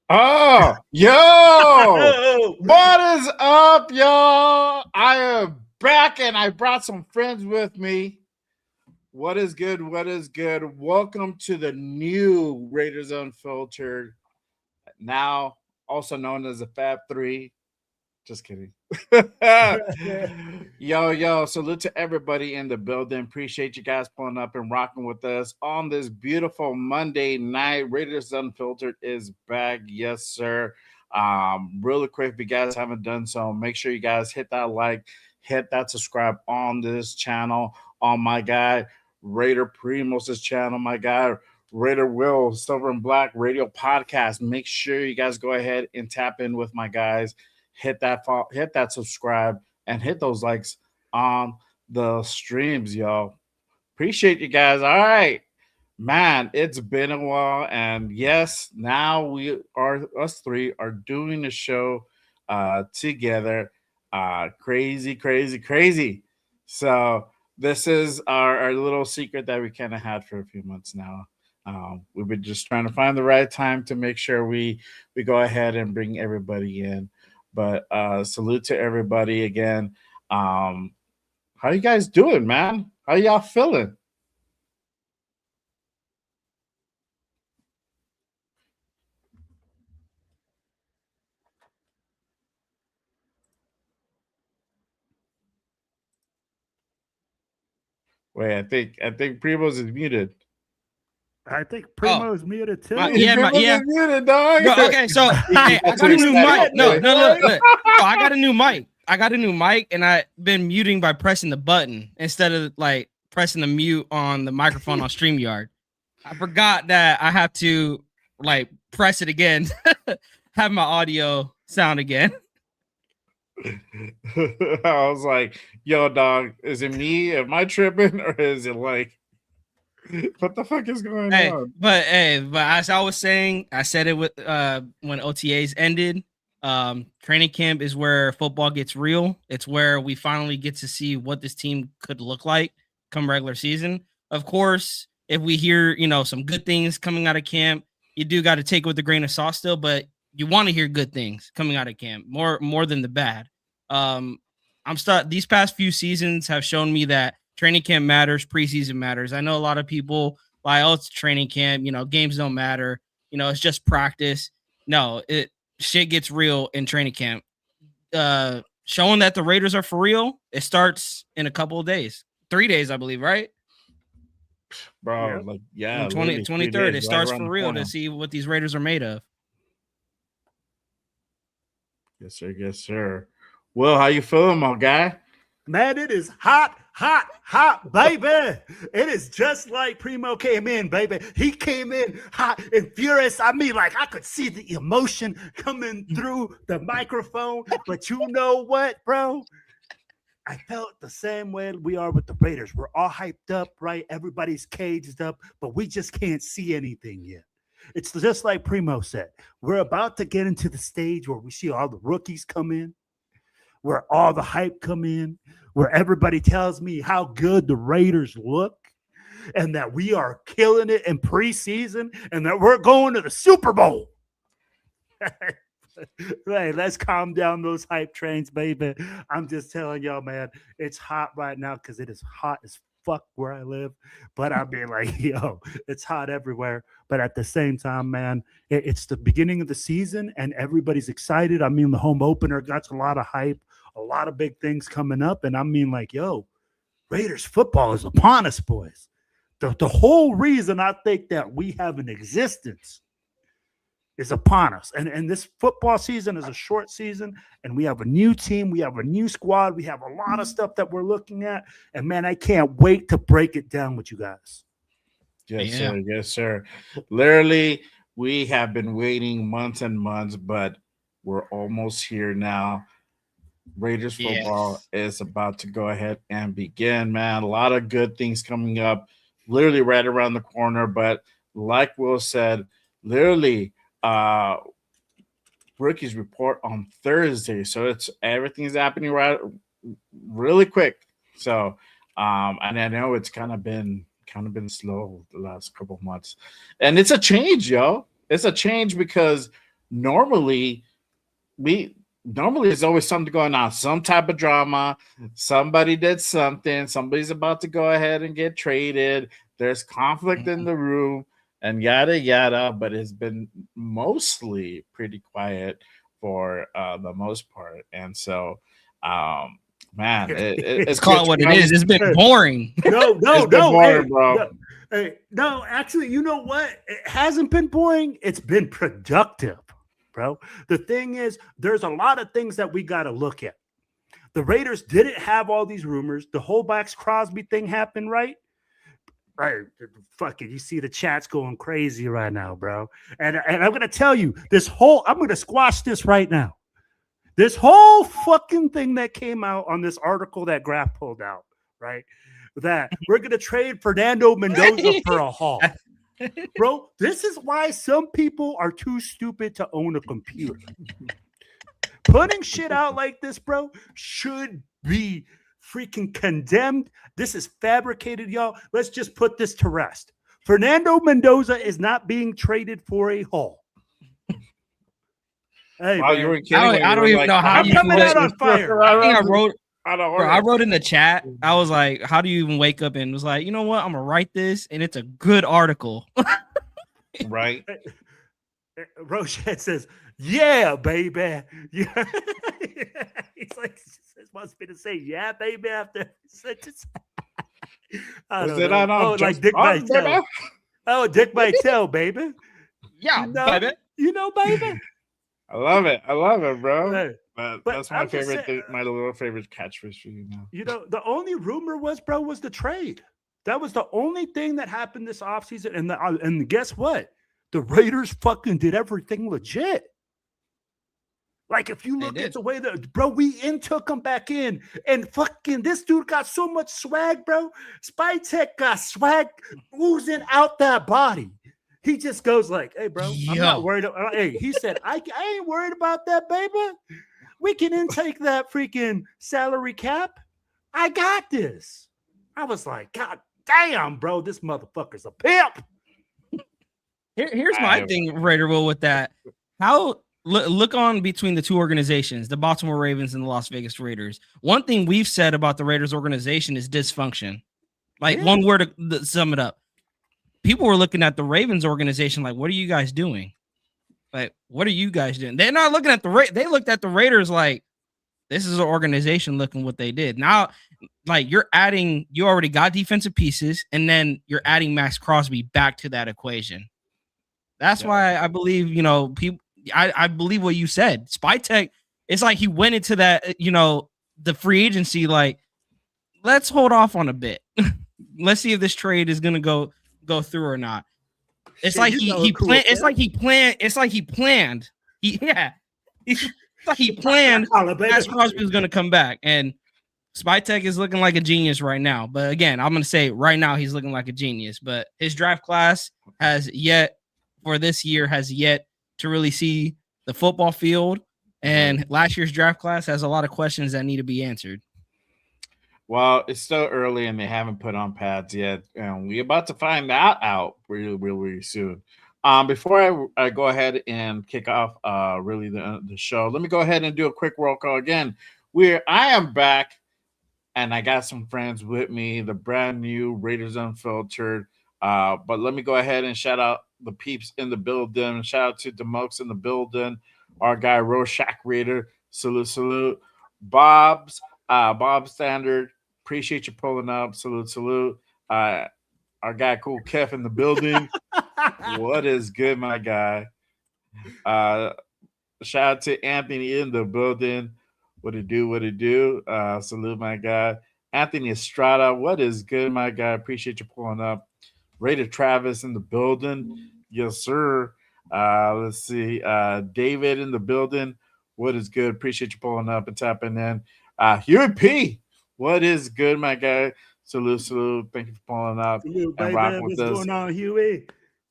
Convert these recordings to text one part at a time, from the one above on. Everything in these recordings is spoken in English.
Oh, yo, what is up, y'all? I am back and I brought some friends with me. What is good? What is good? Welcome to the new Raiders Unfiltered, now also known as the Fab Three. Just kidding. Yo, salute to everybody in the building. Appreciate you guys pulling up and rocking with us on this beautiful Monday night. Raiders Unfiltered is back. Yes, sir. Really quick, if you guys haven't done so, make sure you guys hit that like, hit that subscribe on this channel, on my guy Raider Primos' channel, my guy Raider Will Silver and Black Radio Podcast. Make sure you guys go ahead and tap in with my guys. Hit that follow, hit that subscribe, and hit those likes on the streams, y'all. Appreciate you guys. All right, man, it's been a while, and yes, now we are us three are doing the show together. Crazy. So this is our little secret that we kind of had for a few months now. We've been just trying to find the right time to make sure we go ahead and bring everybody in. But salute to everybody again. How you guys doing, man? How y'all feeling? Wait, I think Primos is muted. I think Primo's muted too. Primos is muted, dog. Bro, okay, so hey, I got a new mic. No, look. I got a new mic. And I've been muting by pressing the button instead of like pressing the mute on the microphone on StreamYard. I forgot that I have to like press it again, have my audio sound again. I was like, yo, dog, is it me? Am I tripping? Or is it like, what the fuck is going on? But as I was saying, I said it with when OTAs ended. Training camp is where football gets real. It's where we finally get to see what this team could look like come regular season. Of course, if we hear, some good things coming out of camp, you do got to take it with a grain of salt still, but you want to hear good things coming out of camp more than the bad. These past few seasons have shown me that training camp matters, preseason matters. I know a lot of people like, oh, it's training camp, games don't matter, it's just practice. No, shit gets real in training camp. Showing that the Raiders are for real, it starts in a couple of days. 3 days, I believe, right? Bro, yeah. 23rd, it starts for real to see what these Raiders are made of. Yes, sir. Well, how you feeling, my guy? Man, it is hot, baby. It is just like Primo came in, baby. He came in hot and furious. I mean, like I could see the emotion coming through the microphone. But you know what, bro? I felt the same way we are with the Raiders. We're all hyped up, right? Everybody's caged up, but we just can't see anything yet. It's just like Primo said. We're about to get into the stage where we see all the rookies come in, where all the hype come in, where everybody tells me how good the Raiders look and that we are killing it in preseason and that we're going to the Super Bowl. Hey, let's calm down those hype trains, baby. I'm just telling y'all, man, it's hot right now because it is hot as fuck where I live. But I mean, like, yo, it's hot everywhere. But at the same time, man, it's the beginning of the season and everybody's excited. I mean, the home opener got a lot of hype, a lot of big things coming up. And I mean, like, yo, Raiders football is upon us, boys. The whole reason I think that we have an existence is upon us. And this football season is a short season, and we have a new team. We have a new squad. We have a lot of stuff that we're looking at. And, man, I can't wait to break it down with you guys. Yes, sir. Literally, we have been waiting months and months, but we're almost here now. Raiders football is about to go ahead and begin, man. A lot of good things coming up, literally right around the corner. But like Will said, literally, rookies report on Thursday, so it's everything's happening really quick. So, and I know it's kind of been slow the last couple of months, and it's a change, yo. It's a change because normally there's always something going on, some type of drama. Somebody did something. Somebody's about to go ahead and get traded. There's conflict in the room and yada yada. But it's been mostly pretty quiet for the most part. And so, man, It's called what it is. It's been boring. No, It's been boring, bro. No, actually, you know what? It hasn't been boring. It's been productive, bro. The thing is, there's a lot of things that we got to look at. The Raiders didn't have all these rumors. The whole Max Crosby thing happened, right? Right. Fuck it. You see the chat's going crazy right now, bro. And I'm going to tell you, I'm going to squash this right now. This whole fucking thing that came out on this article that Graf pulled out, right? That we're going to trade Fernando Mendoza for a haul. Bro, this is why some people are too stupid to own a computer. Putting shit out like this, bro, should be freaking condemned. This is fabricated, y'all. Let's just put this to rest. Fernando Mendoza is not being traded for a haul. Hey, wow, you were kidding. I don't even know how you coming out on fire. I think I wrote in the chat. I was like, how do you even wake up and was like, you know what? I'm gonna write this, and it's a good article. Right. Roshan says, yeah, baby. Yeah. He's like, wants me to say, yeah, baby, after sentence. Was it on? Oh, like Dick Vitale. Oh, Dick Vitale, baby. Yeah, baby. You know, baby. I love it, bro. Hey, but that's my favorite thing, my little favorite catchphrase for you now. You know, the only rumor was the trade. That was the only thing that happened this offseason. And guess what? The Raiders fucking did everything legit. Like, if you look at the way that, bro, we took him back in, and fucking this dude got so much swag, bro. Spytek got swag oozing out that body. He just goes like, hey, bro, I'm not worried. Hey, he said, I ain't worried about that, baby. We can intake that freaking salary cap. I got this. I was like, God damn, bro, this motherfucker's a pimp. Here's my thing, Raider Will, with that. How look on between the two organizations, the Baltimore Ravens and the Las Vegas Raiders. One thing we've said about the Raiders organization is dysfunction. Like, one word to sum it up. People were looking at the Ravens organization like, what are you guys doing? Like, what are you guys doing? They're not looking at they looked at the Raiders like, this is an organization looking what they did. Now, like, you already got defensive pieces, and then you're adding Max Crosby back to that equation. That's why I believe, people, I believe what you said. Spytek, it's like he went into that, the free agency, like, let's hold off on a bit. Let's see if this trade is going to go through or not. It's like he planned. It's like he planned. It's like he planned. Max Crosby was going to come back, and Spytek is looking like a genius right now. But again, I'm going to say right now he's looking like a genius. But his draft class has yet to really see the football field, and last year's draft class has a lot of questions that need to be answered. Well, it's still early and they haven't put on pads yet, and we're about to find that out really, really, really soon. Before I go ahead and kick off really the show, let me go ahead and do a quick roll call again. I am back, and I got some friends with me, the brand new Raiders Unfiltered. But let me go ahead and shout out the peeps in the building. Shout out to Demokes in the building. Our guy Rorschach Raider, salute. Bob Standard, appreciate you pulling up. Salute. Our guy Cool Kev in the building. What is good, my guy? Shout out to Anthony in the building. What it do? Salute, my guy. Anthony Estrada, what is good, my guy? Appreciate you pulling up. Raider Travis in the building. Yes, sir. Let's see. David in the building. What is good? Appreciate you pulling up and tapping in. Huey P. What is good, my guy? Salute. Thank you for pulling up and rocking with us. What's going on, Huey?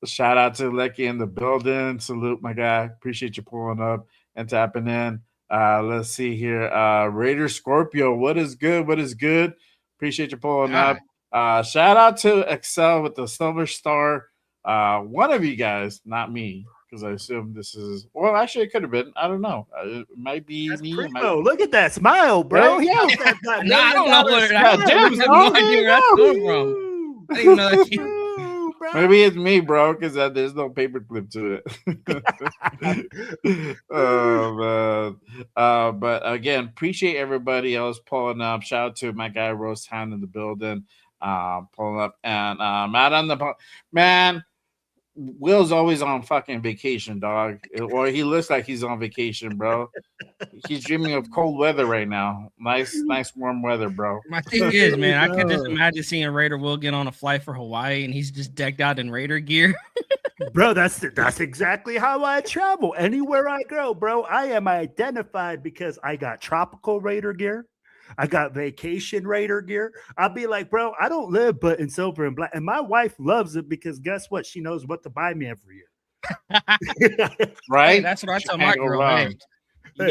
Shout out to Lecky in the building. Salute, my guy. Appreciate you pulling up and tapping in. Let's see here. Raider Scorpio. What is good? Appreciate you pulling up. Shout out to Excel with the Silver Star. One of you guys, not me, because I assume this is. Well, actually, it could have been. I don't know. It might be That's me. It might Primo. Look at that smile, bro. Hey, He yo. knows that Nah, I don't know where God that. damn, I have no idea where that's coming from. I didn't even know that. Maybe it's me, bro, because there's no paperclip to it. Oh man! But again, appreciate everybody else pulling up. Shout out to my guy Rose Hand in the building, pulling up, and Matt on the man. Will's always on fucking vacation, dog. Or he looks like he's on vacation, bro. He's dreaming of cold weather right now. Nice warm weather, bro. My thing is, man, I could just imagine seeing Raider Will get on a flight for Hawaii and he's just decked out in Raider gear. Bro, that's exactly how I travel. Anywhere I go, bro, I am identified because I got tropical Raider gear. I got vacation Raider gear. I'll be like, bro, I don't live but in silver and black. And my wife loves it because guess what? She knows what to buy me every year. Right? Hey, that's what I tell my girl. Hey,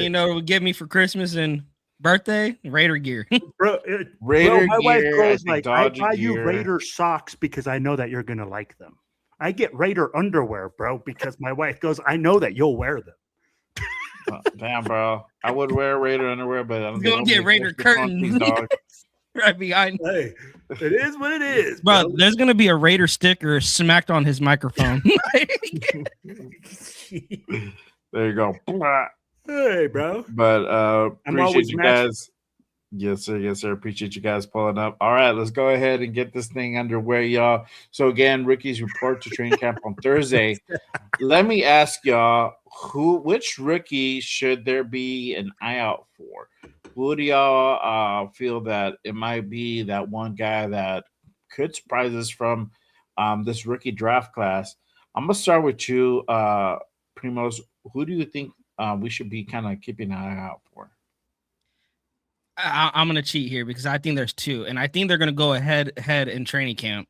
you know what would give me for Christmas and birthday? Raider gear. Raider my wife gear, goes like, I Dodger buy you gear. Raider socks because I know that you're going to like them. I get Raider underwear, bro, because my wife goes, I know that you'll wear them. Damn, bro. I would wear Raider underwear, but I'm gonna get Raider curtains right behind. Hey, it is what it is, bro. There's gonna be a Raider sticker smacked on his microphone. There you go. Hey, bro. But appreciate you guys. Yes, sir. Appreciate you guys pulling up. All right, let's go ahead and get this thing underway, y'all. So again, rookies report to training camp on Thursday. Let me ask y'all, which rookie should there be an eye out for? Who do y'all feel that it might be that one guy that could surprise us from this rookie draft class? I'm gonna start with you, Primos. Who do you think we should be kind of keeping an eye out for? I'm going to cheat here because I think there's two, and I think they're going to go ahead in training camp.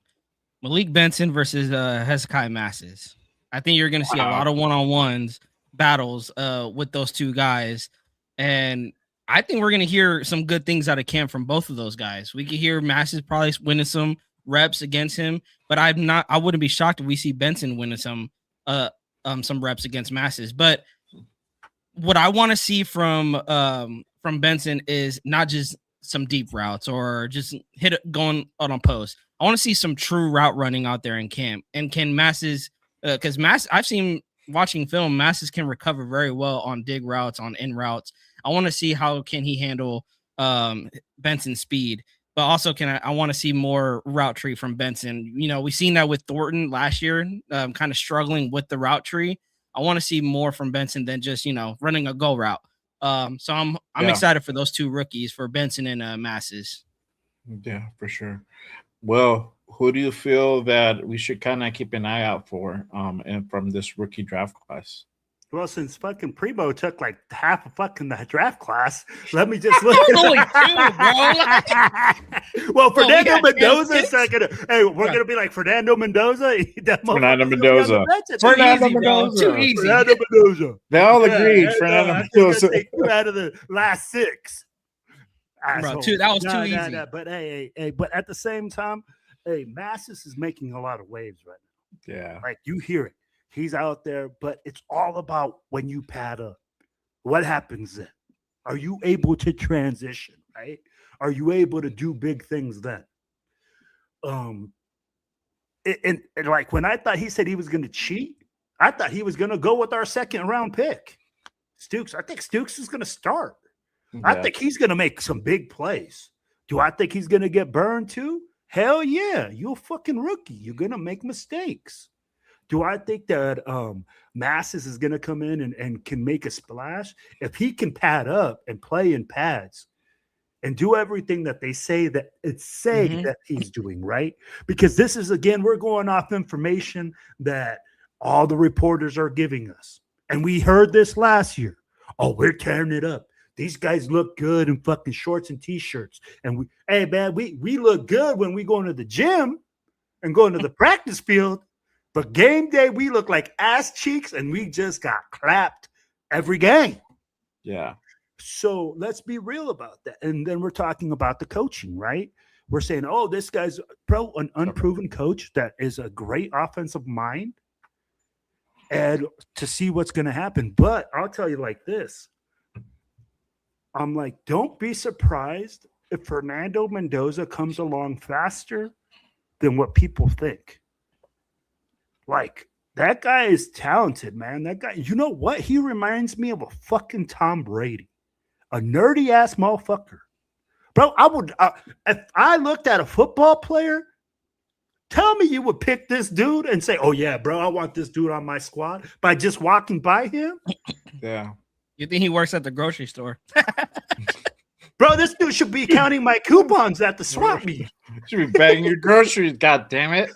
Malik Benson versus Hezekiah Masses. I think you're going to see a lot of one-on-ones battles with those two guys, and I think we're going to hear some good things out of camp from both of those guys. We could hear Masses probably winning some reps against him, but I wouldn't be shocked if we see Benson winning some reps against Masses. But what I want to see from Benson is not just some deep routes or just hit it going on a post. I want to see some true route running out there in camp. And can Masses, because I've seen watching film, Masses can recover very well on dig routes, on in routes. I want to see how can he handle Benson's speed, but also I want to see more route tree from Benson. You know, we've seen that with Thornton last year, kind of struggling with the route tree. I want to see more from Benson than just, running a go route. So I'm excited for those two rookies, for Benson and Masses. Yeah, for sure. Well, who do you feel that we should kind of keep an eye out for and from this rookie draft class? Well, since fucking Primo took like half of fucking the draft class, let me just look at only two, bro. Well, Fernando Mendoza is second. Hey, we're gonna be like Fernando Mendoza. Fernando Mendoza. Too easy. Fernando Mendoza. They all agreed. Fernando Mendoza. Take two out of the last six. Bro, that was too easy. But but at the same time, Massis is making a lot of waves right now. Yeah, like you hear it. He's out there, but it's all about when you pad up. What happens then? Are you able to transition, right? Are you able to do big things then? And like when I thought he said he was going to cheat, I thought he was going to go with our second round pick, Stukes. I think Stukes is going to start. Yeah. I think he's going to make some big plays. Do I think he's going to get burned too? Hell yeah. You're a fucking rookie. You're going to make mistakes. Do I think that Masses is going to come in and can make a splash? If he can pad up and play in pads and do everything that they say that that he's doing, right? Because this is, again, we're going off information that all the reporters are giving us. And we heard this last year. Oh, we're tearing it up. These guys look good in fucking shorts and T-shirts. And we look good when we go into the gym and go into the practice field. But game day, we look like ass cheeks, and we just got clapped every game. Yeah. So let's be real about that. And then we're talking about the coaching, right? We're saying, oh, this guy's an unproven coach that is a great offensive mind. and to see what's going to happen. But I'll tell you like this. I'm like, don't be surprised if Fernando Mendoza comes along faster than what people think. Like, that guy is talented, man. That guy, you know what? He reminds me of a fucking Tom Brady, a nerdy ass motherfucker. Bro, I would, if I looked at a football player, tell me you would pick this dude and say, oh, yeah, bro, I want this dude on my squad by just walking by him. Yeah. You think he works at the grocery store? Bro, this dude should be counting my coupons at the swap meet. Should be bagging your groceries, god damn it.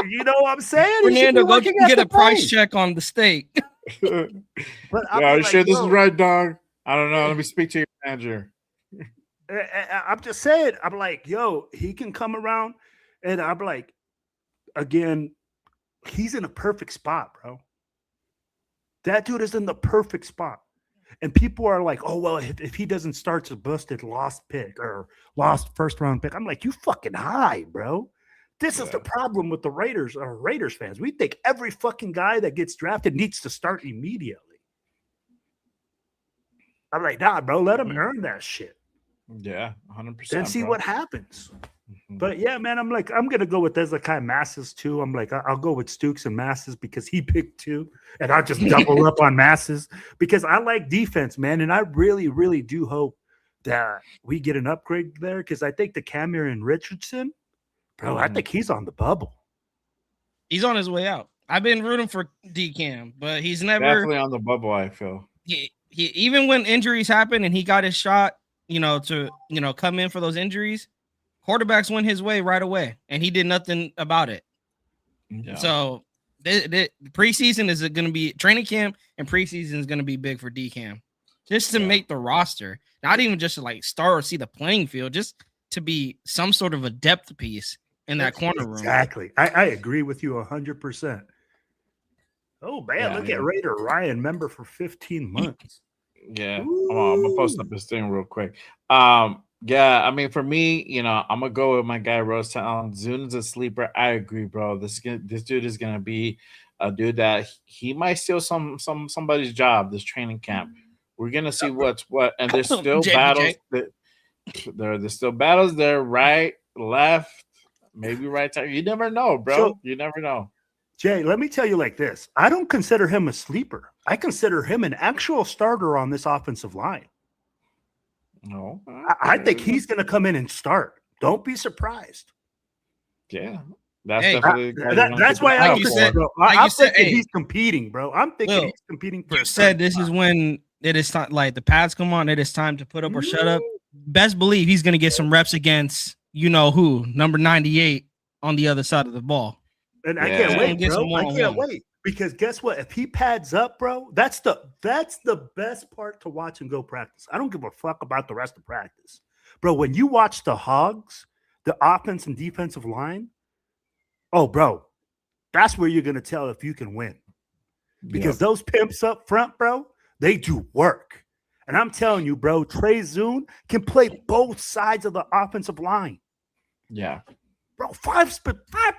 You know what I'm saying? Fernando, go get a price check on the steak. But are you sure this is right, dog? I don't know. Let me speak to your manager. I'm just saying, I'm like, yo, he can come around, and I'm like, again, he's in a perfect spot, bro. That dude is in the perfect spot. And people are like, oh, well, if he doesn't start, it's a busted lost pick or lost first round pick. I'm like, you fucking high, bro. This is the problem with the Raiders or Raiders fans. We think every fucking guy that gets drafted needs to start immediately. I'm like, nah, bro, let him earn that shit. Yeah, 100%. And see what happens. Mm-hmm. But yeah, man, I'm like, I'm gonna go with Ezekiel Masses too. I'm like, I'll go with Stukes and Masses because he picked 2, and I'll just double up on Masses because I like defense, man, and I really, really do hope that we get an upgrade there because I think the Cameron Richardson, bro, I think he's on the bubble. He's on his way out. I've been rooting for DCam, but he's never definitely on the bubble. I feel he even when injuries happen and he got his shot, to come in for those injuries. Quarterbacks went his way right away, and he did nothing about it. Yeah. So the preseason is going to be training camp, and preseason is going to be big for DCam, just to make the roster, not even just to like start or see the playing field, just to be some sort of a depth piece in that corner room. Exactly, I agree with you 100%. Oh man, look at Raider Ryan, member for 15 months. Yeah, I'm gonna post up this thing real quick. Yeah, I mean, for me, I'm gonna go with my guy Rose Town. Zun's a sleeper. I agree, bro. This dude is gonna be a dude that he might steal somebody's job this training camp. We're gonna see what's what, and there's still battles. There's still battles there, right, left, maybe right side. You never know, bro. So, you never know. Jay, let me tell you like this. I don't consider him a sleeper. I consider him an actual starter on this offensive line. No, I think he's going to come in and start. Don't be surprised. Yeah, definitely. That's why I'm thinking he's competing, bro. I'm thinking he's competing for. You said this is when it is time, like the pads come on. It is time to put up or shut up. Best believe he's going to get some reps against who, number 98 on the other side of the ball. And I can't wait, bro. I can't wait. Because guess what? If he pads up, bro, that's the best part to watch and go practice. I don't give a fuck about the rest of practice. Bro, when you watch the Hogs, the offense and defensive line, oh, bro, that's where you're going to tell if you can win. Because those pimps up front, bro, they do work. And I'm telling you, bro, Trey Zune can play both sides of the offensive line. Yeah. Bro, five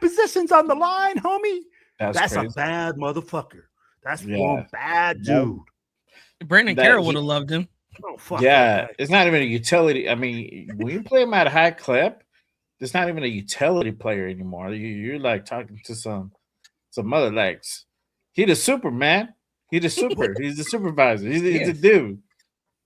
positions on the line, homie. That's crazy. A bad motherfucker. That's one bad dude. Brandon Carroll would have loved him. Oh, fuck. Yeah, it's not even a utility. I mean, when you play him at a high clip, it's not even a utility player anymore. You're like talking to some other legs. He the super, man. He the super. He's the supervisor. He's the dude.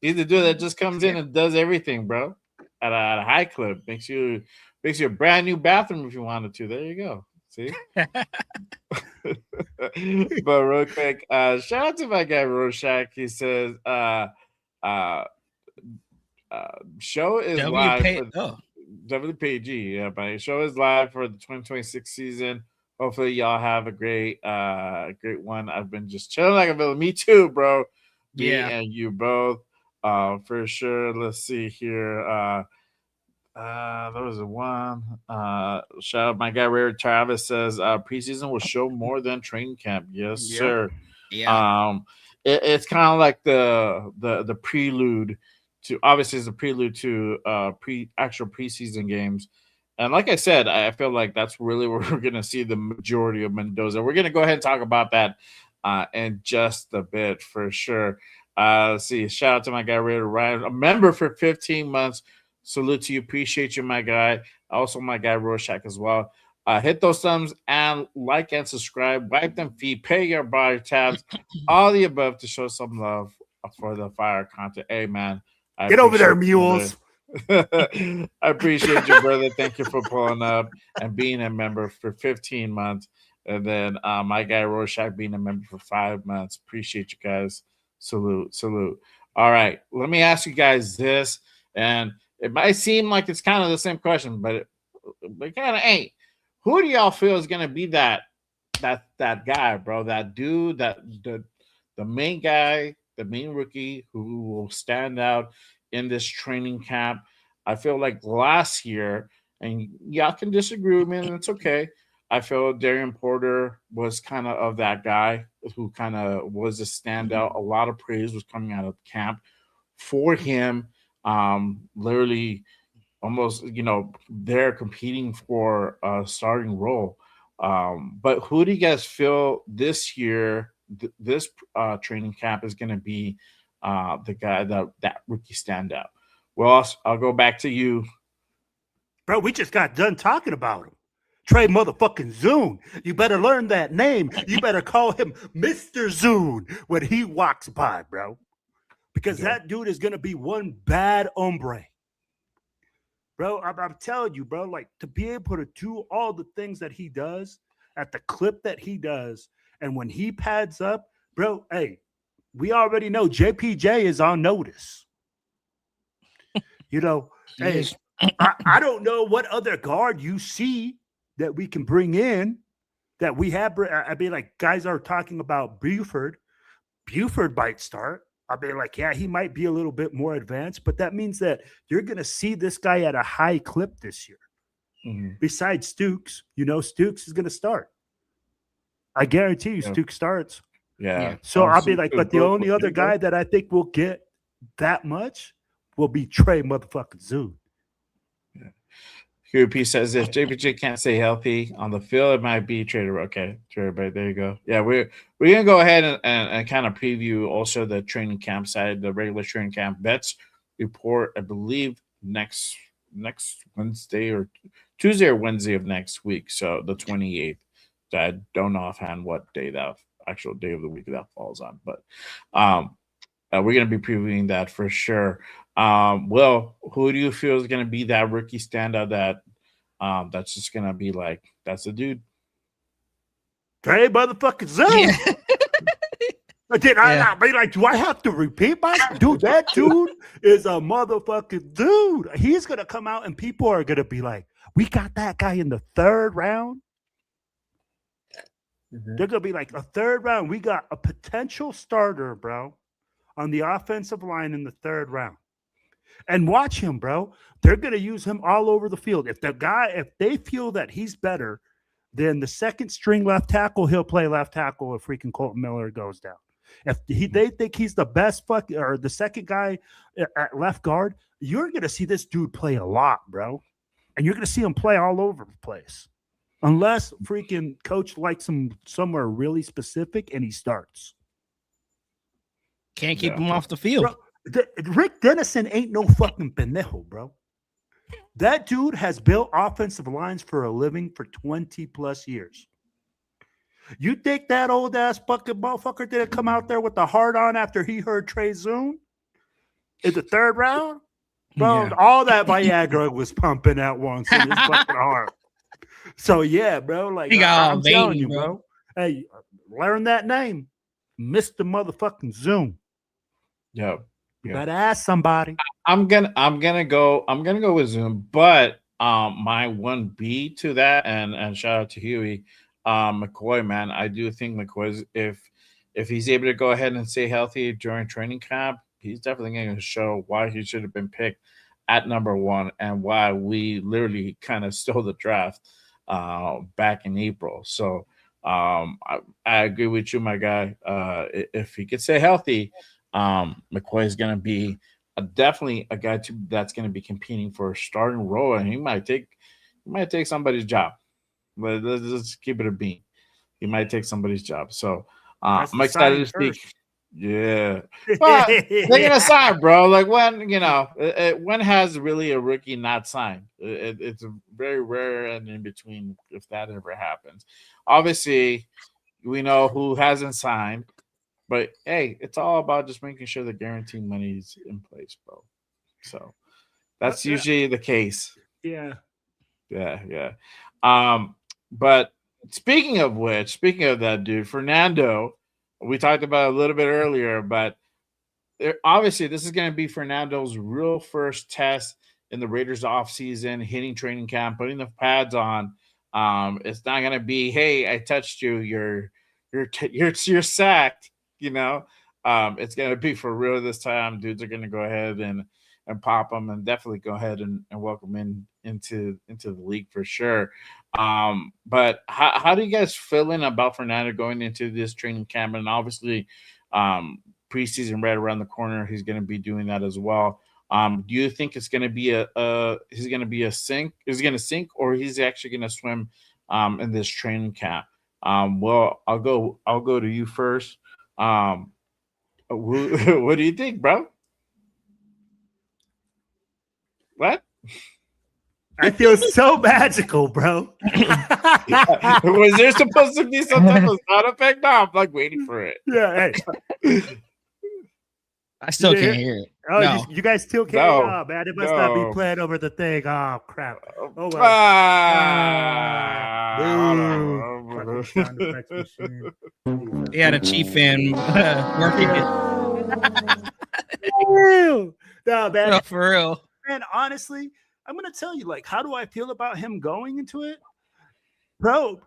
He's the dude that just comes in and does everything, bro. At a high clip. Makes you a brand new bathroom if you wanted to. There you go. See? But real quick, shout out to my guy Rorschach. He says show is live for WPG. Yeah, but show is live for the 2026 season. Hopefully y'all have a great one. I've been just chilling like a villain. Me too, bro. Me and you both. For sure. Let's see here. There was one. Shout out my guy Ray Travis says preseason will show more than training camp. Yes, sir. Yeah. It's kind of like the prelude to, obviously it's a prelude to actual preseason games, And like I said, I feel like that's really where we're going to see the majority of Mendoza. We're going to go ahead and talk about that in just a bit for sure. Let's see. Shout out to my guy, Raider Ryan, a member for 15 months. Salute to you. Appreciate you, my guy. Also, my guy, Rorschach, as well. Hit those thumbs and like and subscribe. Wipe them feet. Pay your body tabs. All the above to show some love for the fire content. Hey, man. Get over there, mules. I appreciate you, brother. Thank you for pulling up and being a member for 15 months. And then my guy Rorschach being a member for 5 months. Appreciate you guys. Salute, salute. All right. Let me ask you guys this. And it might seem like it's kind of the same question, but it kind of ain't. Who do y'all feel is gonna be that guy, bro? That dude, the main guy, the main rookie who will stand out in this training camp. I feel like last year, and y'all can disagree with me, and it's okay. I feel Darian Porter was kind of that guy who kind of was a standout. A lot of praise was coming out of camp for him. Literally almost, they're competing for a starting role. But who do you guys feel this year, this training camp is going to be the guy that rookie standout? Well, I'll go back to you. Bro, we just got done talking about him. Trey motherfucking Zune. You better learn that name. You better call him Mr. Zune when he walks by, bro. Because that dude is going to be one bad hombre. Bro, I'm telling you, bro, like to be able to do all the things that he does at the clip that he does, and when he pads up, bro, hey, we already know JPJ is on notice. Hey, I don't know what other guard you see that we can bring in that we have. I mean, like guys are talking about Buford. Buford might start. I mean, like, yeah, he might be a little bit more advanced, but that means that you're going to see this guy at a high clip this year. Mm-hmm. Besides Stooks, Stooks is going to start. I guarantee you, Stooks starts. Yeah. So I'll be like, but the only other guy that I think will get that much will be Trey motherfucking Zoo. QP says if JPJ can't stay healthy on the field, it might be traded. Okay, traded, but there you go. Yeah, we're gonna go ahead and kind of preview also the training camp side, the regular training camp. Vets report, I believe, next Wednesday or Tuesday or Wednesday of next week. So the 28th. I don't know offhand what day that actual day of the week that falls on, but we're gonna be previewing that for sure. Will, who do you feel is going to be that rookie standout that's just going to be like, that's the dude? Trey motherfucking Zone. I mean, like, do I have to repeat myself? Dude, that dude is a motherfucking dude. He's going to come out and people are going to be like, we got that guy in the 3rd round. Mm-hmm. They're going to be like, a 3rd round. We got a potential starter, bro, on the offensive line in the 3rd round. And watch him, bro. They're going to use him all over the field. If they feel that he's better than the 2nd string left tackle, he'll play left tackle if freaking Colton Miller goes down. If they think he's the best or the 2nd guy at left guard, you're going to see this dude play a lot, bro. And you're going to see him play all over the place. Unless freaking coach likes him somewhere really specific and he starts. Can't keep him off the field. Bro, Rick Dennison ain't no fucking pendejo, bro. That dude has built offensive lines for a living for 20 plus years. You think that old ass fucking motherfucker didn't come out there with the heart on after he heard Trey Zune in the 3rd round? Bro, all that Viagra was pumping at once in his fucking heart. So yeah, bro, like I'm telling you, bro. Hey, learn that name, Mr. Motherfucking Zune. Yeah. You better ask somebody. I'm gonna go with Zoom, but my 1B to that, and shout out to Huey, McCoy, man. I do think McCoy's if he's able to go ahead and stay healthy during training camp, he's definitely going to show why he should have been picked at number 1 and why we literally kind of stole the draft back in April. So I agree with you, my guy. If he could stay healthy, McCoy is going to be definitely a guy that's going to be competing for a starting role, and he might take He might take somebody's job. Let's just keep it a bean. He might take somebody's job. So I'm excited to see. Yeah. But they're gonna sign, bro. Like when when has really a rookie not signed? It's very rare and in between if that ever happens. Obviously, we know who hasn't signed, but hey, it's all about just making sure the guarantee money's in place, bro. So that's usually the case. Yeah. Yeah. But speaking of that dude, Fernando, we talked about a little bit earlier, but obviously this is going to be Fernando's real first test in the Raiders offseason, hitting training camp, putting the pads on. It's not going to be, hey, I touched you, you're sacked, you know. It's going to be for real this time. Dudes are going to go ahead and pop them, and definitely go ahead and welcome into the league for sure. But how do you guys feeling about Fernando going into this training camp? And obviously, preseason right around the corner, he's going to be doing that as well. Do you think it's going to be he's going to be a sink? Is he going to sink, or he's actually going to swim in this training camp? Well, I'll go to you first. What do you think, bro? What? I feel so magical, bro. Was there supposed to be some type of sound effect? No, I'm like waiting for it. Yeah. Hey. I still can't hear it. Oh, no. you guys still can't? No. Oh, man, it must not be playing over the thing. Oh, crap. Oh, well. He had a Chief fan working it. No, man. No, for real. Man, honestly, I'm going to tell you, like, how do I feel about him going into it? Bro,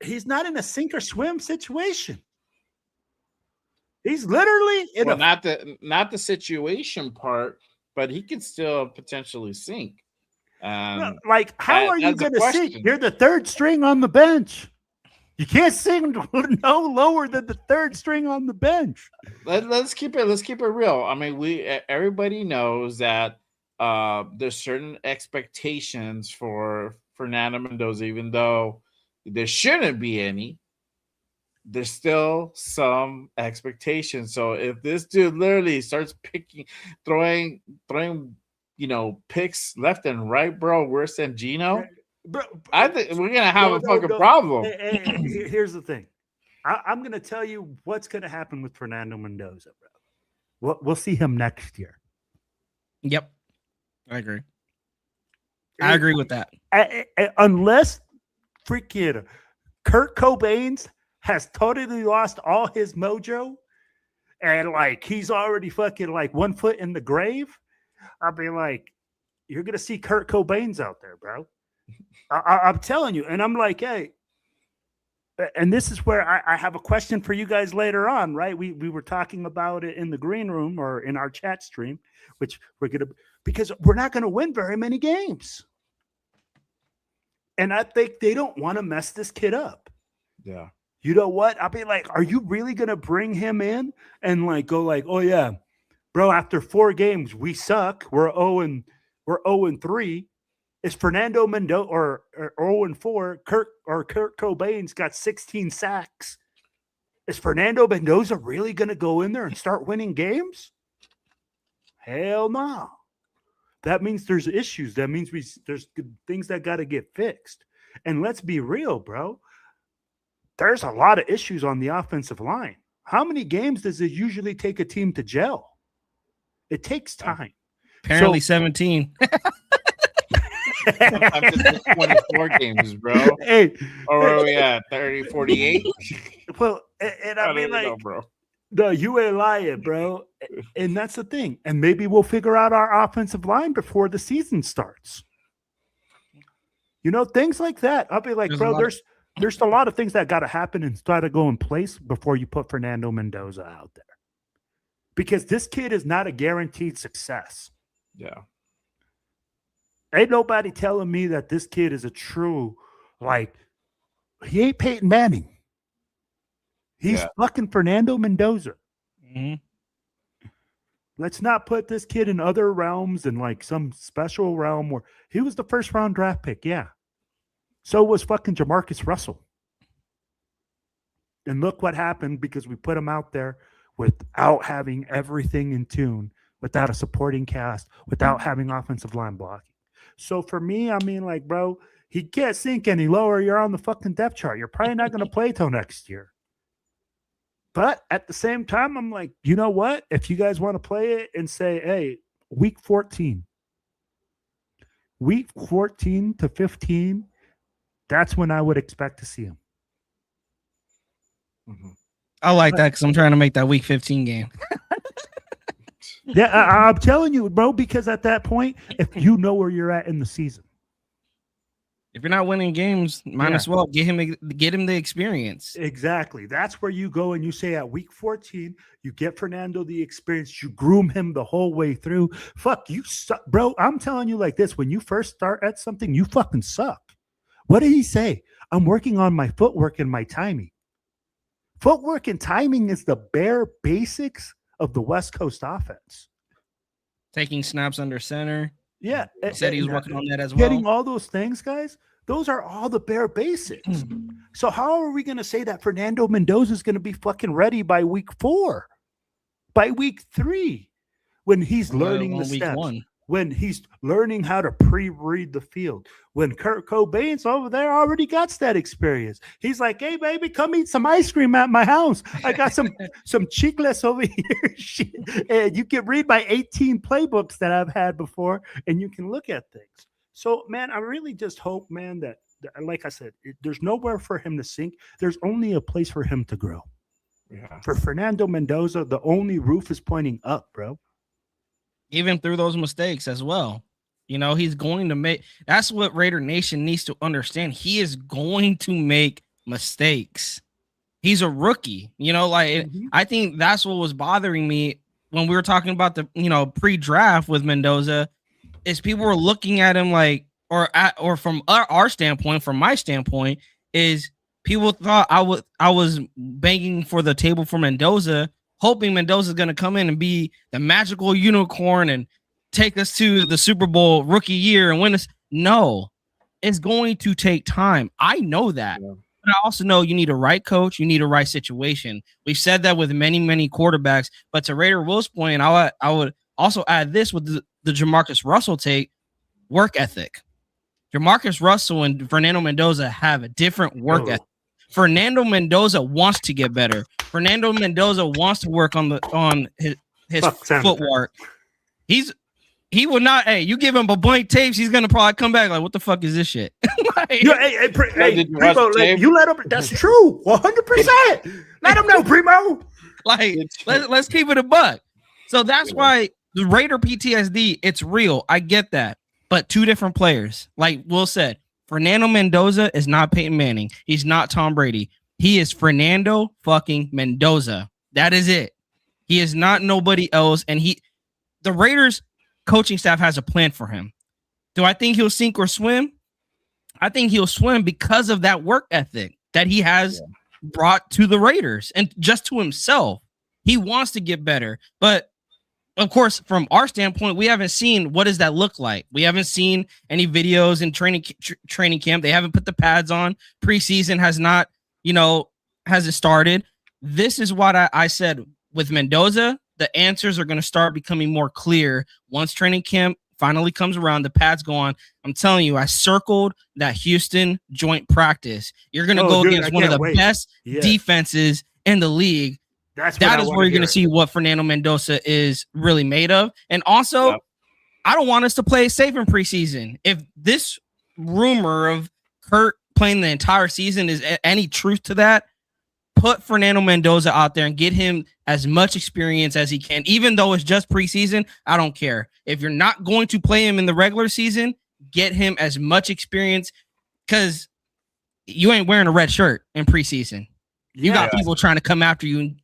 he's not in a sink or swim situation. He's literally in not the situation part, but he could still potentially sink. Like, how are you going to sink? You're the third string on the bench. You can't sing no lower than the third string on the bench. Let's keep it real. I mean, everybody knows that there's certain expectations for Fernando Mendoza, even though there shouldn't be any. There's still some expectations. So if this dude literally starts throwing, picks left and right, bro, worse than Gino, bro, I think we're gonna have a fucking problem. Hey, here's the thing. I'm gonna tell you what's gonna happen with Fernando Mendoza, bro. We'll see him next year. Yep, I agree. I agree with that. Unless freaking Kurt Cobain's has totally lost all his mojo, and like he's already fucking like 1 foot in the grave. I'll be like, you're gonna see Kurt Cobain's out there, bro. I'm telling you, and I'm like, hey, and this is where I have a question for you guys later on, right? We were talking about it in the green room or in our chat stream, which because we're not gonna win very many games, and I think they don't want to mess this kid up. Yeah. You know what? I'll be like, are you really going to bring him in and like go like, oh yeah, bro, after 4 games, we suck. We're 0-3. Is Fernando Mendoza or 0-4? Kurt Cobain's got 16 sacks. Is Fernando Mendoza really going to go in there and start winning games? Hell no. That means there's issues. That means there's things that got to get fixed. And let's be real, bro. There's a lot of issues on the offensive line. How many games does it usually take a team to gel? It takes time. Apparently 17. Sometimes it's 24 games, bro. Hey, or are we at 30, 48? Well, and I mean, like, know, bro. You ain't lying, bro. And that's the thing. And maybe we'll figure out our offensive line before the season starts. You know, things like that. I'll be like, bro, there's a lot of things that got to happen and try to go in place before you put Fernando Mendoza out there. Because this kid is not a guaranteed success. Yeah. Ain't nobody telling me that this kid is a true, like, he ain't Peyton Manning. He's fucking Fernando Mendoza. Mm-hmm. Let's not put this kid in other realms and like some special realm where he was the first round draft pick. Yeah. So was fucking Jamarcus Russell. And look what happened because we put him out there without having everything in tune, without a supporting cast, without having offensive line blocking. So for me, I mean, like, bro, he can't sink any lower. You're on the fucking depth chart. You're probably not going to play till next year. But at the same time, I'm like, you know what? If you guys want to play it and say, hey, week 14 to 15, that's when I would expect to see him. Mm-hmm. I like that because I'm trying to make that week 15 game. Yeah, I'm telling you, bro, because at that point, if you know where you're at in the season. If you're not winning games, might as well get him the experience. Exactly. That's where you go and you say at week 14, you get Fernando the experience. You groom him the whole way through. Fuck, you suck. Bro, I'm telling you like this. When you first start at something, you fucking suck. What did he say? I'm working on my footwork and my timing. Footwork and timing is the bare basics of the West Coast offense. Taking snaps under center. Yeah. He said he was working on that as well. Getting all those things, guys, those are all the bare basics. So how are we going to say that Fernando Mendoza is going to be fucking ready by week 4? By week 3? When he's learning the steps. 1. When he's learning how to pre-read the field. When Kurt Cobain's over there already got that experience. He's like, hey, baby, come eat some ice cream at my house. I got some chiclets over here. And you can read my 18 playbooks that I've had before, and you can look at things. So, man, I really just hope, man, that like I said, there's nowhere for him to sink. There's only a place for him to grow. Yeah. For Fernando Mendoza, the only roof is pointing up, bro. Even through those mistakes as well. You know, he's going to make – that's what Raider Nation needs to understand. He is going to make mistakes. He's a rookie. You know, like I think that's what was bothering me when we were talking about the, you know, pre-draft with Mendoza is people were looking at him like – or from our standpoint, from my standpoint, is people thought I was banging for the table for Mendoza, hoping Mendoza's going to come in and be the magical unicorn and take us to the Super Bowl rookie year and win us. No, it's going to take time. I know that. Yeah. But I also know you need a right coach. You need a right situation. We've said that with many, many quarterbacks. But to Raider Will's point, I would also add this with the Jamarcus Russell take, work ethic. Jamarcus Russell and Fernando Mendoza have a different work ethic. Fernando Mendoza wants to get better. Fernando Mendoza wants to work on his footwork. He will not. Hey, you give him a blank tapes, he's gonna probably come back like, "What the fuck is this shit?" Primo, you let him. That's true, 100%. Let him know, Primo. Like, let's keep it a buck. So that's why the Raider PTSD, it's real. I get that, but two different players. Like Will said, Fernando Mendoza is not Peyton Manning. He's not Tom Brady. He is Fernando fucking Mendoza. That is it. He is not nobody else. And the Raiders coaching staff has a plan for him. Do I think he'll sink or swim? I think he'll swim because of that work ethic that he has brought to the Raiders and just to himself. He wants to get better. But of course, from our standpoint, we haven't seen what does that look like. We haven't seen any videos in training camp. They haven't put the pads on. Preseason has not, hasn't started. This is what I said with Mendoza. The answers are going to start becoming more clear once training camp finally comes around. The pads go on. I'm telling you, I circled that Houston joint practice. You're going to go against one of the best defenses in the league. That is where you're going to see what Fernando Mendoza is really made of. And also, I don't want us to play safe in preseason. If this rumor of Kurt playing the entire season is any truth to that, put Fernando Mendoza out there and get him as much experience as he can. Even though it's just preseason, I don't care. If you're not going to play him in the regular season, get him as much experience because you ain't wearing a red shirt in preseason. You got people trying to come after you and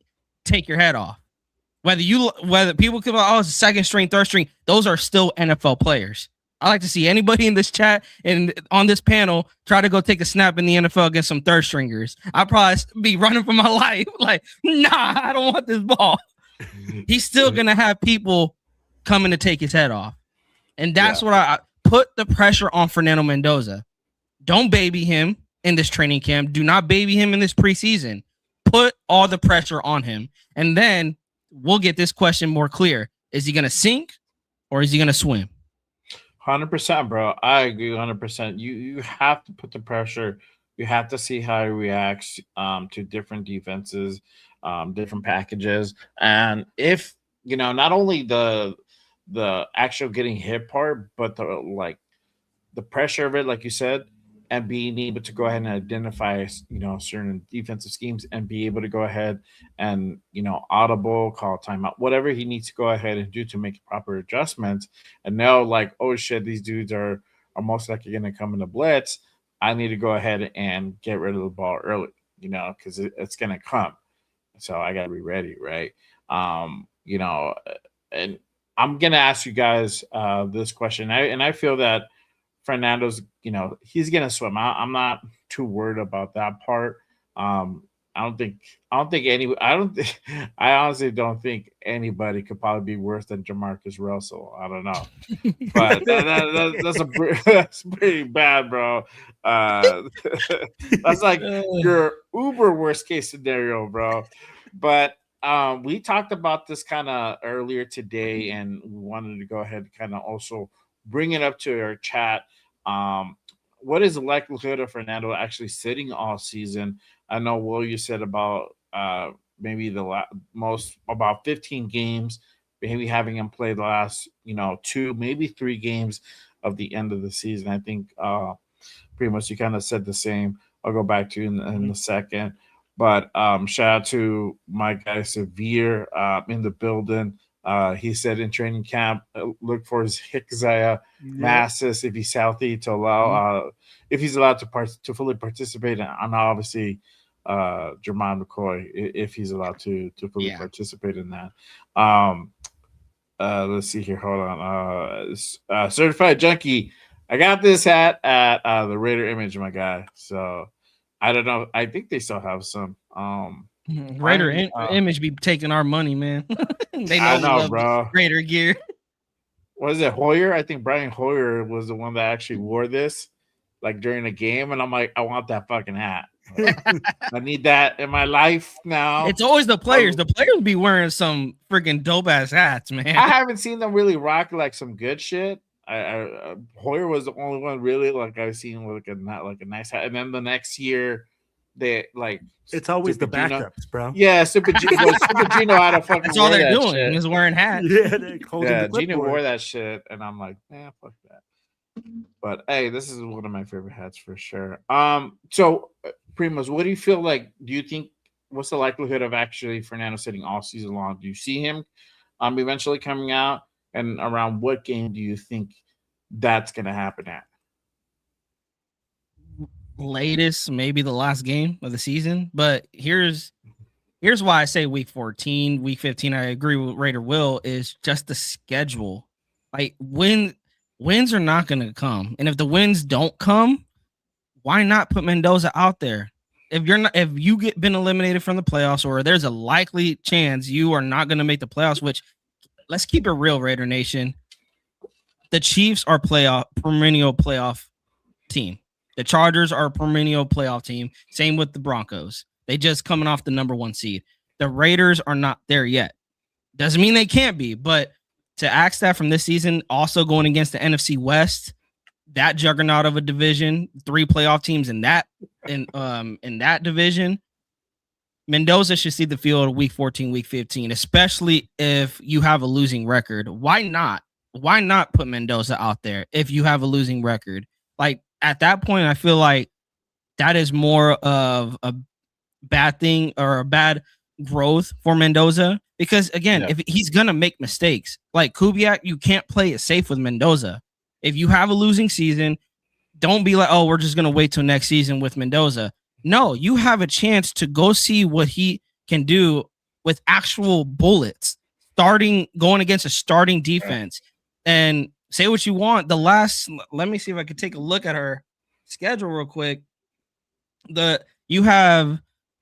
take your head off. Whether people come out, it's a second string, third string, those are still NFL players. I like to see anybody in this chat and on this panel try to go take a snap in the NFL against some third stringers. I'd probably be running for my life. Like, nah, I don't want this ball. he's still gonna have people coming to take his head off. And that's what I put the pressure on Fernando Mendoza. Don't baby him in this training camp. Do not baby him in this preseason. Put all the pressure on him. And then we'll get this question more clear. Is he going to sink or is he going to swim? 100%, bro. I agree 100%. You have to put the pressure. You have to see how he reacts to different defenses, different packages. And if, not only the actual getting hit part, but the pressure of it, like you said, and being able to go ahead and identify, certain defensive schemes and be able to go ahead and, audible, call timeout, whatever he needs to go ahead and do to make proper adjustments and know like, oh shit, these dudes are most likely going to come in the blitz. I need to go ahead and get rid of the ball early, because it's going to come. So I got to be ready. Right. And I'm going to ask you guys this question. I feel that Fernando's, he's gonna swim. I'm not too worried about that part. I honestly don't think anybody could probably be worse than Jamarcus Russell. I don't know, but that's pretty bad, bro. That's like your uber worst case scenario, bro. But we talked about this kind of earlier today, and we wanted to go ahead and kind of also bring it up to our chat. What is the likelihood of Fernando actually sitting all season? I know, Will, you said about maybe most about 15 games, maybe having him play the last 2, maybe 3 games of the end of the season. I think pretty much you kind of said the same. I'll go back to you in a second. But shout out to my guy Severe in the building. He said in training camp, look for his Hickzaya masses if he's healthy to allow if he's allowed to fully participate, and obviously Jermon McCoy if he's allowed to fully participate in that. Let's see here. Hold on. Certified Junkie. I got this hat at the Raider Image, my guy. So I don't know. I think they still have some. Raider Image be taking our money, man. They know, I know, bro. Raider gear. What is it, Hoyer? I think Brian Hoyer was the one that actually wore this, like during a game, and I'm like, I want that fucking hat. I need that in my life now. It's always the players. The players be wearing some freaking dope ass hats, man. I haven't seen them really rock like some good shit. Hoyer was the only one really like I've seen with a nice hat, and then the next year. They like it's always Super the backups, bro. Yeah, Super Gino had a fucking. That's all they're doing is wearing hats. Gino wore that shit, and I'm like, man, fuck that. But hey, this is one of my favorite hats for sure. So Primoz, what do you feel like? Do you think what's the likelihood of actually Fernando sitting all season long? Do you see him eventually coming out? And around what game do you think that's gonna happen at? Latest, maybe the last game of the season. But here's why I say week 14, week 15. I agree with Raider Will is just the schedule. Like wins are not going to come, and if the wins don't come, why not put Mendoza out there? If you been eliminated from the playoffs, or there's a likely chance you are not going to make the playoffs, which let's keep it real, Raider Nation. The Chiefs are perennial playoff team. The Chargers are a perennial playoff team. Same with the Broncos. They just coming off the number 1 seed. The Raiders are not there yet. Doesn't mean they can't be, but to ask that from this season, also going against the NFC West, that juggernaut of a division, 3 playoff teams in that division, Mendoza should see the field week 14, week 15, especially if you have a losing record. Why not? Why not put Mendoza out there if you have a losing record? Like, at that point, I feel like that is more of a bad thing or a bad growth for Mendoza. Because, again, if he's going to make mistakes, like Kubiak, you can't play it safe with Mendoza. If you have a losing season, don't be like, oh, we're just going to wait till next season with Mendoza. No, you have a chance to go see what he can do with actual bullets, going against a starting defense. And say what you want. Let me see if I could take a look at her schedule real quick. You have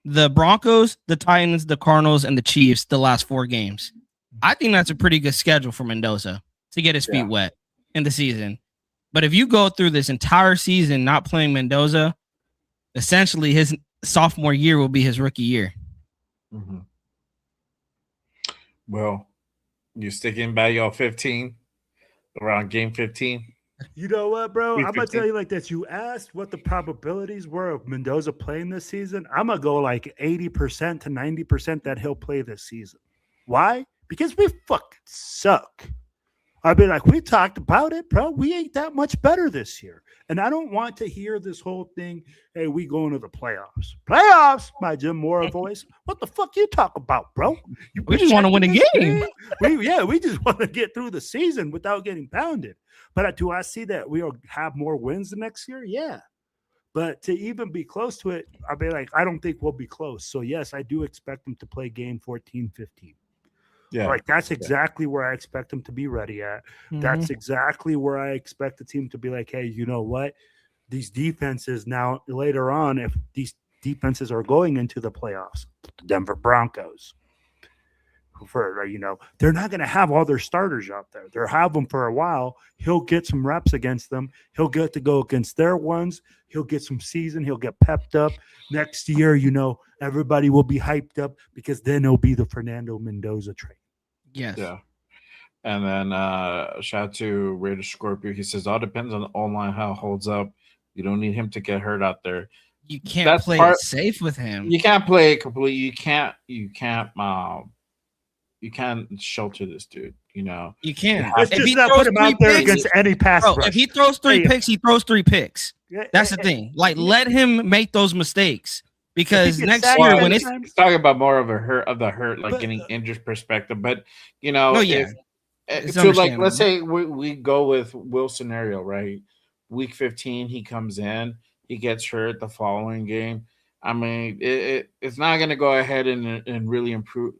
the Broncos, the Titans, the Cardinals, and the Chiefs the last 4 games. I think that's a pretty good schedule for Mendoza to get his feet wet in the season. But if you go through this entire season not playing Mendoza, essentially his sophomore year will be his rookie year. Mm-hmm. Well, you sticking by your 15 around game 15? You know what, bro? I'm gonna 15. tell you like this. You asked what the probabilities were of Mendoza playing this season. I'm gonna go like 80% to 90% that he'll play this season. Why? Because we fucking suck. I'd be like, we talked about it, bro. We ain't that much better this year. And I don't want to hear this whole thing, hey, we going to the playoffs. Playoffs, my Jim Mora voice. What the fuck you talk about, bro? We just want to win a game. We just want to get through the season without getting pounded. But do I see that we'll have more wins the next year? Yeah. But to even be close to it, I'd be like, I don't think we'll be close. So, yes, I do expect them to play game 14, 15. Yeah, like that's exactly where I expect them to be ready at. Mm-hmm. That's exactly where I expect the team to be like, hey, you know what? These defenses now later on, if these defenses are going into the playoffs, the Denver Broncos, they're not going to have all their starters out there. They'll have them for a while. He'll get some reps against them. He'll get to go against their ones. He'll get some season. He'll get pepped up. Next year, everybody will be hyped up because then it'll be the Fernando Mendoza trade. Yes. Yeah. And then shout out to Raider Scorpio. He says, all depends on the online how it holds up. You don't need him to get hurt out there. You can't play it safe with him. You can't play it completely. You can't shelter this dude. You can't. Let's just not put him out there against any pass rush. If he throws 3 picks, he throws 3 picks. That's the thing. Like, let him make those mistakes. Because next year, when it's talking about more of the hurt, like getting injured perspective, but so like let's say we go with Will's scenario, right? Week 15, he comes in, he gets hurt the following game. I mean, it's not going to go ahead and really improve,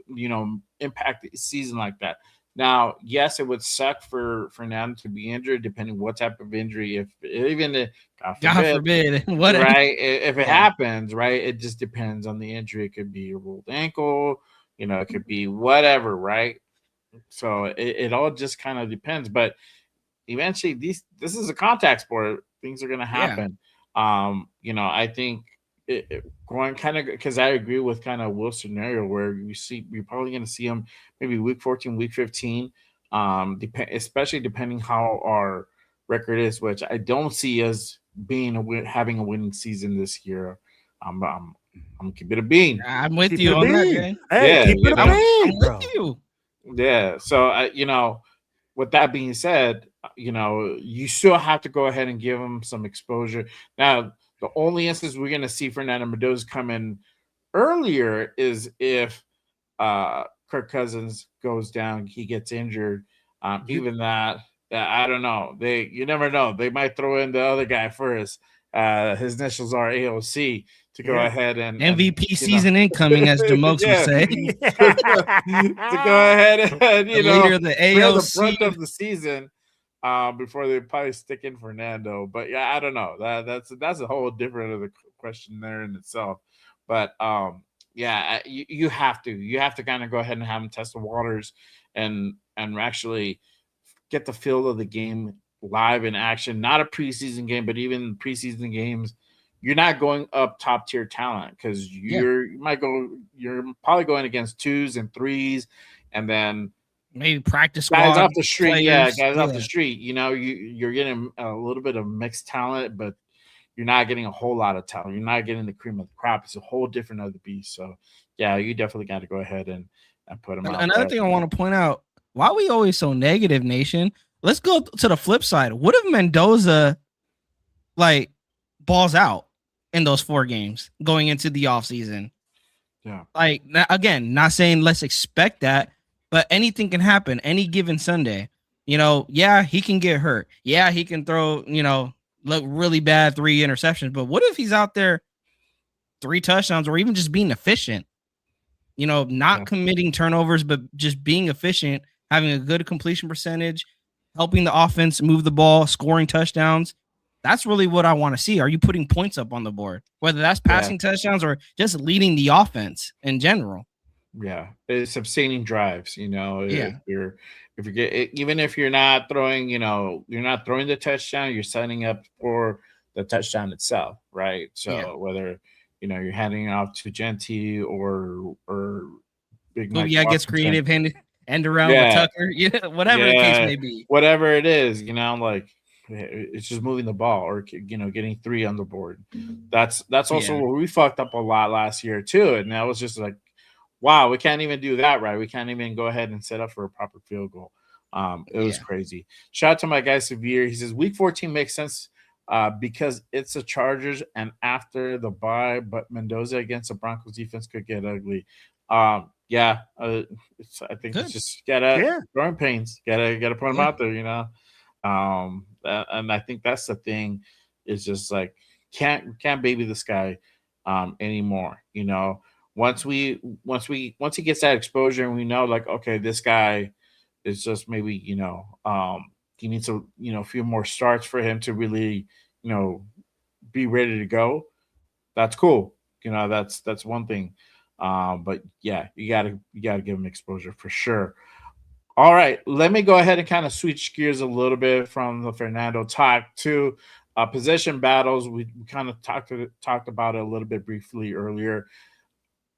impact the season like that. Now, yes, it would suck for Fernando to be injured, depending what type of injury. God forbid, right? If it happens, right, it just depends on the injury. It could be a rolled ankle, it could be whatever, right? So it all just kind of depends. But eventually, this is a contact sport. Things are going to happen. Yeah. I think going kind of because I agree with kind of Will's scenario where you're probably going to see him maybe week 14, week 15, especially depending how our record is, which I don't see us having a winning season this year. I'm keep it a bean. I'm with you on that, gang. Hey, keep it a bean, bro. With you. Yeah. So with that being said, you still have to go ahead and give him some exposure. Now, the only instance we're going to see Fernando Mendoza come in earlier is if Kirk Cousins goes down, he gets injured. Even that, I don't know. You never know. They might throw in the other guy first. His initials are AOC to go ahead and MVP season incoming, as Jamokes would say. To go ahead and leader of the AOC, the brunt of the season. Before they probably stick in Fernando, but yeah, I don't know. That's a whole different other question there in itself. But you have to kind of go ahead and have them test the waters and actually get the feel of the game live in action. Not a preseason game, but even preseason games, you're not going up top tier talent because you're probably going against 2s and 3s, and then maybe practice squad guys off the street. Players. Off the street. You're getting a little bit of mixed talent, but you're not getting a whole lot of talent. You're not getting the cream of the crop. It's a whole different other beast. So, yeah, you definitely got to go ahead and put them out. Another thing I want to point out, why are we always so negative, Nation? Let's go to the flip side. What if Mendoza, balls out in those 4 games going into the offseason? Yeah. Again, not saying let's expect that, but anything can happen any given Sunday. He can get hurt. Yeah, he can throw, look really bad 3 interceptions. But what if he's out there 3 touchdowns or even just being efficient? Not committing turnovers, but just being efficient, having a good completion percentage, helping the offense move the ball, scoring touchdowns. That's really what I want to see. Are you putting points up on the board, whether that's passing touchdowns or just leading the offense in general? Yeah, it's sustaining drives. Yeah. If you get, even if you're not throwing, you're not throwing the touchdown, you're setting up for the touchdown itself, right? So whether you're handing it off to Genty or Big Mike gets Washington. creative, end around with Tucker, whatever the case may be. Whatever it is, like it's just moving the ball or getting 3 on the board. That's also where we fucked up a lot last year too, and that was just like, wow, we can't even do that right. We can't even go ahead and set up for a proper field goal. It was crazy. Shout out to my guy Severe. He says week 14 makes sense because it's the Chargers and after the bye, but Mendoza against the Broncos defense could get ugly. I think it's just growing pains. Gotta put them out there, and I think that's the thing. Is just like can't baby this guy anymore. Once he gets that exposure and we know like, okay, this guy is just maybe, he needs a few more starts for him to really, be ready to go. That's cool. That's one thing. But yeah, you gotta give him exposure for sure. All right, let me go ahead and kind of switch gears a little bit from the Fernando talk to position battles. We kind of talked about it a little bit briefly earlier.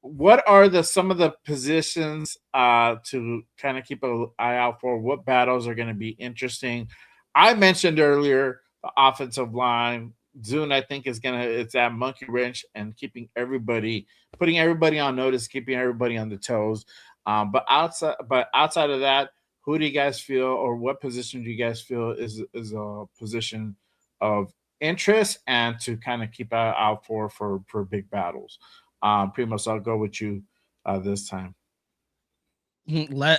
What are some of the positions to kind of keep an eye out for? What battles are going to be interesting? I mentioned earlier the offensive line. Zune, I think, it's that monkey wrench and putting everybody on notice, keeping everybody on the toes. But outside of that, who do you guys feel, or what position do you guys feel is a position of interest and to kind of keep out for big battles? Primos, I'll go with you this time.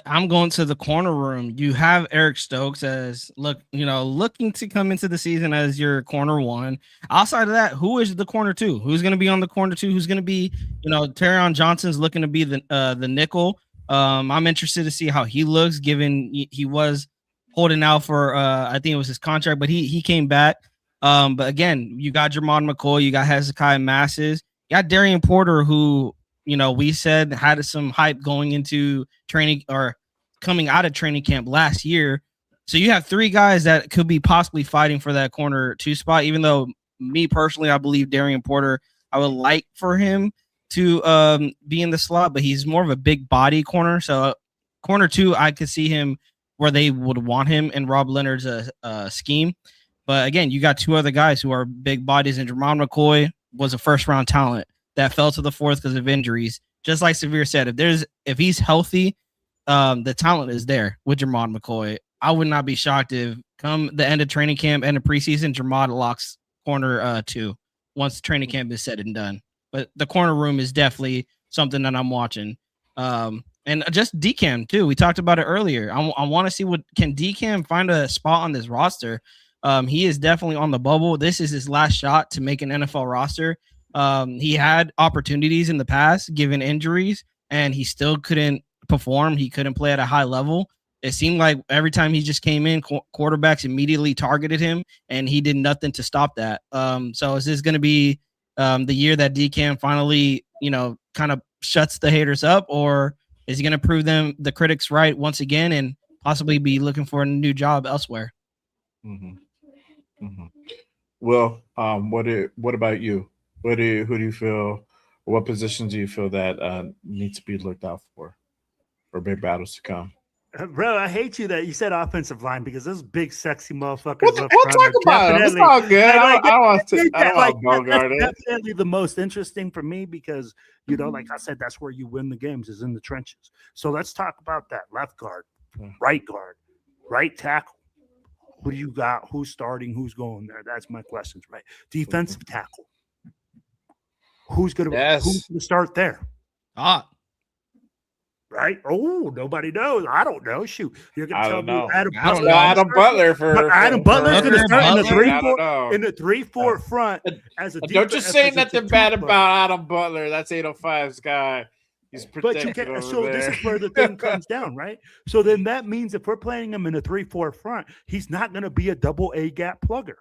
I'm going to the corner room. You have Eric Stokes as looking to come into the season as your corner 1. Outside of that, who is the corner 2? Who's going to be on the corner 2? Who's going to be, Terrion Johnson's looking to be the nickel. I'm interested to see how he looks, given he was holding out for I think it was his contract, but he came back. But again, you got Jermon McCoy, you got Hezekiah Masses, you got Darian Porter, who we said had some hype going into training or coming out of training camp last year. So you have 3 guys that could be possibly fighting for that corner 2 spot, even though me personally, I believe Darian Porter, I would like for him to be in the slot, but he's more of a big body corner. So corner 2, I could see him where they would want him in Rob Leonard's scheme. But again, you got 2 other guys who are big bodies, and Jermon McCoy was a first-round talent that fell to the 4th because of injuries. Just like Severe said, if he's healthy, the talent is there with Jermon McCoy. I would not be shocked if come the end of training camp, end of preseason, Jermon locks corner 2 once training camp is said and done. But the corner room is definitely something that I'm watching. And just DCAM too. We talked about it earlier. I want to see can DCAM find a spot on this roster. He is definitely on the bubble. This is his last shot to make an NFL roster. He had opportunities in the past given injuries, and he still couldn't perform. He couldn't play at a high level. It seemed like every time he just came in, quarterbacks immediately targeted him, and he did nothing to stop that. So is this going to be the year that DCAM finally, kind of shuts the haters up, or is he going to prove the critics right once again and possibly be looking for a new job elsewhere? Mm-hmm. Mm-hmm. Well, what about you? Who do you feel? What positions do you feel that need to be looked out for big battles to come? Bro, I hate you that you said offensive line because those big sexy motherfuckers. We'll talk about it. It's all good. I don't want to guard it. That's definitely the most interesting for me because, like I said, that's where you win the games is in the trenches. So let's talk about that. Left guard, right tackle. Who do you got? Who's starting? Who's going there? That's my questions, right? Defensive tackle. Who's going to start there? Right? Oh, nobody knows. I don't know. Shoot, you're going to tell me Adam Butler for Adam Butler's going to start in the 3-4 front as a. Don't just say nothing bad about Adam Butler. That's 805's guy. He's protected over so there. This is where the thing comes down, right? So then that means if we're playing him in a 3-4 front, he's not going to be a double A gap plugger.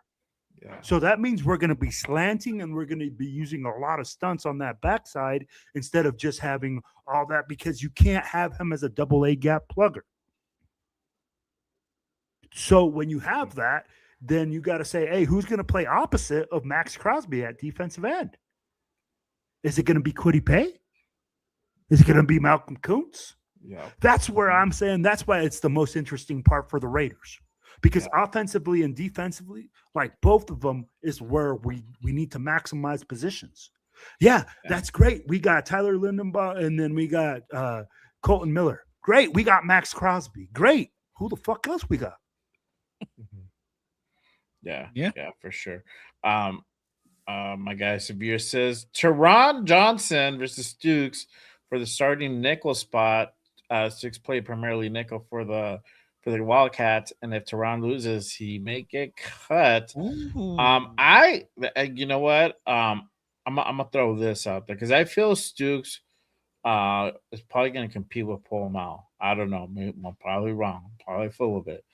Yeah. So that means we're going to be slanting and we're going to be using a lot of stunts on that backside instead of just having all that, because you can't have him as a double A gap plugger. So when you have that, then you got to say, hey, who's going to play opposite of Max Crosby at defensive end? Is it going to be Kwity Paye? Is it going to be Malcolm Kuntz? Yeah. That's where I'm saying that's why it's the most interesting part for the Raiders. Because offensively and defensively, like both of them is where we need to maximize positions. Yeah, that's great. We got Tyler Lindenbaugh and then we got Colton Miller. Great. We got Max Crosby. Great. Who the fuck else we got? Yeah, for sure. My guy Severe says Teron Johnson versus Stooks for the starting nickel spot. Stooks played primarily nickel for the Wildcats, and if Teron loses, he may get cut. I you know what? I'm gonna throw this out there because I feel Stooks is probably gonna compete with Paul Mal. I don't know. I'm probably wrong. I'm probably full of it.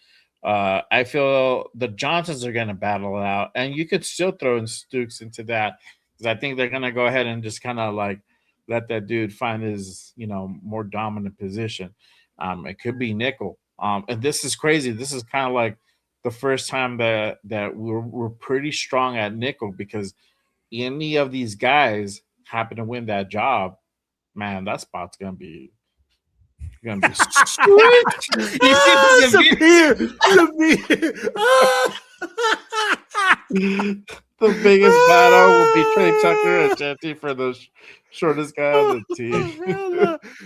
I feel the Johnsons are going to battle it out, and you could still throw in Stooks into that because I think they're going to go ahead and just kind of like let that dude find his, more dominant position. It could be nickel. And this is crazy. This is kind of like the first time that we're pretty strong at nickel because any of these guys happen to win that job, man, that spot's going to be sweet. Severe. The biggest battle will be Trey Tucker and Jetty for the shortest guy on the team.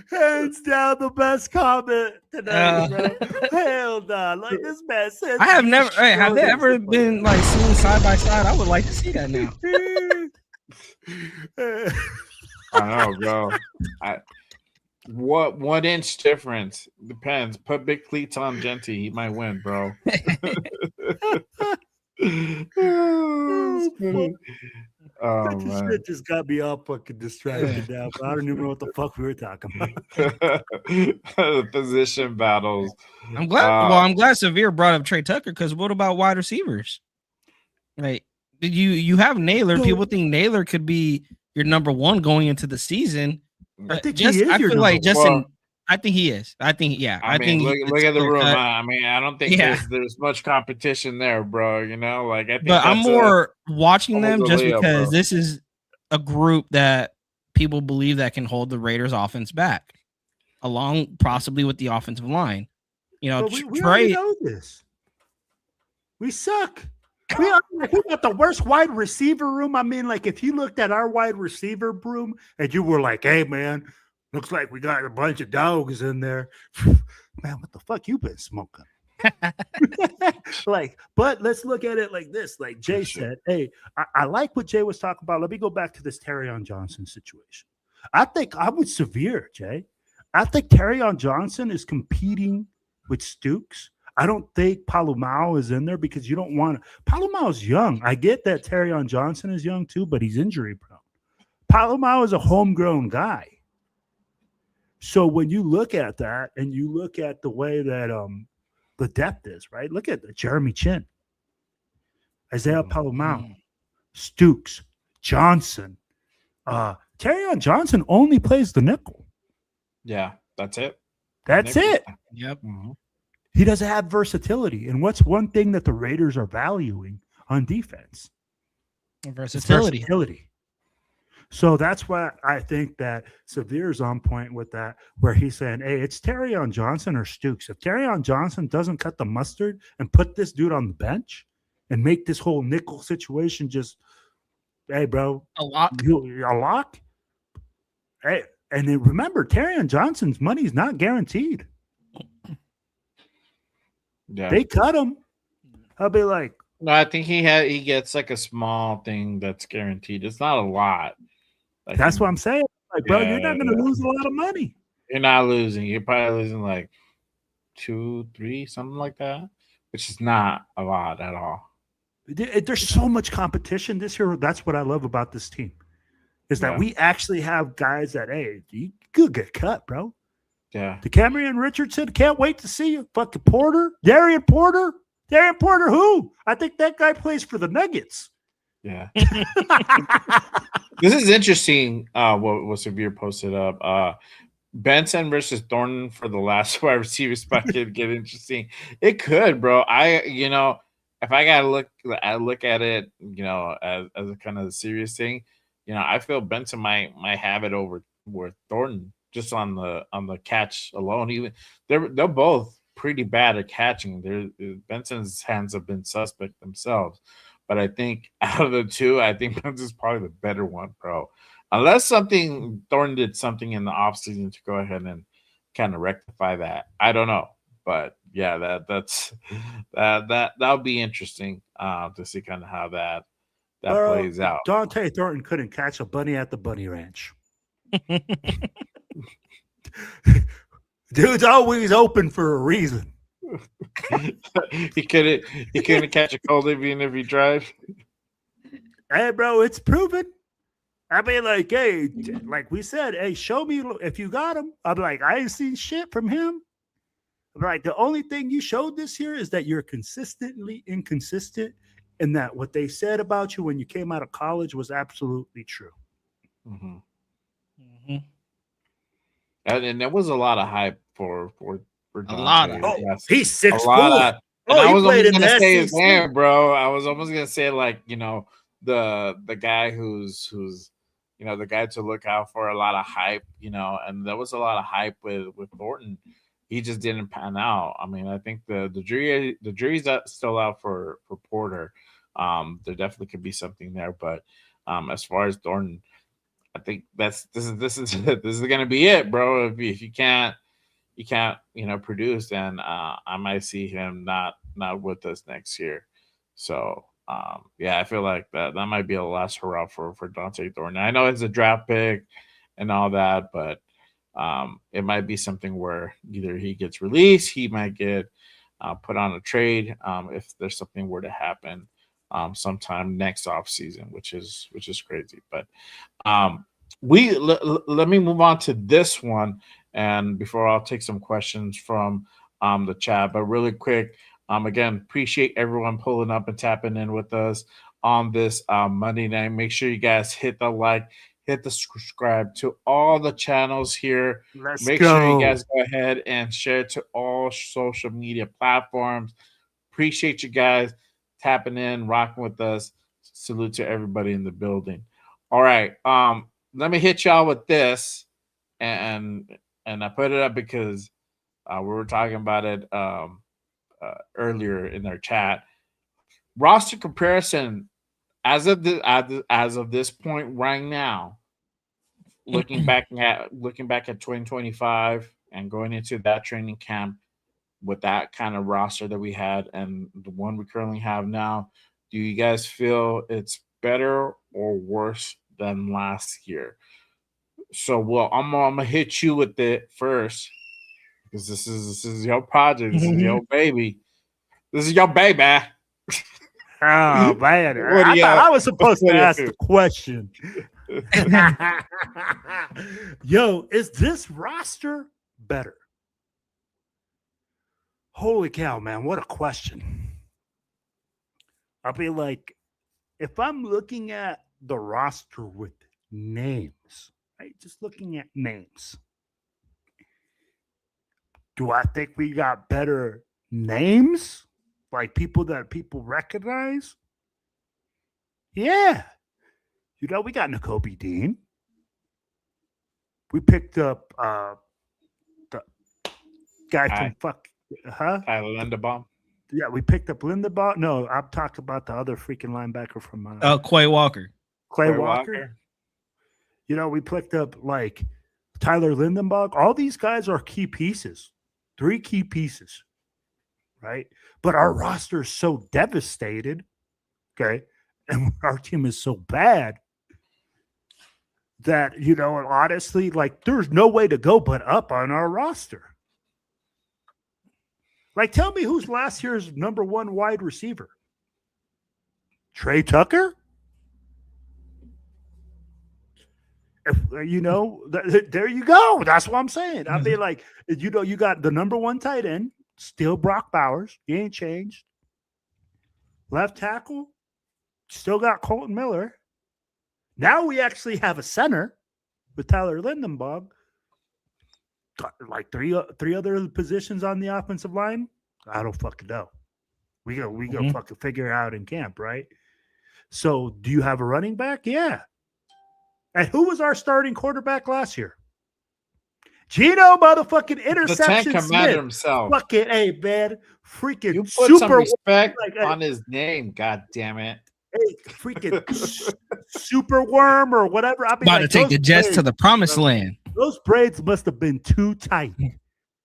Hands down, the best comment tonight, bro. Hell no. Like this man said. I have never. Hey, have they ever been like seen side by side? I would like to see that now. I know, bro. What 1 inch difference? Depends. Put big cleats on Genty, he might win, bro. This shit just got me all fucking distracted now. But I don't even know what the fuck we were talking about. The position battles. I'm glad. I'm glad Severe brought up Trey Tucker because what about wide receivers? Like, you have Naylor. People think Naylor could be your number one going into the season. I think I feel like Justin. I think he is. I think I think look at the room. I mean, I don't think there's much competition there, bro. I think. But I'm more watching them just because this is a group that people believe that can hold the Raiders' offense back, along possibly with the offensive line. We already know this. We suck. We got the worst wide receiver room. I mean, like if you looked at our wide receiver room and you were like, "Hey, man, looks like we got a bunch of dogs in there." Man, what the fuck you been smoking? But let's look at it like this. Like Jay said, hey, I like what Jay was talking about. Let me go back to this Terrion Johnson situation. I think I would Severe, Jay. I think Terrion Johnson is competing with Stooks. I don't think Palomao is in there because you don't want – Palomao's young. I get that Terrion Johnson is young too, but he's injury prone. Palomao is a homegrown guy. So when you look at that and you look at the way that the depth is, right? Look at Jeremy Chin, Isaiah Palomao, Stooks, Johnson. Terrion Johnson only plays the nickel. Yeah, that's it. That's it. Yep. Mm-hmm. He doesn't have versatility. And what's one thing that the Raiders are valuing on defense? Versatility. So that's why I think that Severe's on point with that, where he's saying, hey, it's Terrion Johnson or Stooks. If Terrion Johnson doesn't cut the mustard and put this dude on the bench and make this whole nickel situation just, hey, bro. A lock. A lock? Hey, and then remember, Terrion Johnson's money is not guaranteed. Yeah. They cut him. I'll be like, no, I think he gets like a small thing that's guaranteed. It's not a lot. Like, that's what I'm saying. Like, bro, you're not going to lose a lot of money. You're not losing. You're probably losing like 2, 3, something like that, which is not a lot at all. There's so much competition this year. That's what I love about this team, is that we actually have guys that, hey, you could get cut, bro. Yeah. The Cameron Richardson, can't wait to see you. Fucking Porter, Darian Porter, Darren Porter, who? I think that guy plays for the Nuggets. Yeah. This is interesting. What Severe posted up. Benson versus Thornton for the last wide receiver spot could get interesting. It could, bro. If I gotta look at it, as a kind of serious thing, I feel Benson might have it over Thornton just on the catch alone. Even they're both pretty bad at catching. Benson's hands have been suspect themselves, but I think out of the two, I think Benson's probably the better one, bro. Unless Thornton did something in the offseason to go ahead and kind of rectify that. I don't know. But yeah, that'll be interesting to see kind of how that plays out. Dante Thornton couldn't catch a bunny at the bunny ranch. Dude's always open for a reason. he couldn't catch a cold even if he tried. Hey, bro, it's proven. I mean, like, hey, like we said, hey, show me if you got him. I'm like, I ain't seen shit from him. I'm like, the only thing you showed this year is that you're consistently inconsistent, and that what they said about you when you came out of college was absolutely true. Mm-hmm. Mm-hmm. And there was a lot of hype for a lot of. He's 6'4". I was almost gonna say his name, bro. I was almost gonna say the guy who's the guy to look out for. A lot of hype, and there was a lot of hype with Thornton. He just didn't pan out. I mean, I think the jury's still out for Porter. There definitely could be something there, but as far as Thornton, I think this is gonna be it, bro. If you can't produce, then I might see him not with us next year. So I feel like that might be a last hurrah for Dante Thornton. I know it's a draft pick and all that, but it might be something where either he gets released, he might get put on a trade if there's something were to happen sometime next offseason, which is crazy. But let me move on to this one, and before I'll take some questions from the chat, but really quick, again, appreciate everyone pulling up and tapping in with us on this Monday night. Make sure you guys hit the like, hit the subscribe to all the channels here. Make sure you guys go ahead and share to all social media platforms. Appreciate you guys tapping in, rocking with us. Salute to everybody in the building. All right. Let me hit y'all with this. And I put it up because we were talking about it earlier in our chat. Roster comparison as of this point right now, looking back at 2025 and going into that training camp with that kind of roster that we had and the one we currently have now, do you guys feel it's better or worse than last year? So, I'm gonna hit you with it first because this is your project. This is your baby. This is your baby. Oh man, I thought I was supposed to ask the question. Yo, is this roster better? Holy cow, man, what a question. I'll be like, if I'm looking at the roster with names, right? Just looking at names. Do I think we got better names? Like people that people recognize? Yeah. We got Nakobe Dean. We picked up the guy from Tyler Linderbaum. Yeah, we picked up Linderbaum. No, I'm talking about the other freaking linebacker from Quay Walker. Quay Walker. We picked up like Tyler Lindenbach. All these guys are key pieces. 3 key pieces. Right? But our roster is so devastated. Okay. And our team is so bad that, honestly, like there's no way to go but up on our roster. Like, tell me who's last year's number 1 wide receiver? Trey Tucker? There you go. That's what I'm saying. I mean, like, you got the number 1 tight end, still Brock Bowers. He ain't changed. Left tackle, still got Colton Miller. Now we actually have a center with Tyler Lindenbaugh. Like three other positions on the offensive line. I don't fucking know. We go fucking figure it out in camp, right? So, do you have a running back? Yeah. And who was our starting quarterback last year? Gino motherfucking interception the Tank Commander Smith. himself. Fucking A, man. Freaking You put super some respect like, on his name, god damn it. Hey, freaking super worm or whatever. I mean, About to take the Jets to the promised land. Those braids must have been too tight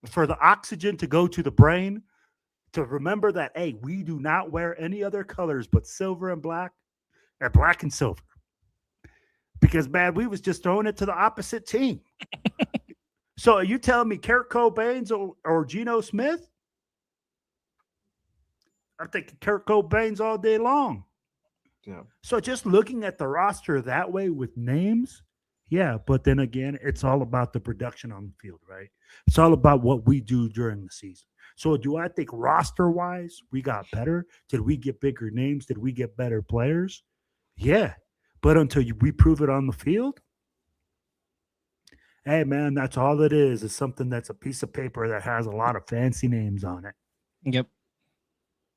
for the oxygen to go to the brain to remember that, hey, we do not wear any other colors but silver and black and silver. Because, man, we was just throwing it to the opposite team. So are you telling me Kurt Cobain's or Geno Smith? I'm thinking Kurt Cobain's all day long. Yeah. So just looking at the roster that way with names, yeah, but then again, it's all about the production on the field, right? It's all about what we do during the season. So do I think roster-wise we got better? Did we get bigger names? Did we get better players? Yeah, but until we prove it on the field, hey, man, that's all it is. It's something that's a piece of paper that has a lot of fancy names on it. Yep.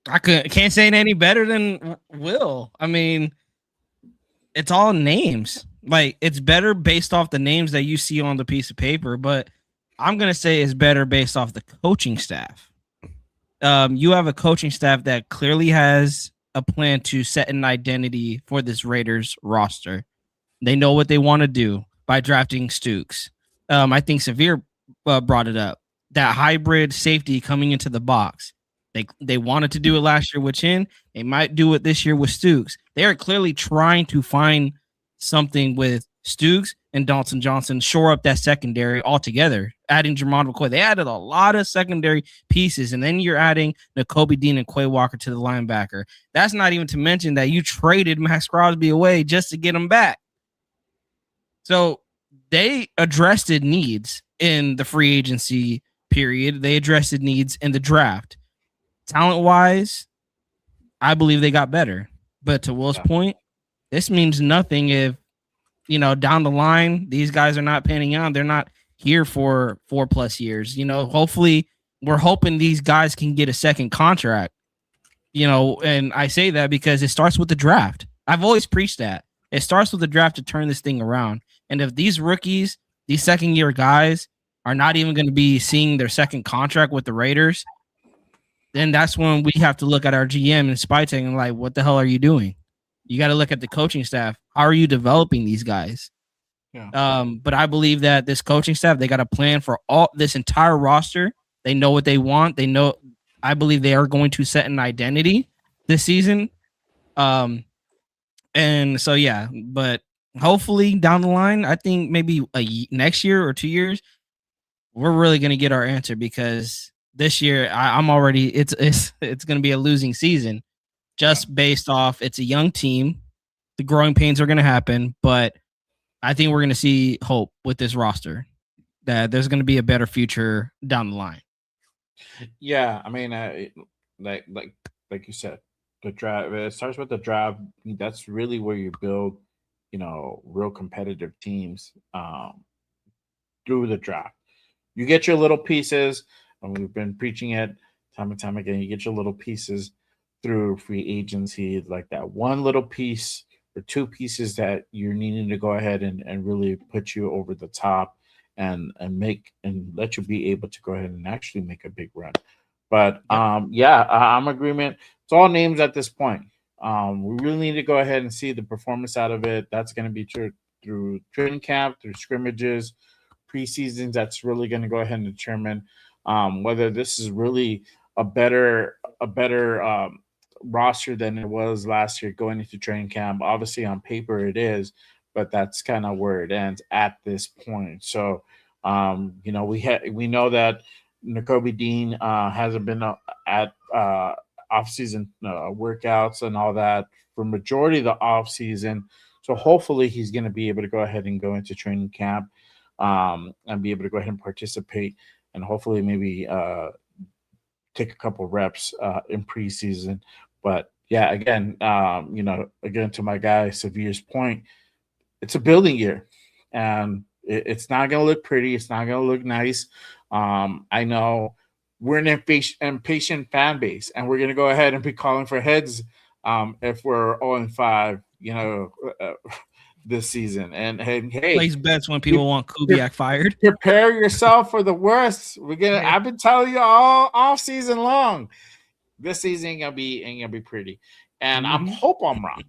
I can't say it any better than Will. I mean, it's all names. Like, it's better based off the names that you see on the piece of paper, but I'm going to say it's better based off the coaching staff. You have a coaching staff that clearly has a plan to set an identity for this Raiders roster. They know what they want to do by drafting Stooks. I think Severe brought it up. That hybrid safety coming into the box. They wanted to do it last year with Chin. They might do it this year with Stooks. They are clearly trying to find something with Stooks and Dalton Johnson, shore up that secondary altogether, adding Jermon McCoy. They added a lot of secondary pieces, and then you're adding Nakobe Dean and Quay Walker to the linebacker. That's not even to mention that you traded Max Crosby away just to get him back. So they addressed needs in the free agency period. They addressed needs in the draft. Talent-wise, I believe they got better. But to Will's point, this means nothing if, down the line, these guys are not panning out. They're not here for 4+ years. Hopefully, we're hoping these guys can get a second contract. And I say that because it starts with the draft. I've always preached that. It starts with the draft to turn this thing around. And if these rookies, these second-year guys, are not even going to be seeing their second contract with the Raiders, then that's when we have to look at our GM and spy tech and like, what the hell are you doing? You got to look at the coaching staff. How are you developing these guys? Yeah. But I believe that this coaching staff, they got a plan for all this entire roster. They know what they want. They know. I believe they are going to set an identity this season. And so, yeah, but hopefully down the line, I think maybe next year or 2 years, we're really going to get our answer because this year I'm already it's going to be a losing season just based off it's a young team. The growing pains are going to happen, but I think we're going to see hope with this roster that there's going to be a better future down the line. Yeah, I mean, like you said, the draft. It starts with the draft. That's really where you build, real competitive teams through the draft. You get your little pieces, and we've been preaching it time and time again. You get your little pieces through free agency, like that one little piece or two pieces that you're needing to go ahead and really put you over the top and make and let you be able to go ahead and actually make a big run. But I'm agreement. It's all names at this point. We really need to go ahead and see the performance out of it. That's going to be through training camp, through scrimmages, preseasons. That's really going to go ahead and determine whether this is really a better roster than it was last year going into training camp. Obviously, on paper it is, but that's kind of where it ends at this point. So, we know that Nakobe Dean hasn't been at off-season workouts and all that for majority of the off-season. So hopefully he's going to be able to go ahead and go into training camp and be able to go ahead and participate and hopefully maybe take a couple reps in preseason. But yeah, again, again to my guy Severe's point, it's a building year, and it's not going to look pretty. It's not going to look nice. I know we're an impatient fan base, and we're going to go ahead and be calling for heads if we're 0-5, this season. And hey, Place bets when people want Kubiak fired. prepare yourself for the worst. I've been telling you all season long. This season ain't gonna be pretty. And I hope I'm wrong.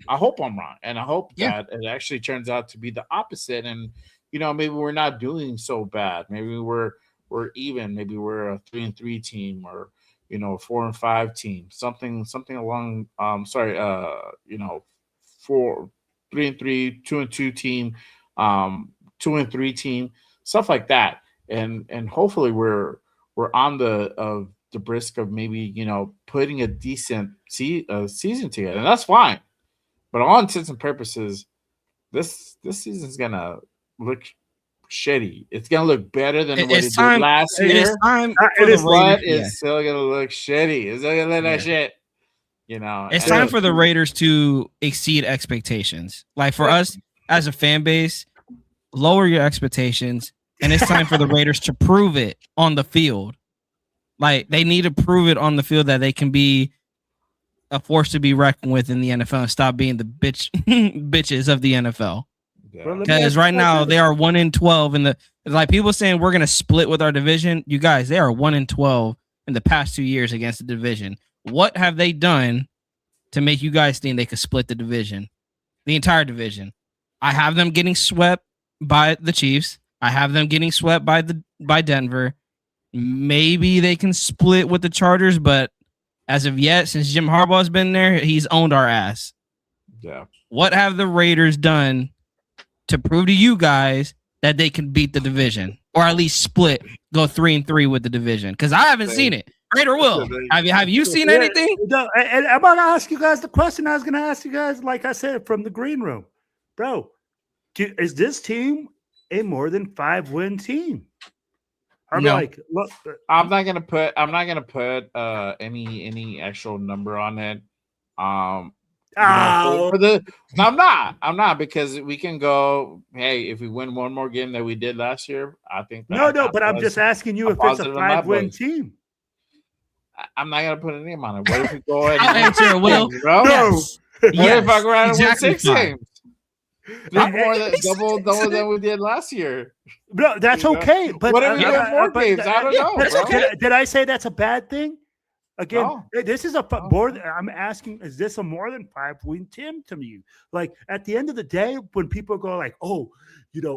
And I hope that it actually turns out to be the opposite. And maybe we're not doing so bad. Maybe we're even. Maybe we're a 3-3 team, or 4-5 team. Something along 4 3-3, 2-2 team, 2-3 team, stuff like that. And hopefully we're on the brisk of maybe putting a decent season together, and that's fine. But all intents and purposes, this season's gonna look shitty. It's gonna look better than what it did last year. It's time it's still gonna look shitty. It's still gonna look like shit. It's time for the Raiders to exceed expectations. Like for us as a fan base, lower your expectations, and it's time for the Raiders to prove it on the field. Like they need to prove it on the field that they can be a force to be reckoned with in the NFL and stop being the bitches of the NFL. Because right now they are 1-12 in the, like people saying we're gonna split with our division. You guys, they are 1-12 in the past 2 years against the division. What have they done to make you guys think they could split the division, the entire division? I have them getting swept by the Chiefs. I have them getting swept by Denver. Maybe they can split with the Chargers, but as of yet, since Jim Harbaugh's been there, he's owned our ass. Yeah. What have the Raiders done to prove to you guys that they can beat the division, or at least split, go 3-3 with the division? Because I haven't seen it. Raider will. Have you seen anything? No, and I'm going to ask you guys the question I was going to ask you guys, like I said, from the green room. Bro, is this team a more than 5-win team? No. Look, I'm not gonna put any actual number on it. I'm not, because we can go, hey, if we win one more game that we did last year, I think but I'm just asking you if it's a 5-win team. I'm not gonna put a name on it. What if we go ahead I'll answer it, Will. Bro? No. What if I go around and win 6 fine. games? Double than we did last year. No, that's okay. But what if we win more games? I don't know. That's okay. Did I say that's a bad thing? Again, No. This is I'm asking, is this a more than 5-win team to you? Like at the end of the day, when people go like, oh,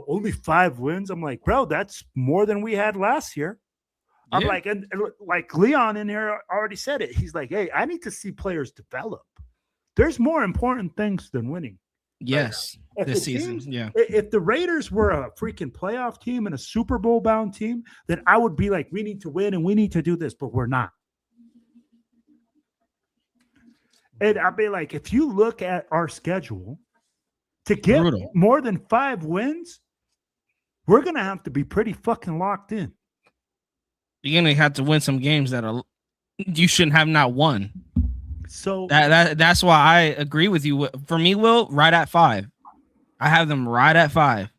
only 5 wins, I'm like, bro, that's more than we had last year. Yeah. I'm like, and like Leon in here already said it. He's like, hey, I need to see players develop. There's more important things than winning. Yes, right this season. Yeah. If the Raiders were a freaking playoff team and a Super Bowl bound team, then I would be like, we need to win and we need to do this, but we're not. And I'd be like, if you look at our schedule, to get more than 5 wins, we're going to have to be pretty fucking locked in. You're going to have to win some games that you shouldn't have not won. So that's why I agree with you. For me, Will, right at 5. I have them right at 5.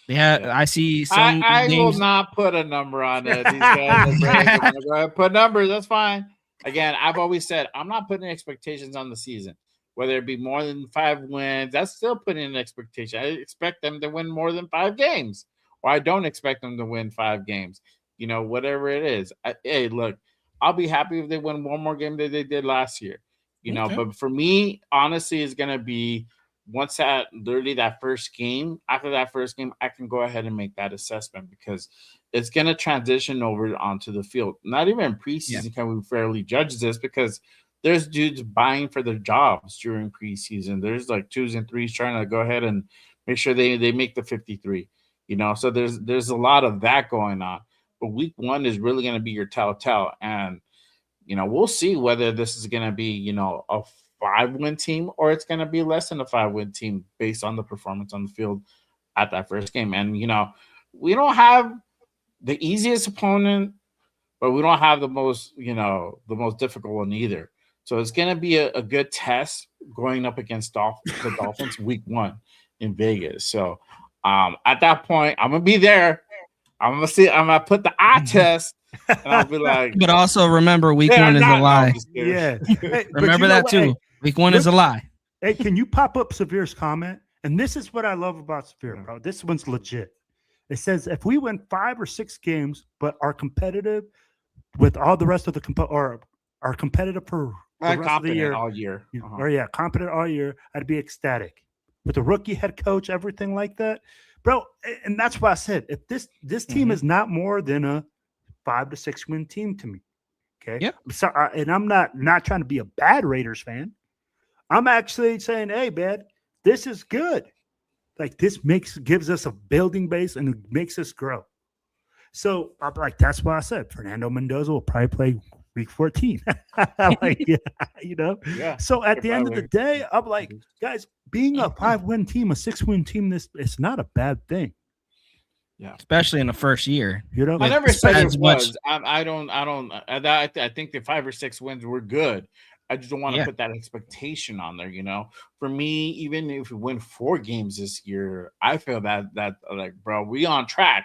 Yeah, I see some. I will not put a number on it. These guys are go ahead, put numbers. That's fine. Again, I've always said I'm not putting expectations on the season, whether it be more than 5 wins. That's still putting an expectation. I expect them to win more than 5 games, or I don't expect them to win 5 games. Whatever it is. Hey, look, I'll be happy if they win one more game that they did last year. But for me, honestly, it's gonna be once that first game. After that first game, I can go ahead and make that assessment, because it's gonna transition over onto the field. Not even in preseason can we fairly judge this, because there's dudes buying for their jobs during preseason. There's like 2s and 3s trying to go ahead and make sure they make the 53. So there's a lot of that going on. But week 1 is really going to be your telltale. And, we'll see whether this is going to be, a 5-win team, or it's going to be less than a 5-win team based on the performance on the field at that first game. And, we don't have the easiest opponent, but we don't have the most difficult one either. So it's gonna be a good test going up against the Dolphins week 1 in Vegas. So at that point, I'm gonna be there. I'm gonna see. I'm gonna put the eye test, and I'll be like, But also remember, week "Yeah, one I'm is a not." No, I'm lie. just kidding. Yeah. Hey, but Remember you know that what? too. Hey, Week one is a lie. hey, can you pop up Severe's comment? And this is what I love about Severe, Yeah. bro. This one's legit. It says if we win 5 or 6 games, but are competitive with all the rest of the or are competitive for the I'm rest of the confident year, all year. or competent all year, I'd be ecstatic. With a rookie head coach, everything like that, bro. And that's why I said if this team is not more than a 5 to 6 win team to me. Okay. Yeah. So, and I'm not trying to be a bad Raiders fan. I'm actually saying, hey, man, this is good. Like this gives us a building base and it makes us grow. So I'm like, that's why I said Fernando Mendoza will probably play week 14. Like, yeah, you know. Yeah. So at the end of the day, I'm like, Mhm. guys, being a 5-win team, a 6-win team, it's not a bad thing. Yeah. Especially in the first year. You know, I never said it as much- was. I think the 5 or 6 wins were good. I just don't want to Yeah. put that expectation on there. You know, for me, even if we win 4 games this year, I feel that like, bro, we on track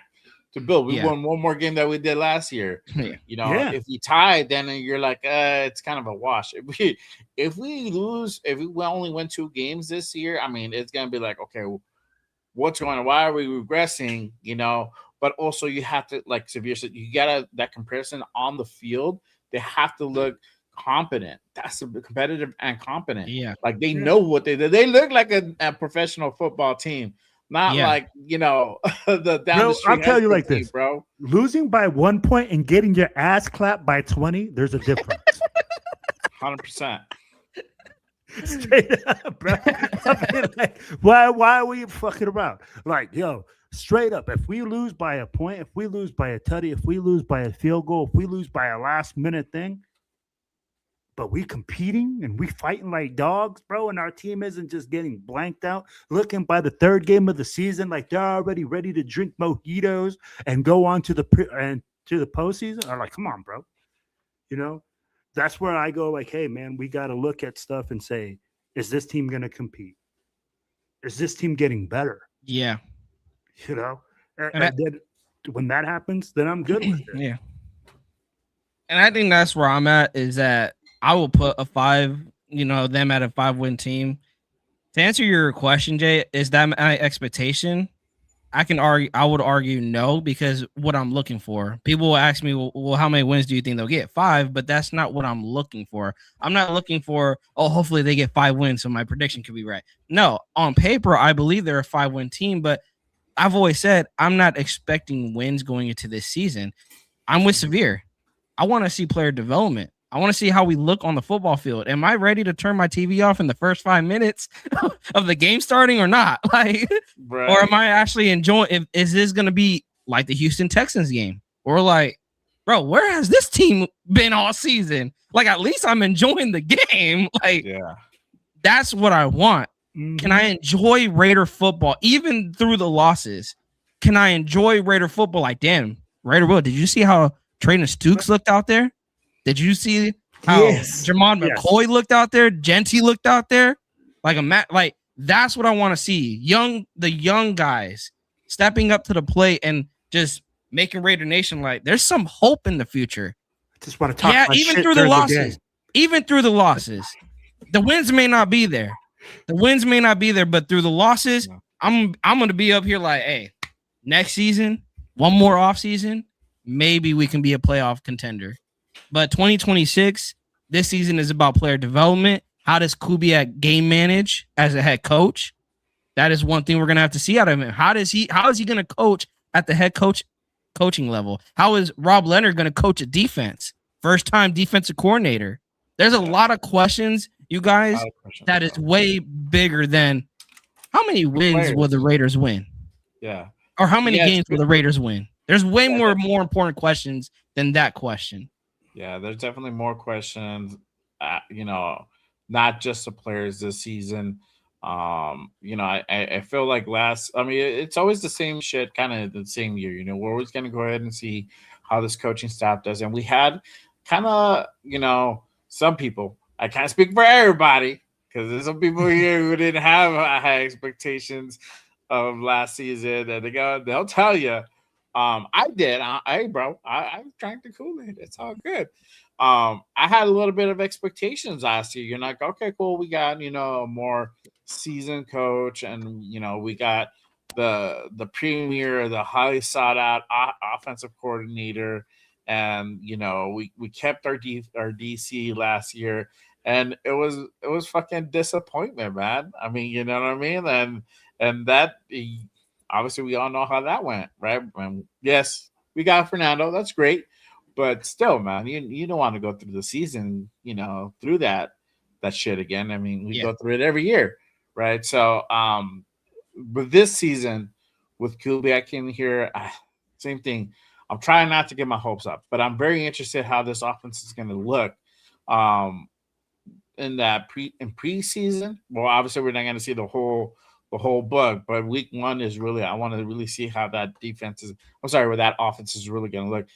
to build. We Yeah. won one more game that we did last year. Yeah. You know, Yeah. if we tied, then you're like, it's kind of a wash. If we lose, if we only win 2 games this year, I mean, it's gonna be like, okay, what's going on? Why are we regressing? You know, but also you have to, like Severe said, you gotta that comparison on the field. They have to look competent. That's competitive and competent. Yeah. Like they know what they do. They look like a professional football team, not Yeah. like the down Bro, the street. I'll tell you high like school this. team, bro. Losing by 1 point and getting your ass clapped by 20, there's a difference. 100%. Straight up, bro. I mean, like, why are we fucking around? Like, yo, straight up, if we lose by a point, if we lose by a tutty, if we lose by a field goal, if we lose by a last minute thing, but we competing and we fighting like dogs, bro, and our team isn't just getting blanked out, looking by the 3rd game of the season like they're already ready to drink mojitos and go on to the postseason. I'm like, come on, bro. You know, that's where I go like, hey, man, we got to look at stuff and say, is this team going to compete? Is this team getting better? Yeah. You know, and then when that happens, then I'm good with it. Yeah. And I think that's where I'm at, is that I will put a 5, them at a 5-win team. To answer your question, Jay, is that my expectation? I would argue no, because what I'm looking for. People will ask me, well, how many wins do you think they'll get? 5, but that's not what I'm looking for. I'm not looking for, hopefully they get 5 wins so my prediction could be right. No, on paper, I believe they're a 5-win team, but I've always said I'm not expecting wins going into this season. I'm with Severe. I want to see player development. I want to see how we look on the football field. Am I ready to turn my TV off in the first 5 minutes of the game starting or not? Like, Right. or am I actually enjoying? Is this going to be like the Houston Texans game, or like, bro, where has this team been all season? Like, at least I'm enjoying the game. Like, Yeah. that's what I want. Mhm. Can I enjoy Raider football even through the losses? Can I enjoy Raider football? Like, damn, Raider Will, did you see how Traden Stukes looked out there? Did you see how Yes. Jermon Yes. McCoy looked out there? Genty looked out there? Like that's what I want to see. The young guys stepping up to the plate and just making Raider Nation like there's some hope in the future. I just want to talk. Yeah, my even shit through the during losses. game. Even through the losses. The wins may not be there. But through the losses, Yeah. I'm gonna be up here like, hey, next season, one more off season, maybe we can be a playoff contender. But 2026, this season is about player development. How does Kubiak game manage as a head coach? That is one thing we're gonna have to see out of him. How is he gonna coach at the head coaching level? How is Rob Leonard gonna coach a defense? First time defensive coordinator. There's a lot of questions, you guys, that is way bigger than how many wins will the Raiders win? Yeah. Or how many Yeah, games will the Raiders win? There's way Yeah, more important questions than that question. Yeah, there's definitely more questions. Not just the players this season. I feel like it's always the same shit, kind of the same year. We're always gonna go ahead and see how this coaching staff does, and we had kind of, some people. I can't speak for everybody because there's some people here who didn't have high expectations of last season, and they'll tell you. I did. Hey, bro, I drank the Kool-Aid. It's all good. I had a little bit of expectations last year. You're like, okay, cool. We got a more seasoned coach, and we got the premier, the highly sought out offensive coordinator, and we kept our DC last year, and it was fucking disappointment, man. I mean, you know what I mean, and that obviously we all know how that went, right? And yes, we got Fernando. That's great. But still, man, you don't want to go through the season, through that shit again. I mean, we go through it every year, right? So, but this season with Kubiak in here, same thing. I'm trying not to get my hopes up, but I'm very interested how this offense is going to look. In preseason. Well, obviously we're not going to see the whole book, but week 1 is really, I want to really see how that defense is. I'm sorry, where that offense is really going to look.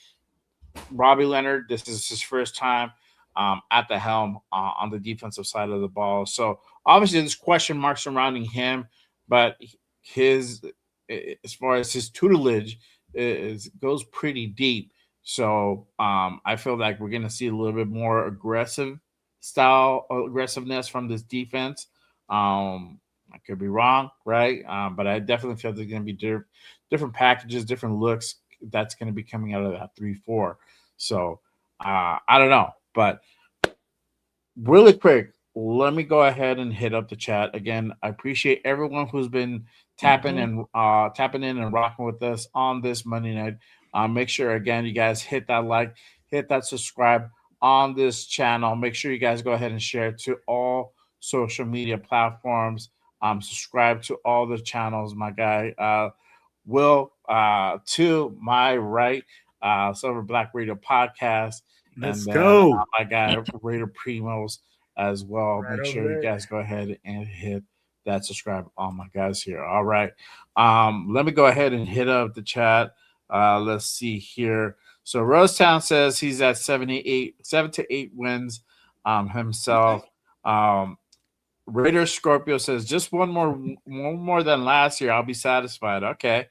Robbie Leonard, this is his first time at the helm on the defensive side of the ball. So obviously there's question marks surrounding him, but his, as far as his tutelage, goes pretty deep. So I feel like we're going to see a little bit more aggressiveness from this defense. I could be wrong, right? But I definitely feel there's going to be different packages, different looks that's going to be coming out of that 3-4. So I don't know, but really quick, let me go ahead and hit up the chat again. I appreciate everyone who's been tapping in and rocking with us on this Monday night. Make sure again you guys hit that like, hit that subscribe on this channel. Make sure you guys go ahead and share it to all social media platforms. Subscribe to all the channels, my guy. Will, to my right, Silver Black Radio Podcast. Let's and go. My guy, Raider Primos, as well. Right Make sure you there. guys go ahead and hit that subscribe on my guys here. All right. Let me go ahead and hit up the chat. Let's see here. So Rosetown says he's at 7 to 8 wins himself. Raider Scorpio says just one more than last year. I'll be satisfied. Okay.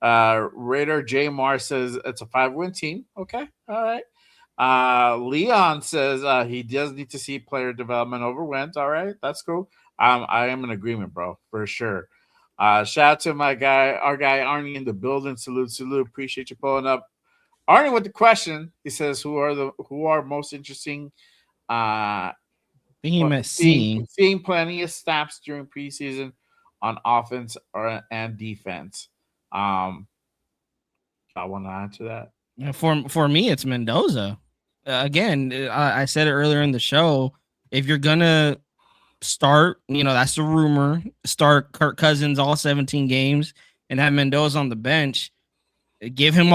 Raider J Mar says it's a 5-win team. Okay. All right. Leon says he does need to see player development over wins. All right. That's cool. I am in agreement, bro, for sure. Shout out to our guy Arnie in the building. Salute. Appreciate you pulling up. Arnie with the question. He says, "Who are most interesting?" Seeing plenty of snaps during preseason on offense and defense. I want to answer that. For me, it's Mendoza. Again, I said it earlier in the show. If you're gonna start, that's the rumor. Start Kirk Cousins all 17 games and have Mendoza on the bench. Give him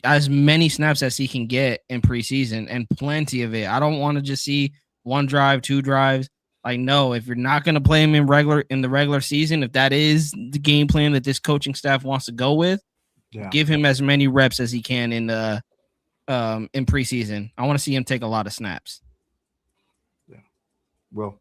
as many snaps as he can get in preseason, and plenty of it. I don't want to just see 1 drive, 2 drives. Like, no, if you're not going to play him in the regular season, if that is the game plan that this coaching staff wants to go with, give him as many reps as he can in preseason. I want to see him take a lot of snaps. Yeah. Well,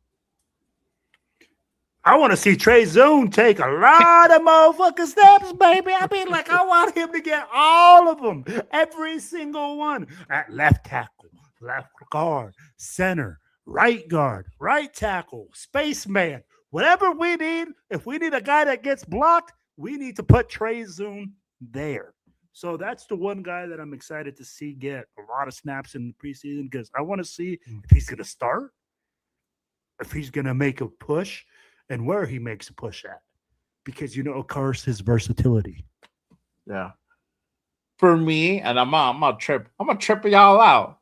I want to see Trey Zoon take a lot of motherfucking snaps, baby. I mean, like, I want him to get all of them, every single one. At left tackle, left guard, center, right guard, right tackle, spaceman, whatever we need. If we need a guy that gets blocked, we need to put Trey Zoon there. So that's the one guy that I'm excited to see get a lot of snaps in the preseason, because I want to see if he's going to start, if he's going to make a push, and where he makes a push at, because of course his versatility. Yeah. For me, and I'm gonna trip y'all out.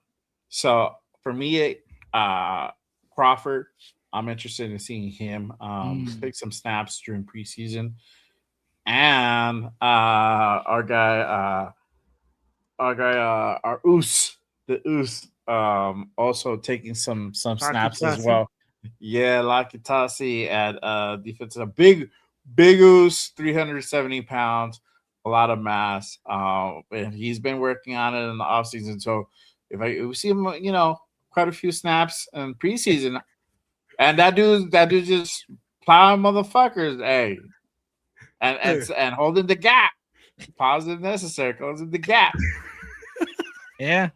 So for me, Crawford, I'm interested in seeing him take some snaps during preseason, and our Oos, also taking some snaps as well. Yeah, Lakitasi at defense. A big Oos, 370 pounds, a lot of mass. And he's been working on it in the offseason. So if we see him, quite a few snaps in preseason, and that dude just plowing motherfuckers, hey, and holding the gap. Positive necessary, closing the gap. Yeah.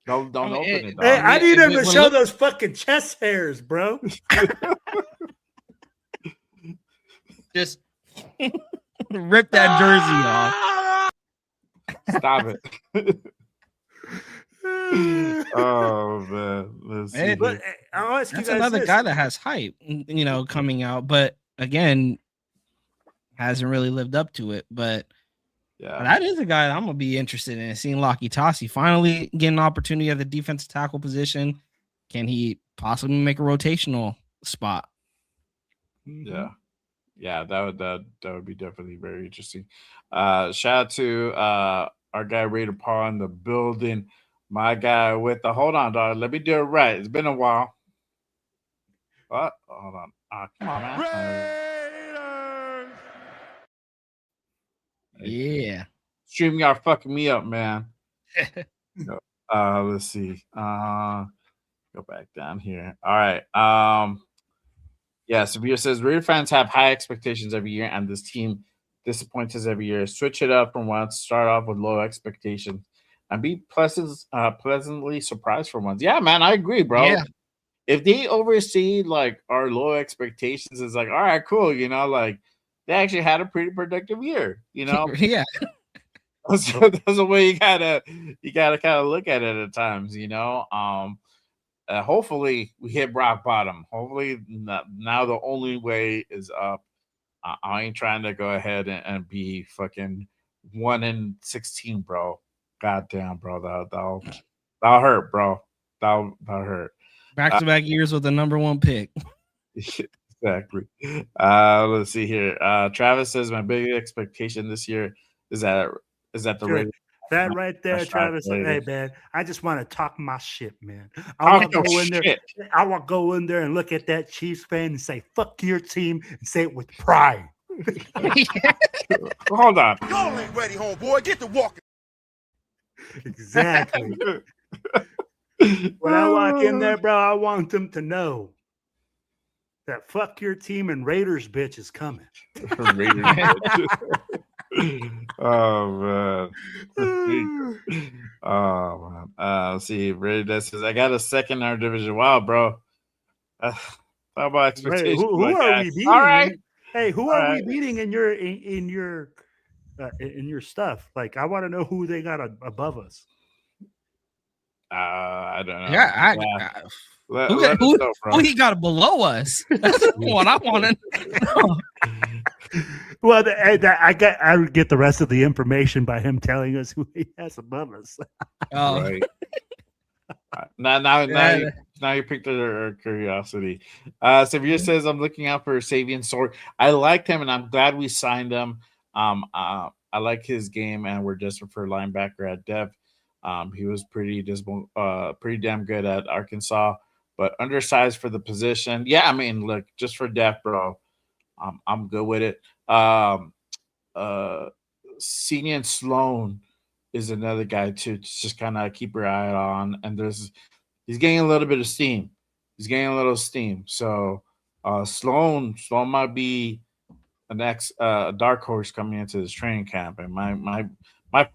Don't open it, dog. Hey, I need him to show look- those fucking chest hairs, bro. Just rip that jersey off. Stop it. Oh man, let's see. Hey, But I'll ask you That's guys another this. guy that has hype, coming out, but again, hasn't really lived up to it. But Yeah, that is a guy that I'm gonna be interested in seeing. Laki Tassi finally get an opportunity at the defensive tackle position. Can he possibly make a rotational spot? Yeah, that would be definitely very interesting. Shout out to our guy Raider Paul in the building. My guy with the hold on, dog. Let me do it right. It's been a while. What? Hold on. Come on, man. Yeah. StreamYard fucking me up, man. Let's see. Go back down here. All right. Yeah, Severe says Raider fans have high expectations every year, and this team disappoints us every year. Switch it up from once. Start off with low expectations and be pleasantly surprised for once. Yeah, man, I agree, bro. Yeah. If they oversee like our low expectations, it's like, all right, cool. Like they actually had a pretty productive year. Yeah. That's the way you gotta kind of look at it at times. Hopefully we hit rock bottom. Hopefully now the only way is up. I ain't trying to go ahead and be fucking 1-16, bro. Goddamn, bro. That'll hurt, bro. That'll hurt. Back-to-back years with the number one pick. Exactly. Let's see here. Travis says my big expectation this year is that the Raiders. That right there, Travis. Hey, man, I just want to talk my shit, man. I want to go in there and look at that Chiefs fan and say, fuck your team, and say it with pride. Hold on. Y'all ain't ready, homeboy. Get to walking. Exactly. When I walk in there, bro, I want them to know that fuck your team and Raiders bitch is coming. Oh man. Let's see. That says I got a second in our division. Wow, bro. How about expectations? Who are we beating? All right. Hey, who are we beating in your stuff? Like, I want to know who they got above us. I don't know. Yeah, who he got below us? That's what I want to know. Well, I would get the rest of the information by him telling us who he has above us. Oh. Right. Now you picked our curiosity. Severe says I'm looking out for Savian Sword. I liked him, and I'm glad we signed him. I like his game, and we're desperate for a linebacker at depth. He was pretty damn good at Arkansas, but undersized for the position. Yeah, I mean, look, just for depth, bro. I'm good with it. Senior Sloan is another guy to just kind of keep your eye on, and he's getting a little bit of steam. He's getting a little steam. So Sloan might be the next dark horse coming into this training camp, and might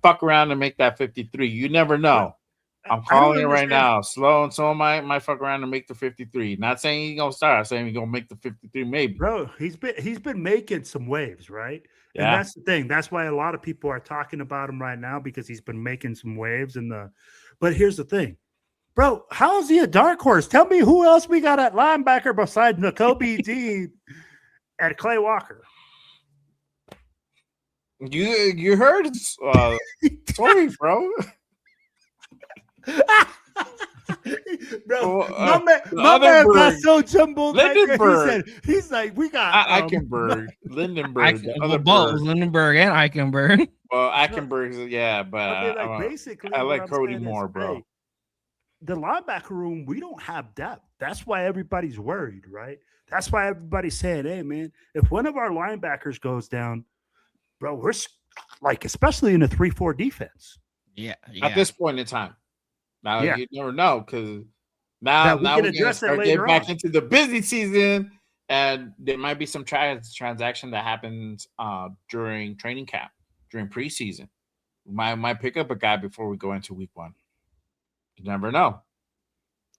fuck around and make that 53. You never know. I'm calling it right now. Sloan might fuck around and make the 53. Not saying he's gonna start. I'm saying he's gonna make the 53, maybe. Bro, he's been making some waves, right? Yeah. And that's the thing. That's why a lot of people are talking about him right now, because he's been making some waves. But here's the thing, bro. How is he a dark horse? Tell me who else we got at linebacker besides Nakobe Dean and Clay Walker. You heard? Sorry, bro. Bro, my man got so jumbled. Lindenberg. He's like, we got Eichenberg, Lindenberg, Lindenberg and Eichenberg. Well, Eichenberg's but basically, I like Cody more, bro. Hey, the linebacker room, we don't have depth. That's why everybody's worried, right? That's why everybody's saying, "Hey, man, if one of our linebackers goes down, bro, we're like, especially in a 3-4 defense." Yeah. At this point in time. Now you never know, because Now that we now can we're gonna address it start getting later back on. into the busy season, and there might be some transaction that happens during training camp, during preseason. Might pick up a guy before we go into week 1. You never know.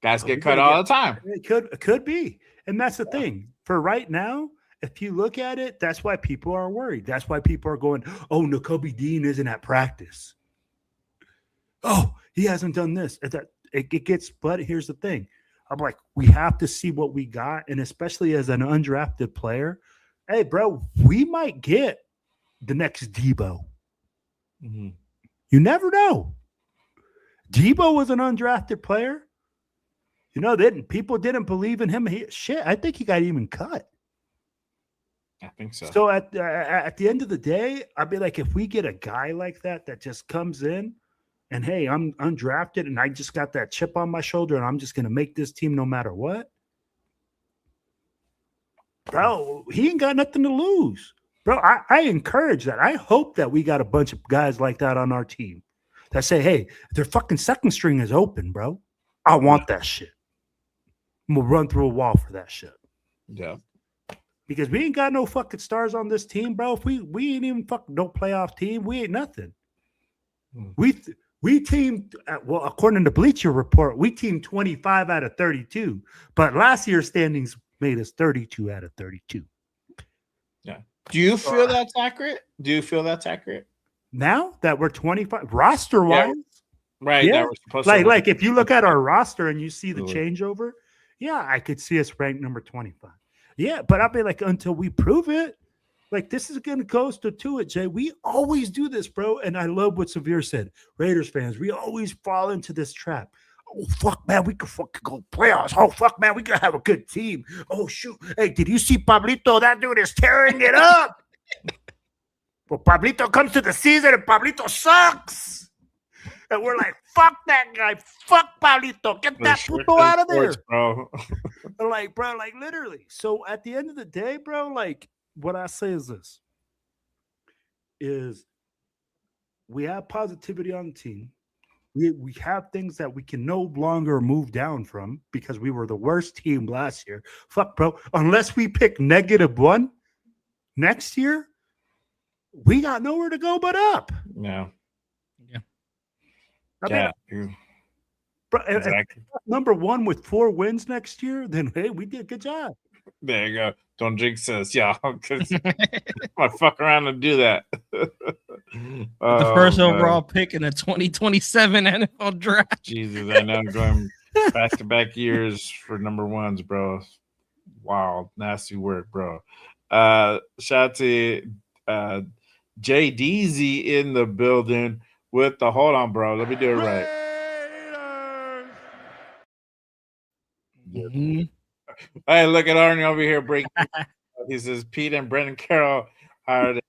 Guys get cut all the time. It could be. And that's the thing. For right now, if you look at it, that's why people are worried. That's why people are going, oh, Nakobe Dean isn't at practice. Oh, he hasn't done this. It gets, but here's the thing. I'm like, we have to see what we got. And especially as an undrafted player, hey, bro, we might get the next Debo. Mm-hmm. You never know. Debo was an undrafted player. You know, people didn't believe in him. I think he got even cut. I think so. So at the end of the day, I'd be like, if we get a guy like that just comes in and, hey, I'm undrafted and I just got that chip on my shoulder and I'm just going to make this team no matter what. Bro, he ain't got nothing to lose. Bro, I encourage that. I hope that we got a bunch of guys like that on our team that say, hey, their fucking second string is open, bro. I want that shit. I'm going to run through a wall for that shit. Yeah. Because we ain't got no fucking stars on this team, bro. If we ain't even fucking no playoff team, we ain't nothing. We teamed, well, according to Bleacher Report, we teamed 25 out of 32. But last year's standings made us 32 out of 32. Yeah. Do you feel that's accurate? Now that we're 25, roster-wise? Yeah. Right. Yeah. That we're supposed like if you look at our roster and you see the changeover, yeah, I could see us ranked number 25. Yeah, but I'll be like, until we prove it, like this is going to go to it, Jay. We always do this, bro. And I love what Severe said. Raiders fans, we always fall into this trap. Oh, fuck, man, we could fucking go playoffs. Oh, fuck, man, we could have a good team. Oh, shoot. Hey, did you see Pablito? That dude is tearing it up. Well, Pablito comes to the season and Pablito sucks. And we're like, fuck that guy. Fuck Pablito. Get that puto out of there. Bro. Like, bro, like literally. So at the end of the day, bro, like what I say is this. Is we have positivity on the team. We have things that we can no longer move down from because we were the worst team last year. Fuck, bro. Unless we pick -1 next year, we got nowhere to go but up. No. I mean, bro, exactly. Number 1 with 4 wins next year, then hey, we did a good job. There you go. Don't jinx us, y'all, because I fuck around and do that. The first overall pick in the 2027 NFL draft. Jesus, I know. Going back-to-back years for number 1s, bro. Wow, nasty work, bro. Shout out to JDZ in the building with the hold on, bro. Let me do it right. Mm-hmm. Hey, look at Arnie over here breaking. He says Pete and Brendan Carroll hired.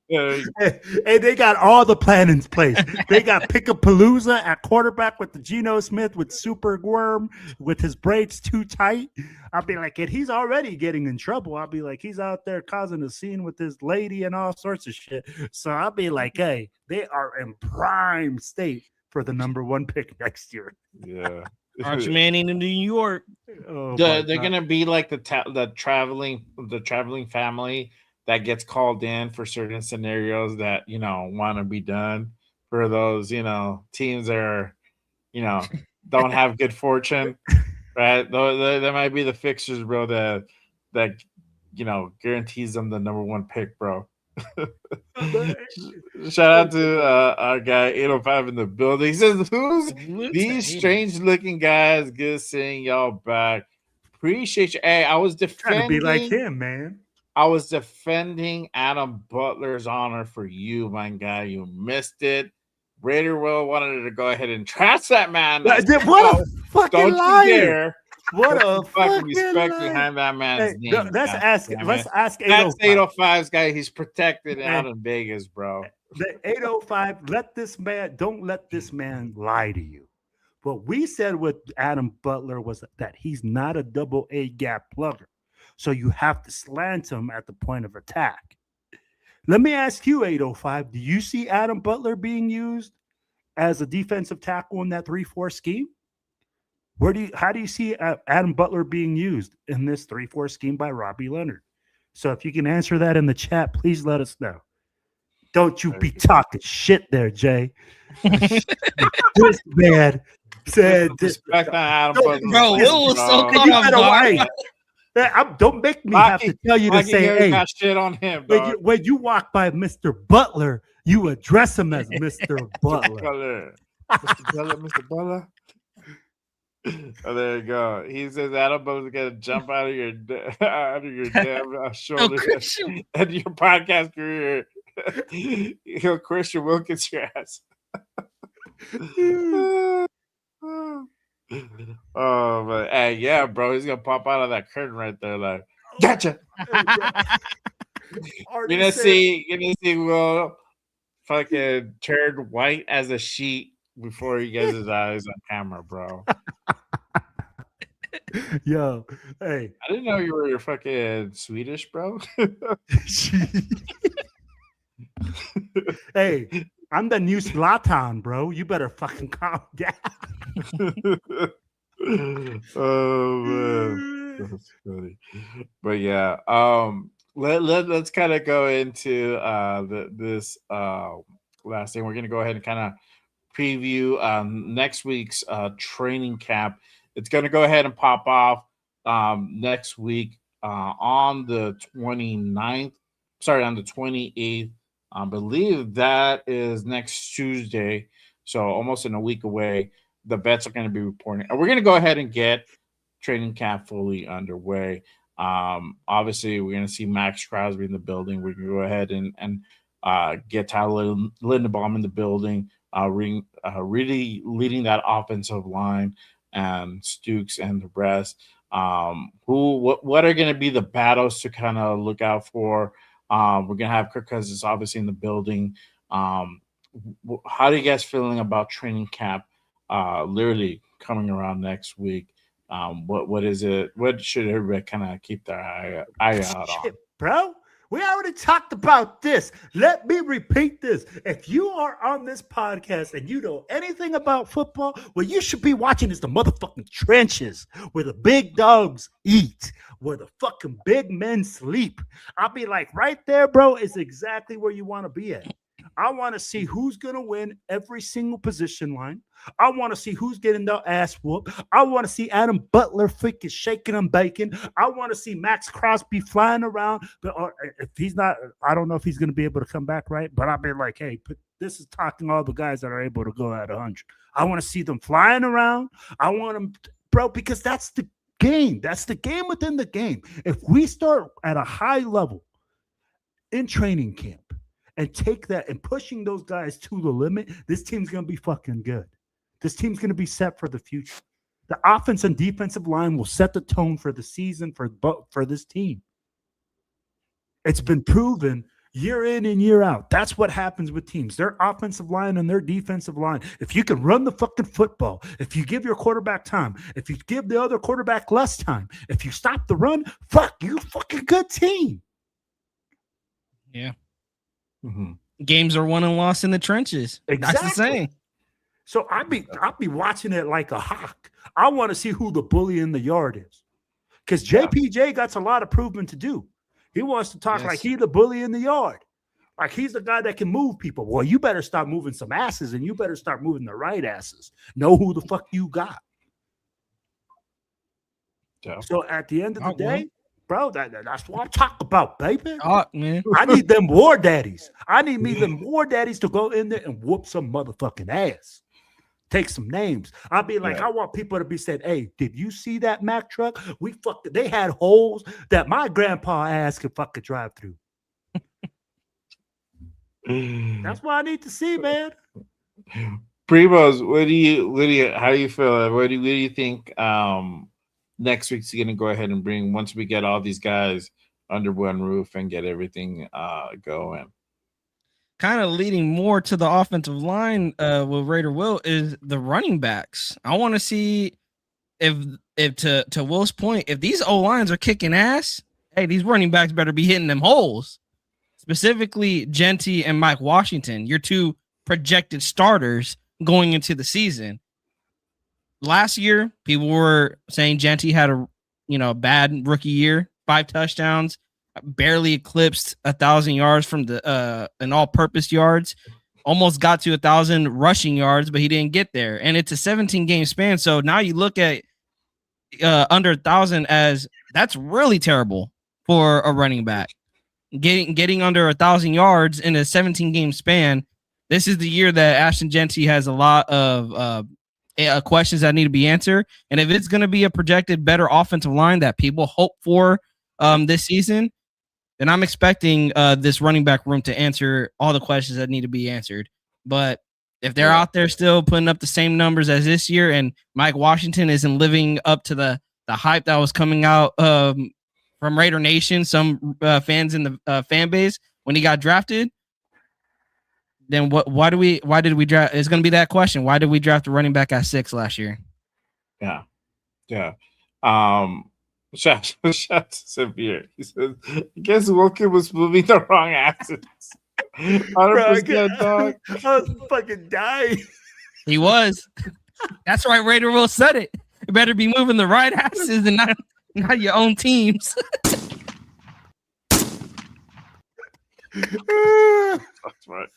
Hey, they got all the plan in place. They got Pickapalooza at quarterback with the Geno Smith with Super Worm with his braids too tight. I'll be like, and he's already getting in trouble. I'll be like, he's out there causing a scene with his lady and all sorts of shit. So I'll be like, hey, they are in prime state for the number 1 pick next year. Yeah. Arch Manning in New York. Oh, they're gonna be like the traveling family that gets called in for certain scenarios that want to be done for those teams that are don't have good fortune, right? That might be the fixtures, bro. That guarantees them the number 1 pick, bro. Shout out to our guy 805 in the building. He says, "Who's these strange looking guys? Good seeing y'all back. Appreciate you." Hey, I was defending. Trying to be like him, man. I was defending Adam Butler's honor for you, my guy. You missed it. Raider Will wanted to go ahead and trash that man. What a fucking liar! What a fucking respect behind that man's name. Let's ask 805's guy. He's protected out in Vegas, bro. The 805. Don't let this man lie to you. What we said with Adam Butler was that he's not a double A gap plugger. So you have to slant him at the point of attack. Let me ask you, 805, do you see Adam Butler being used as a defensive tackle in that 3-4 scheme? How do you see Adam Butler being used in this 3-4 scheme by Robbie Leonard? So if you can answer that in the chat, please let us know. Don't you be talking shit there, Jay. This man said this. Respect on Adam Butler. Bro, Will was so You caught off better guard. don't make me have to tell you to say, hey, got shit on him, dog. when you walk by Mr. Butler, you address him as Mr. Butler. Mr. Butler. Oh, there you go. He says Adam Butler's gonna jump out of your damn shoulder and your podcast career. He'll Christian Wilkins your ass. Oh, but hey, yeah, bro, he's gonna pop out of that curtain right there, like, gotcha. You're gonna see Will fucking turn white as a sheet before he gets his eyes on camera, bro. Yo, hey, I didn't know you were fucking Swedish, bro. hey, I'm the new Zlatan, bro. You better fucking calm down. Oh man, that's funny. But yeah, let's kind of go into this last thing. We're gonna go ahead and kind of preview next week's training camp. It's gonna go ahead and pop off next week on the 29th. Sorry, on the 28th. I believe that is next Tuesday, so almost in a week away. The vets are going to be reporting, and we're going to go ahead and get training camp fully underway. Obviously, we're going to see Max Crosby in the building. We're going to go ahead and get Tyler Linderbaum in the building, really leading that offensive line, and Stukes and the rest. What are going to be the battles to kind of look out for? We're going to have Kirk Cousins obviously in the building. How are you guys feeling about training camp literally coming around next week? What is it? What should everybody kind of keep their eye out on? Bro, we already talked about this. Let me repeat this. If you are on this podcast and you know anything about football, what you should be watching is the motherfucking trenches where the big dogs eat, where the fucking big men sleep. I'll be like, right there, bro, is exactly where you want to be at. I want to see who's going to win every single position line. I want to see who's getting their ass whooped. I want to see Adam Butler freaking shaking and baking. I want to see Max Crosby flying around. But if he's not, I don't know if he's going to be able to come back, right? But I'll be like, hey, this is talking all the guys that are able to go at 100. I want to see them flying around. I want them, bro, because that's the game. That's the game within the game. If we start at a high level in training camp, and take that and pushing those guys to the limit, this team's going to be fucking good. This team's going to be set for the future. The offense and defensive line will set the tone for the season for this team. It's been proven year in and year out. That's what happens with teams. Their offensive line and their defensive line. If you can run the fucking football, if you give your quarterback time, if you give the other quarterback less time, if you stop the run, fuck, you fucking good team. Yeah. Mm-hmm. Games are won and lost in the trenches. Exactly. That's the saying. So I'll be watching it like a hawk. I want to see who the bully in the yard is. Because JPJ got a lot of proving to do. He wants to talk like he's the bully in the yard. Like he's the guy that can move people. Well, you better stop moving some asses and you better start moving the right asses. Know who the fuck you got. Yeah. So at the end of the day, bro, that's what I'm talking about, baby. Man. I need them war daddies. I need me them war daddies to go in there and whoop some motherfucking ass. Take some names. I'll be like, I want people to be said, hey, did you see that Mack truck? They had holes that my grandpa ass could fucking drive through. That's what I need to see, man. Primos, how do you feel? What do you think next week's going to go ahead and bring once we get all these guys under one roof and get everything going? Kind of leading more to the offensive line with Raider Will is the running backs. I want to see if to Will's point, if these O-lines are kicking ass, hey, these running backs better be hitting them holes. Specifically, Genty and Mike Washington, your two projected starters going into the season. Last year, people were saying Genty had a bad rookie year, 5 touchdowns, barely eclipsed 1,000 yards from the an all-purpose yards, almost got to 1,000 rushing yards, but he didn't get there. And it's a 17-game span, so now you look at under 1,000 as that's really terrible for a running back. Getting under 1,000 yards in a 17-game span. This is the year that Ashton Genty has a lot of questions that need to be answered. And if it's going to be a projected better offensive line that people hope for this season, then I'm expecting this running back room to answer all the questions that need to be answered. But if they're out there still putting up the same numbers as this year, and Mike Washington isn't living up to the hype that was coming out from Raider Nation, some fans in the fan base when he got drafted, then why did we draft? It's going to be that question. Why did we draft a running back at 6 last year? Yeah. Shout to Severe. He says, I guess Wilkin was moving the wrong axis. 100% dog. I was fucking dying. He was. That's right. Raider Will said it. You better be moving the right axis and not your own teams. That's right.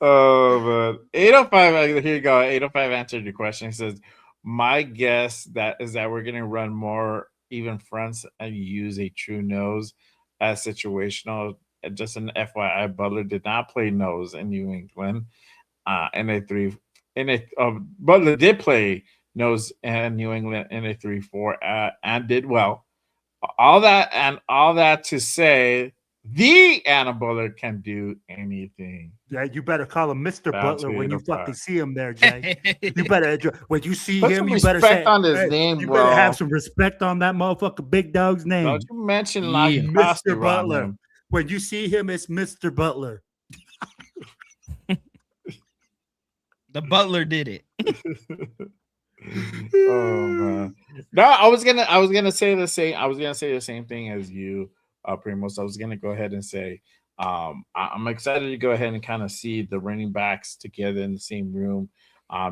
Oh, man. 805. Here you go. 805 answered your question. He says, my guess is that we're going to run more even fronts and use a true nose as situational. Just an FYI, Butler did not play nose in New England. Butler did play nose in New England in a 3-4 and did well. All that to say, the Anna Butler can do anything. Yeah, you better call him Mr. Butler when you fucking see him there, Jay. You better when you see him, you better say on his name, you bro. better have some respect on that motherfucker big dog's name. Don't you mention Mr. Butler. When you see him, it's Mr. Butler. The Butler did it. Oh man. No, I was gonna say the same. I was gonna say the same thing as you, Primos. I was gonna go ahead and say I'm excited to go ahead and kind of see the running backs together in the same room,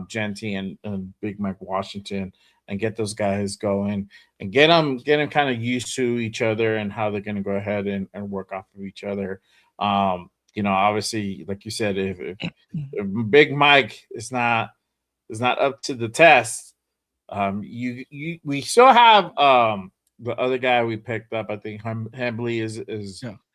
Genty and Big Mike Washington, and get those guys going and get them kind of used to each other and how they're going to go ahead and work off of each other. Obviously, like you said, if Big Mike is not up to the test, we still have the other guy we picked up. I think Hembley is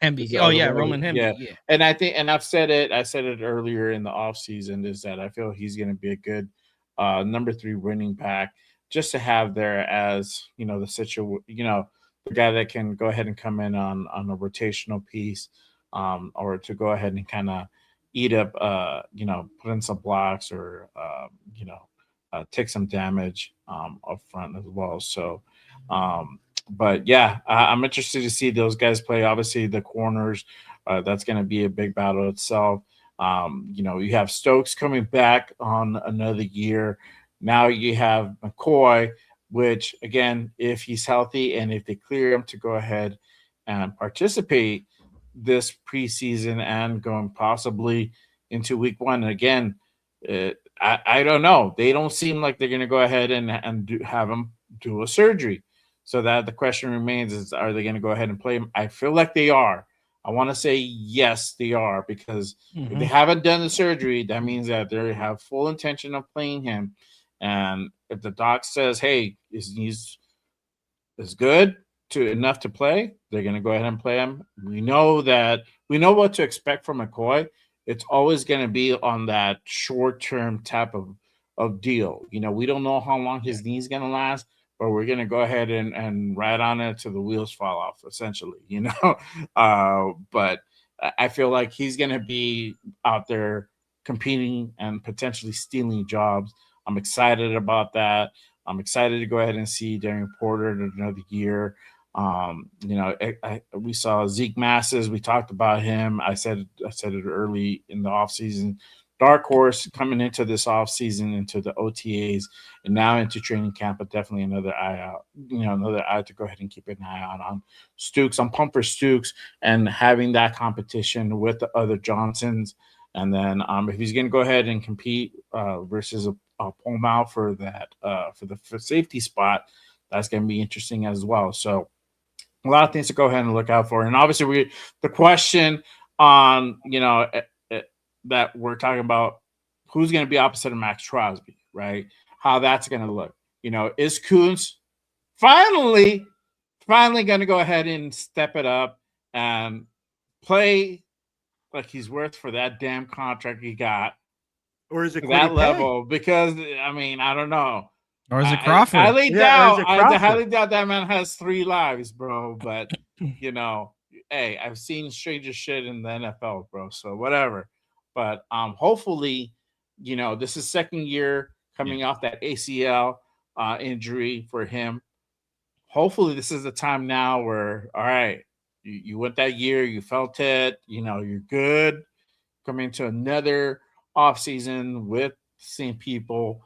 Hemby. Oh yeah, Roman Hemby. Yeah. And I think, and I said it earlier in the offseason, is that I feel he's going to be a good number 3 running back, just to have there as, the the guy that can go ahead and come in on a rotational piece, or to go ahead and kind of eat up, put in some blocks or, take some damage up front as well. So, but yeah, I'm interested to see those guys play. Obviously, the corners, that's going to be a big battle itself. You have Stokes coming back on another year. Now you have McCoy, which, again, if he's healthy and if they clear him to go ahead and participate this preseason and going possibly into week 1. Again, I don't know. They don't seem like they're going to go ahead and have him do a surgery. So that the question remains is, are they going to go ahead and play him? I feel like they are. I want to say yes, they are, because if they haven't done the surgery, that means that they have full intention of playing him. And if the doc says, hey, he's good to enough to play, they're going to go ahead and play him. We know what to expect from McCoy. It's always going to be on that short-term type of deal. We don't know how long his knee's going to last, but we're going to go ahead and ride on it till the wheels fall off, essentially, But I feel like he's going to be out there competing and potentially stealing jobs. I'm excited about that. I'm excited to go ahead and see Darian Porter in another year. We saw Zeke Masses. We talked about him. I said it early in the offseason. Dark horse coming into this offseason, into the OTAs, and now into training camp, but definitely another eye out. Another eye to go ahead and keep an eye out on Stooks. I'm pumped for Stooks and having that competition with the other Johnsons And then if he's going to go ahead and compete versus a Palmau for that for safety spot, that's going to be interesting as well. So a lot of things to go ahead and look out for. And obviously, the question on that we're talking about who's going to be opposite of Max Crosby, right? How that's going to look. Is Kuntz finally going to go ahead and step it up and play like he's worth for that damn contract he got, or is it to Quiddy that level? Because I don't know. Or is it I Crawford? highly Yeah, or is doubt. it I Crawford? highly doubt that man has 3 lives, bro. But hey, I've seen stranger shit in the NFL, bro. So whatever. But hopefully, this is second year coming off that ACL injury for him. Hopefully, this is the time now where, all right, you went that year, you felt it, you're good. Coming into another offseason with the same people.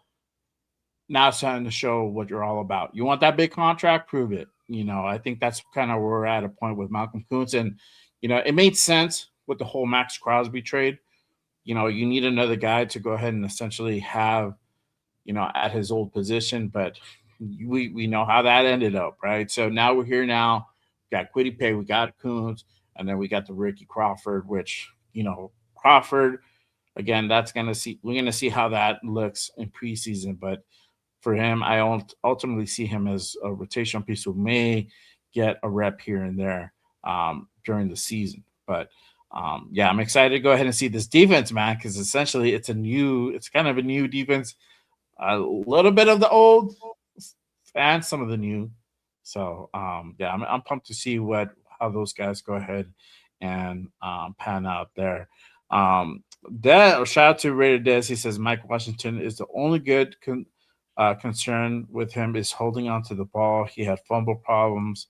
Now it's time to show what you're all about. You want that big contract? Prove it. I think that's kind of where we're at a point with Malcolm Kuntz. And, it made sense with the whole Max Crosby trade. You need another guy to go ahead and essentially have, at his old position. But we know how that ended up, right? So now we're here now. We got Quiddy Pay, we got Kuntz, and then we got the Ricky Crawford, which, Crawford, again, we're gonna see how that looks in preseason. But for him, I ultimately see him as a rotational piece who may get a rep here and there during the season. But yeah, I'm excited to go ahead and see this defense, man, because essentially it's kind of a new defense, a little bit of the old and some of the new. So yeah, I'm pumped to see how those guys go ahead and pan out there. Shout out to Raider Des. He says Mike Washington is the only good concern with him is holding on to the ball. He had fumble problems.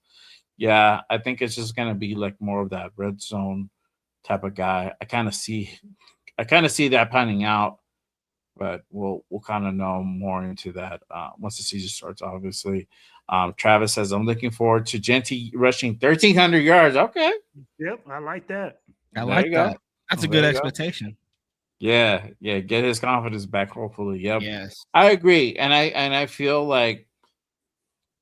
Yeah, I think it's just gonna be like more of that red zone type of guy. I kind of see that panning out, but we'll kind of know more into that once the season starts. Obviously, Travis says I'm looking forward to Genty rushing 1,300 yards. Okay, Yep, I like that. I There like you go. that. That's a There good you go. expectation. Yeah, get his confidence back. Hopefully, yep. Yes. I agree, and I feel like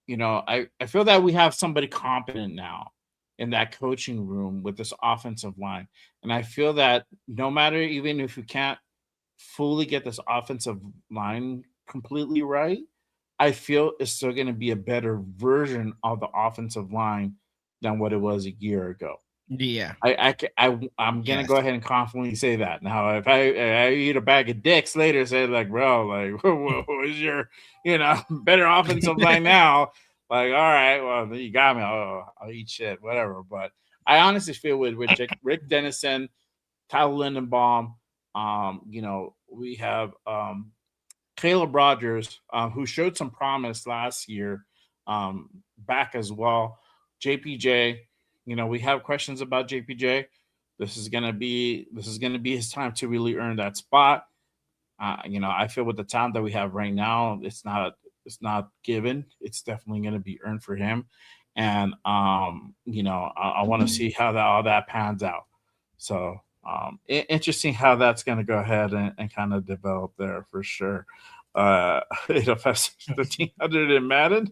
I feel that we have somebody competent now in that coaching room with this offensive line, and I feel that no matter even if we can't fully get this offensive line completely right, I feel it's still going to be a better version of the offensive line than what it was a year ago. Yeah. I'm gonna go ahead and confidently say that. Now, if I eat a bag of dicks later, say like, bro, like, what is your, better offensive line now? Like, all right, well, you got me. I'll eat shit, whatever. But I honestly feel with Rick Dennison, Tyler Lindenbaum, we have Caleb Rogers, who showed some promise last year, back as well. JPJ, we have questions about JPJ. This is gonna be his time to really earn that spot. I feel with the talent that we have right now, it's not given. It's definitely gonna be earned for him, and I want to see how all that pans out. So interesting how that's going to go ahead and kind of develop there for sure. 1300 in Madden.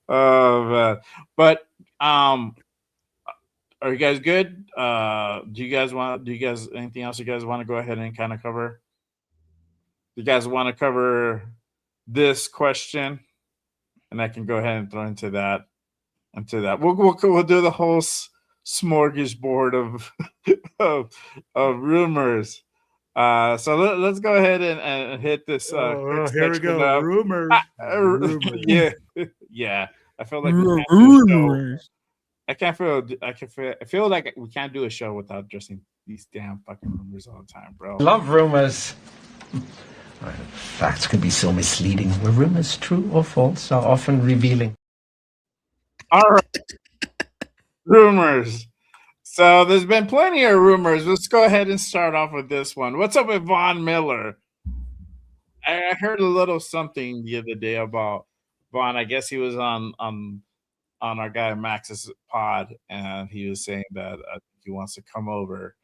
Oh man. But are you guys good? Do you guys anything else you guys want to go ahead and kind of cover? You guys want to cover this question? And I can go ahead and throw into that. We'll do the whole smorgasbord of rumors. So let's go ahead and hit this. Here we go. Up. Rumors. Yeah, yeah. I feel like we can't do a show. I feel like we can't do a show without addressing these damn fucking rumors all the time, bro. Love rumors. Facts can be so misleading. Were rumors true or false are often revealing. All right. Rumors. So there's been plenty of rumors. Let's go ahead and start off with this one. What's up with Von Miller? I heard a little something the other day about Von. I guess he was on our guy Max's pod, and he was saying that he wants to come over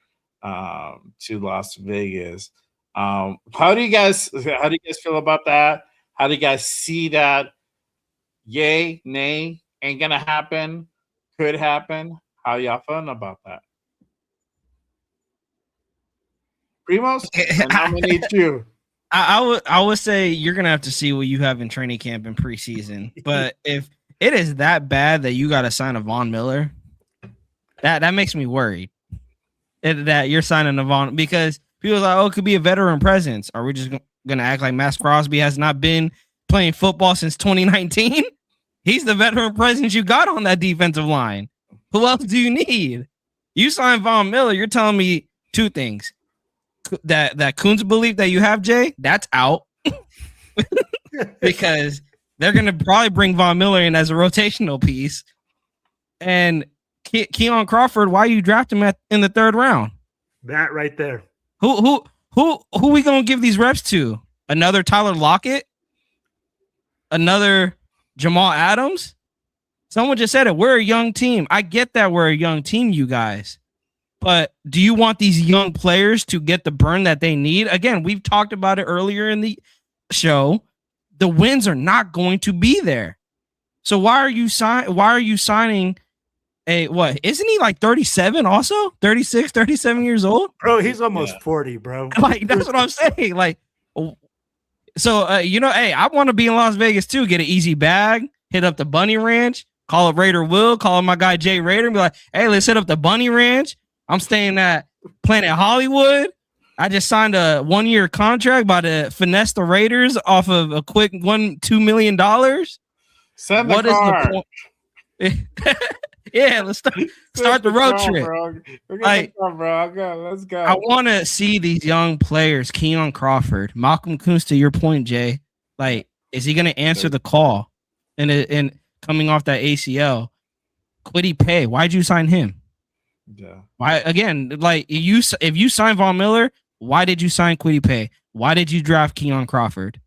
to Las Vegas. How do you guys feel about that? How do you guys see that? Yay, nay, ain't gonna happen, could happen. How y'all feeling about that? Primos, I nominate you. I would say you're gonna have to see what you have in training camp and preseason. But if it is that bad that you got to sign a Von Miller, that makes me worried. That you're signing a Von, because people are like, oh, it could be a veteran presence. Are we just gonna act like Max Crosby has not been playing football since 2019? He's the veteran presence you got on that defensive line. Who else do you need? You signed Von Miller. You're telling me two things. That Coons belief that you have, Jay, that's out. Because they're going to probably bring Von Miller in as a rotational piece. And Keon Crawford, why you draft him in the third round? That right there. Who we going to give these reps to? Another Tyler Lockett? Another Jamal Adams? Someone just said it. We're a young team. I get that we're a young team, you guys. But do you want these young players to get the burn that they need? Again, we've talked about it earlier in the show. The wins are not going to be there. So why are you signing a what? Isn't he like 37 also? 36, 37 years old? Bro, he's almost 40, bro. Like, that's what I'm saying. Like, so hey, I want to be in Las Vegas too. Get an easy bag, hit up the Bunny Ranch, call up Raider Will, call up my guy Jay Raider, and be like, hey, let's hit up the Bunny Ranch. I'm staying at Planet Hollywood. I just signed a 1-year contract about to finesse the Raiders off of a quick $2 million. Send the car. Is the point? Yeah, let's start the road trip. Bro. Let's go. I want to see these young players, Keon Crawford, Malcolm Koonce, to your point, Jay. Like, is he going to answer the call? And coming off that ACL, Kwity Paye, why'd you sign him? Yeah. Why again? Like if you sign Von Miller, why did you sign Kwity Paye? Why did you draft Keon Crawford?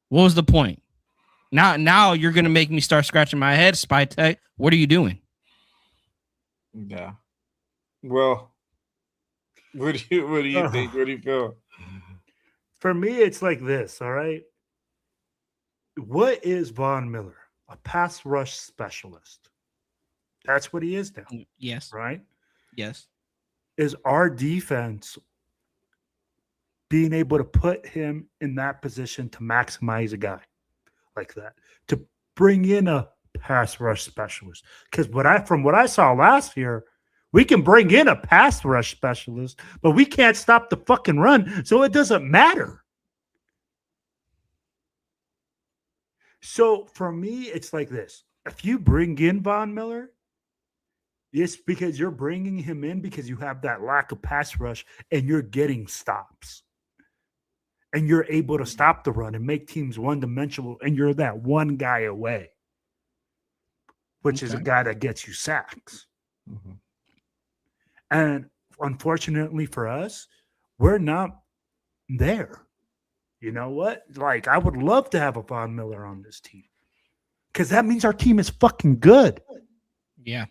What was the point? Now you're gonna make me start scratching my head. Spy Tech, what are you doing? Yeah. Well, what do you think? What do you feel? For me, it's like this. All right. What is Von Miller? A pass rush specialist. That's what he is now. Yes. Right? Yes. Is our defense being able to put him in that position to maximize a guy like that, to bring in a pass rush specialist? Because from what I saw last year, we can bring in a pass rush specialist, but we can't stop the fucking run, so it doesn't matter. So for me, it's like this. If you bring in Von Miller, it's because you're bringing him in because you have that lack of pass rush and you're getting stops. And you're able to stop the run and make teams one-dimensional, and you're that one guy away, which is a guy that gets you sacks. Mm-hmm. And unfortunately for us, we're not there. You know what? Like, I would love to have a Von Miller on this team because that means our team is fucking good. Yeah.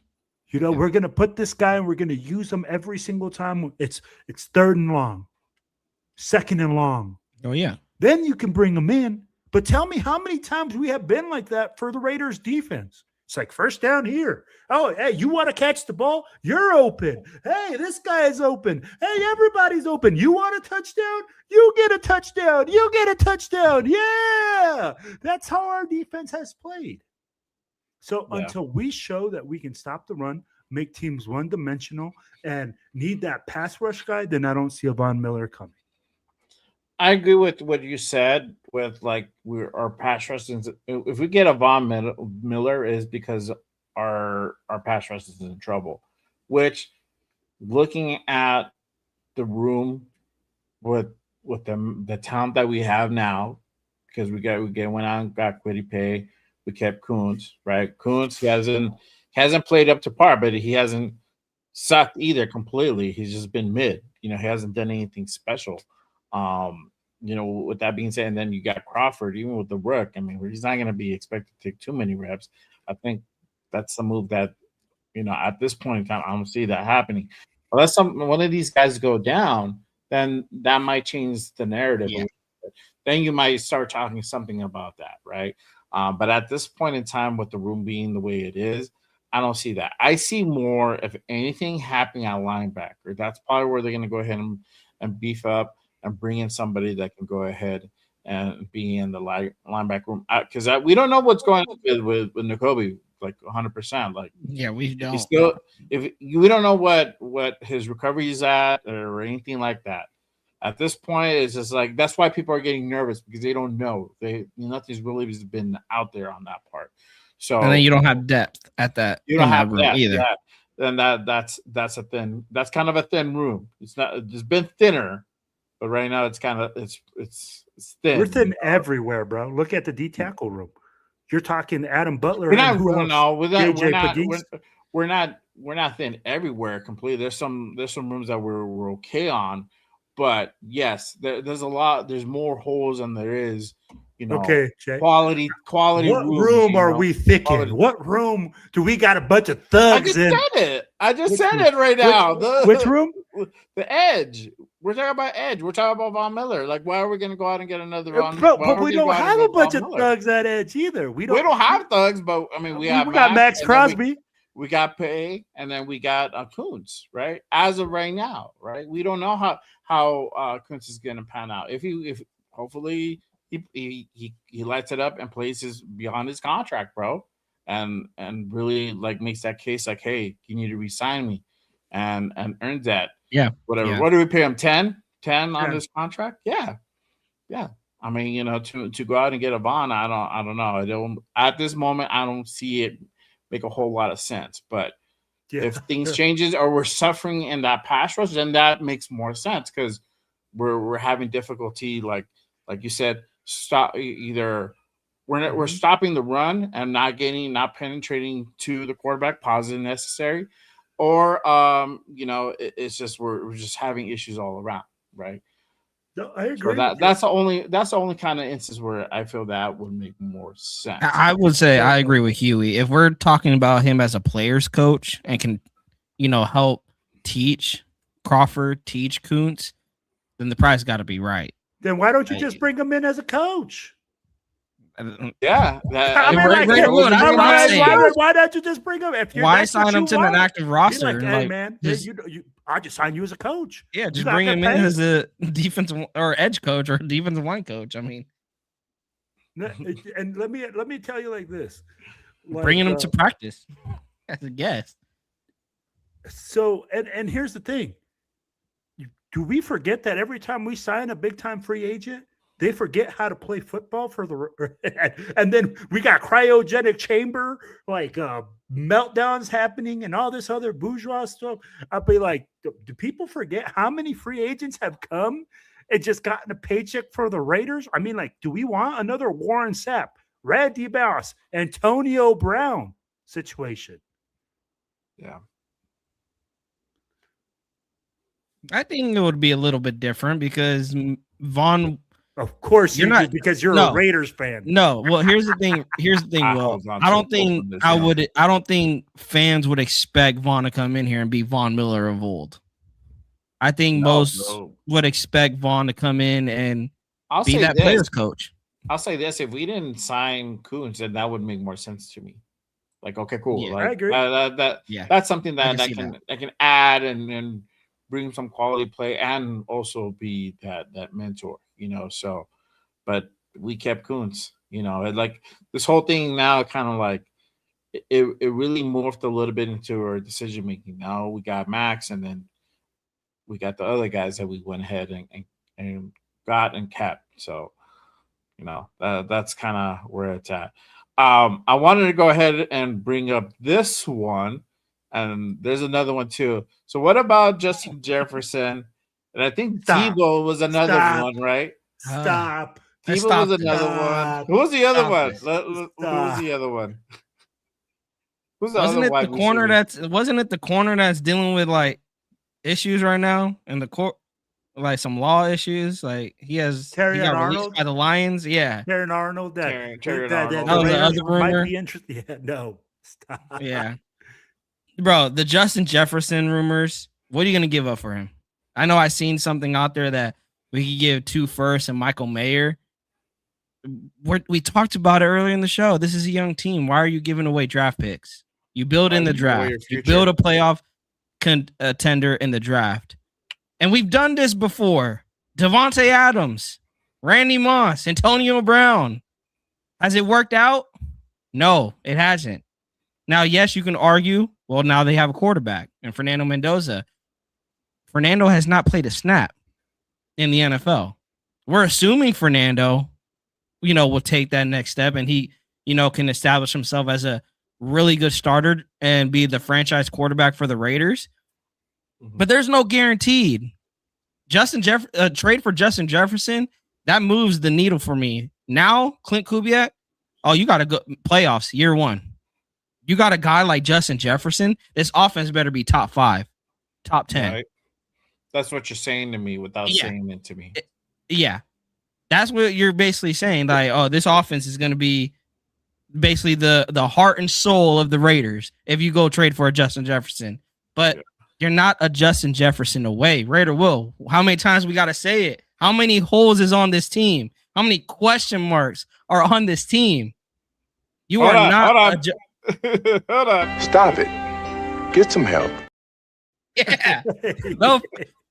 We're going to put this guy and we're going to use him every single time. It's third and long, second and long. Oh, yeah. Then you can bring him in. But tell me how many times we have been like that for the Raiders defense. It's like first down here. Oh, hey, you want to catch the ball? You're open. Hey, this guy is open. Hey, everybody's open. You want a touchdown? You get a touchdown. You get a touchdown. Yeah. That's how our defense has played. So until we show that we can stop the run, make teams one-dimensional, and need that pass rush guy, then I don't see a Von Miller coming. I agree with what you said with like our pass rush. If we get a Von Miller is because our pass rush is in trouble, which looking at the room with the talent that we have now, because went out and got Kwity Paye. We kept Koons, right? Koons hasn't played up to par, but he hasn't sucked either completely. He's just been mid. He hasn't done anything special. With that being said, and then you got Crawford, even with the Rook. I mean, he's not going to be expected to take too many reps. I think that's the move that, at this point in time, I don't see that happening. unless one of these guys go down, then that might change the narrative. Yeah. Then you might start talking something about that, right? But at this point in time, with the room being the way it is, I don't see that. I see more, if anything, happening at linebacker. That's probably where they're going to go ahead and beef up and bring in somebody that can go ahead and be in the linebacker room, because we don't know what's going on with Nakobe, like 100%. Like, Yeah, we don't. We don't know what his recovery is at or anything like that. At this point, it's just like, that's why people are getting nervous, because they don't know. Nothing's really been out there on that part. So, and then you don't have depth at that. You don't have room that either. Yeah. Then that's kind of a thin room. It's been thinner, but right now it's kind of it's thin. We're thin everywhere, bro. Look at the D tackle room. You're talking Adam Butler. We're not, and who else? no, we're not thin everywhere completely. There's some rooms that we're okay on, but yes, there's a lot. There's more holes than there is. Okay, Jay. Quality. What rooms, room are we thick in? What room do we got a bunch of thugs in? I just said it right now. Which room? The edge. We're talking about edge. We're talking about Von Miller. Like, why are we going to go out and get another Von? But we don't have a bunch of thugs at edge either. We don't have thugs, but I mean, we got Max Crosby. We got Pay, and then we got Kuntz, right? As of right now, right? We don't know how Kuntz is going to pan out. If hopefully he lights it up and plays beyond his contract, bro, and really like makes that case like, hey, you need to re-sign me, and earns that. Yeah, whatever. Yeah. What do we pay him? 10 on this contract? Yeah. I mean, to go out and get a Von, I don't know. At this moment, I don't see it make a whole lot of sense. But if things changes or we're suffering in that pass rush, then that makes more sense, because we're having difficulty, like you said, we're stopping the run and not penetrating to the quarterback positive necessary, or it's just we're just having issues all around, right? No, I agree. So that's the only kind of instance where I feel that would make more sense. I would say I agree with Huey. If we're talking about him as a player's coach and can, help teach Crawford, teach Kuntz, then the price got to be right. Then why don't you just bring him in as a coach? Yeah, why don't you just bring him? Why sign him to an active roster? Like, hey, man, I just signed you as a coach. Yeah, just bring him in as a defensive or edge coach or defensive line coach. I mean, and let me tell you like this: bringing him to practice as a guest. So, and here's the thing: do we forget that every time we sign a big time free agent, they forget how to play football and then we got cryogenic chamber, like meltdowns happening and all this other bourgeois stuff. I'll be like, do people forget how many free agents have come and just gotten a paycheck for the Raiders? I mean, like, do we want another Warren Sapp, Brad DeBoss, Antonio Brown situation? Yeah. I think it would be a little bit different because Von. Of course you're not, because you're a Raiders fan. No, well, here's the thing. Will, I don't think fans would expect Von to come in here and be Von Miller of old. I think most would expect Von to come in and be that player's coach. I'll say this: if we didn't sign Kuntz, then that would make more sense to me. Like, okay, cool. Yeah, like, I agree. That's something that can add and bring some quality play and also be that mentor, so, but we kept Kuntz, like this whole thing now kind of like it really morphed a little bit into our decision making. Now we got Max, and then we got the other guys that we went ahead and got and kept. So, that's kind of where it's at. I wanted to go ahead and bring up this one, and there's another one too. So what about Justin Jefferson? And I think Tebow was another one, right? Stop. Tebow was another one. Who was the other one? Who was the other one? Who's the wasn't other it the corner receiver? Wasn't it the corner that's dealing with like issues right now in the court, like some law issues? Like he got released by the Lions. Yeah, Terran Arnold. Arnold. That was the other rumor. Might be interested. Yeah, no. Stop. Yeah. Bro, the Justin Jefferson rumors, What are you going to give up for him? I know I seen something out there that we could give 2 firsts and Michael Mayer. We talked about it earlier in the show. This is a young team. Why are you giving away draft picks? You build in the draft. You build a playoff contender in the draft. And we've done this before. Devontae Adams, Randy Moss, Antonio Brown. Has it worked out? No, it hasn't. Now, yes, you can argue, well, now they have a quarterback and Fernando Mendoza. Fernando has not played a snap in the NFL. We're assuming Fernando, will take that next step and he, can establish himself as a really good starter and be the franchise quarterback for the Raiders. Mm-hmm. But there's no guaranteed. Trade for Justin Jefferson, that moves the needle for me. Now, Clint Kubiak, you got to go playoffs year 1. You got a guy like Justin Jefferson. This offense better be top 5, top 10. Right. That's what you're saying to me without saying it to me. Yeah. That's what you're basically saying. Like, this offense is going to be basically the heart and soul of the Raiders if you go trade for a Justin Jefferson. But you're not a Justin Jefferson away. Raider Will, how many times we got to say it? How many holes is on this team? How many question marks are on this team? You are not. Hold on. Stop it. Get some help. Yeah. No,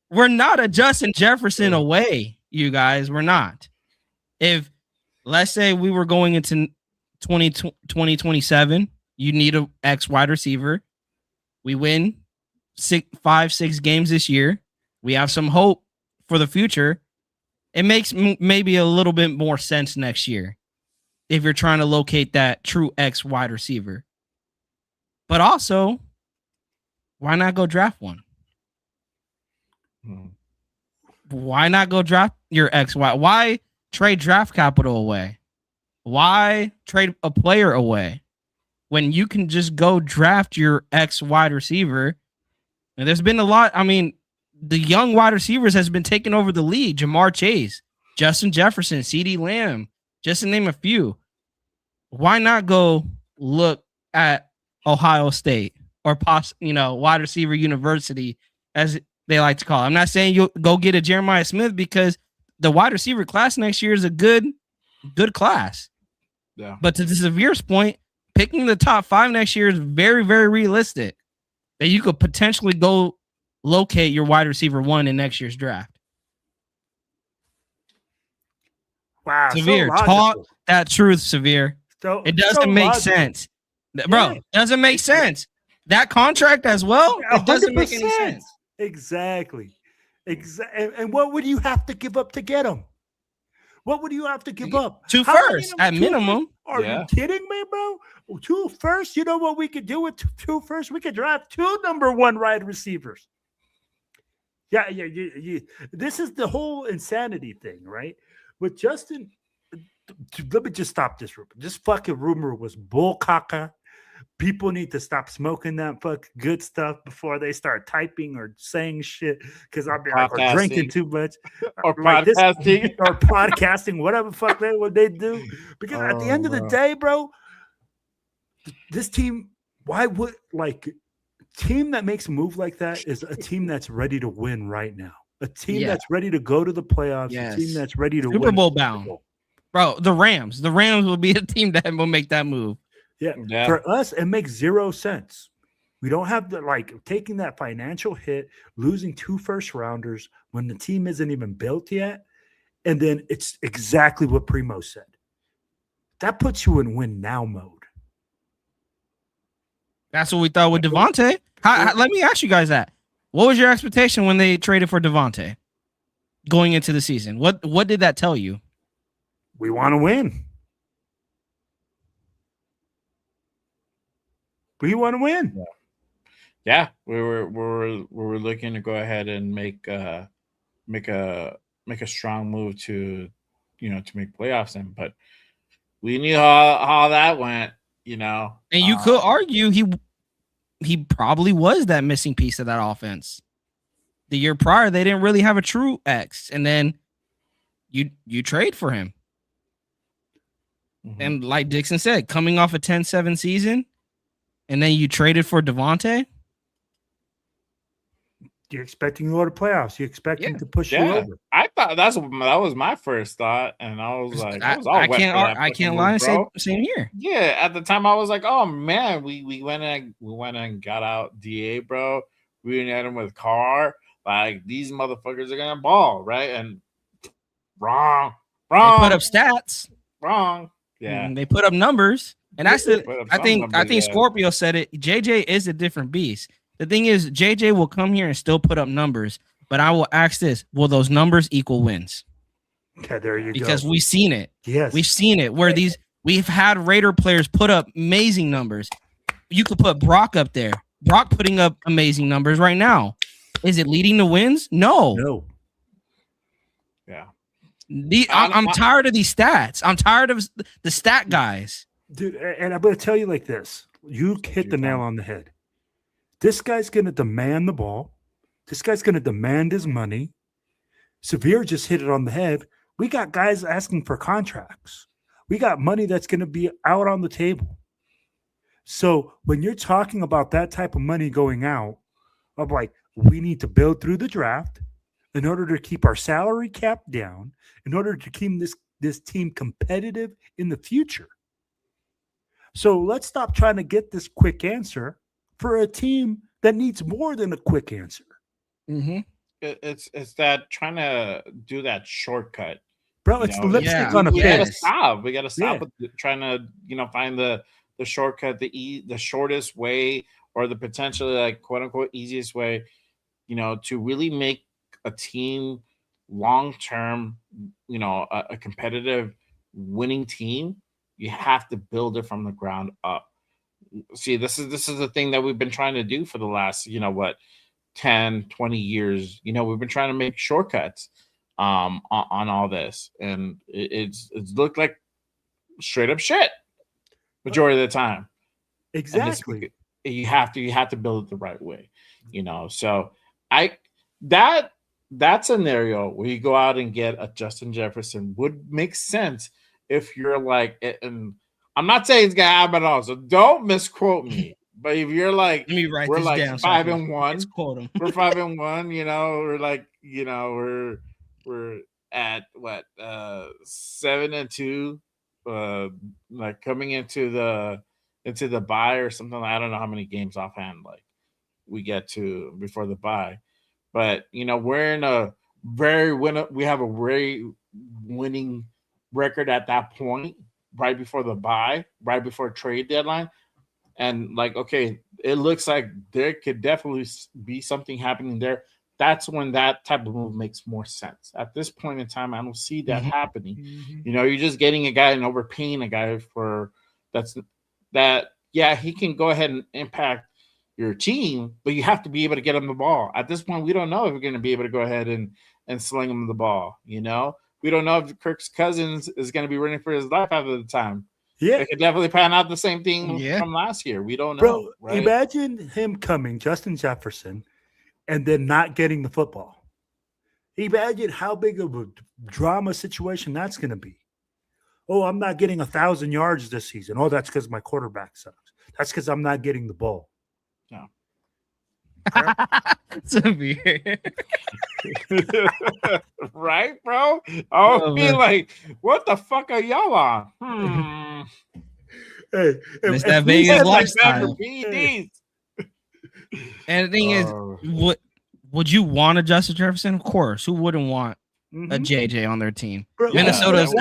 we're not a Justin Jefferson away, you guys. We're not. If, let's say we were going into 2027, you need an X wide receiver. We win 5-6 games this year. We have some hope for the future. It makes maybe a little bit more sense next year if you're trying to locate that true X wide receiver. But also, why not go draft one? Why not go draft your X? Why trade draft capital away? Why trade a player away when you can just go draft your X wide receiver? And there's been a lot. I mean, the young wide receivers has been taking over the league. Jamar Chase, Justin Jefferson, CeeDee Lamb, just to name a few. Why not go look at Ohio State or wide receiver university, as they like to call it? I'm not saying you'll go get a Jeremiah Smith, because the wide receiver class next year is a good class. Yeah. But to Severe's point, picking the top 5 next year is very, very realistic. That you could potentially go locate your wide receiver 1 in next year's draft. Wow, Severe, so talk that truth, Severe. It doesn't make sense. Bro, it doesn't make sense. That contract as well, it doesn't make any sense. Exactly. And what would you have to give up to get him? What would you have to give up? 2 firsts at minimum. Are you kidding me, bro? 2 firsts? You know what we could do with 2 firsts? We could draft 2 number 1 wide receivers. Yeah. This is the whole insanity thing, right? With Justin, let me just stop this rumor. This fucking rumor was bull caca. People need to stop smoking that fucking good stuff before they start typing or saying shit, because I'll be like, or drinking too much, or like podcasting, or podcasting, whatever fuck what they do. Because at the end of the day, bro, this team, team that makes a move like that is a team that's ready to win right now. A team that's ready to go to the playoffs. Yes. A team that's ready to Super Bowl bound. Bro, the Rams will be a team that will make that move. Yeah. For us, it makes 0 sense. We don't have taking that financial hit, losing 2 first rounders when the team isn't even built yet. And then it's exactly what Primo said. That puts you in win now mode. That's what we thought with Devontae. Let me ask you guys that. What was your expectation when they traded for Devontae going into the season? What did that tell you? We want to win. We want to win. Yeah, we were looking to go ahead and make a strong move to make playoffs in, but we knew how that went, And you could argue he probably was that missing piece of that offense. The year prior, they didn't really have a true X, and then you trade for him. Mm-hmm. And like Dixon said, coming off a 10-7 season, and then you traded for Devontae. You're expecting to go to playoffs. You're expecting to push you Yeah, over. I thought that was my first thought, and I was like, I was all I wet can't for that I fucking can't move, lie and say bro. same here. Yeah, at the time I was like, oh man, we went and got out DA, bro. Reunited him with Carr. Like these motherfuckers are gonna ball, right? And wrong, They put wrong, up stats. wrong. Yeah, They put up numbers, and that's the. put up I some think numbers, yeah. Scorpio said it. JJ is a different beast. The thing is, JJ will come here and still put up numbers, but I will ask this: will those numbers equal wins? Okay, there you Because go. we've seen it. Yes, We've seen it where we've had Raider players put up amazing numbers. You could put Brock up there. Brock putting up amazing numbers right now. Is it leading to wins? No. Yeah. I'm tired of these stats. I'm tired of the stat guys. dude. And I'm going to tell you like this: you hit the nail on the head. This guy's going to demand the ball. This guy's going to demand his money. Severe just hit it on the head. We got guys asking for contracts. We got money that's going to be out on the table. So when you're talking about that type of money going out, I'm like, we need to build through the draft in order to keep our salary cap down, in order to keep this team competitive in the future. So let's stop trying to get this quick answer for a team that needs more than a quick answer. Mm-hmm. It's that trying to do that shortcut. Bro, it's the lipstick on a We pig. gotta stop. We gotta stop Yeah. with trying to find the shortcut, the shortest way, or the potentially like quote unquote easiest way, to really make a team long term, a competitive winning team. You have to build it from the ground up. See, this is the thing that we've been trying to do for the last 10 20 years. We've been trying to make shortcuts on all this, and it's looked like straight up shit majority of the time. Exactly. You have to build it the right way, so that scenario where you go out and get a Justin Jefferson would make sense if you're like, and I'm not saying it's gonna happen at all, so don't misquote me. But if you're like, Let me write we're this like down. 5-1, Quote him. we're 5-1, we're like, we're at what 7-2, like coming into the bye or something. I don't know how many games offhand like we get to before the bye, but we're in a we have a very winning record at that point, right before the bye, right before trade deadline. And like, okay, it looks like there could definitely be something happening there. That's when that type of move makes more sense. At this point in time, I don't see that happening. Mm-hmm. You're just getting a guy and overpaying a guy for that. Yeah, he can go ahead and impact your team, but you have to be able to get him the ball. At this point, we don't know if we're going to be able to go ahead and sling him the ball. We don't know if Kirk's Cousins is going to be running for his life after the time. Yeah. It could definitely pan out the same thing from last year. We don't know. Bro, right? Imagine him coming, Justin Jefferson, and then not getting the football. Imagine how big of a drama situation that's going to be. Oh, I'm not getting 1,000 yards this season. Oh, that's because my quarterback sucks. That's because I'm not getting the ball. No. Right, bro? I'll be like, what the fuck are y'all on? Hey, it's that Vegas lifestyle. PEDs. And the thing is, would you want a Justin Jefferson? Of course. Who wouldn't want a JJ on their team? Bro, Minnesota is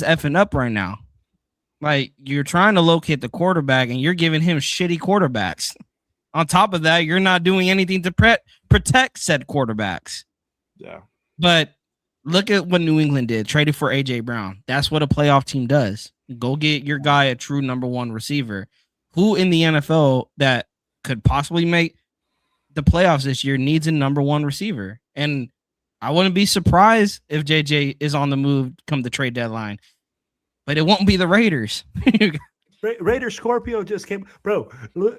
effing up right now. Like, you're trying to locate the quarterback and you're giving him shitty quarterbacks. On top of that, you're not doing anything to protect said quarterbacks. Yeah. But look at what New England did, traded for AJ Brown. That's what a playoff team does. Go get your guy a true number one receiver. Who in the NFL that could possibly make the playoffs this year needs a number one receiver? And I wouldn't be surprised if JJ is on the move come the trade deadline. But it won't be the Raiders. Raider Scorpio just came, bro.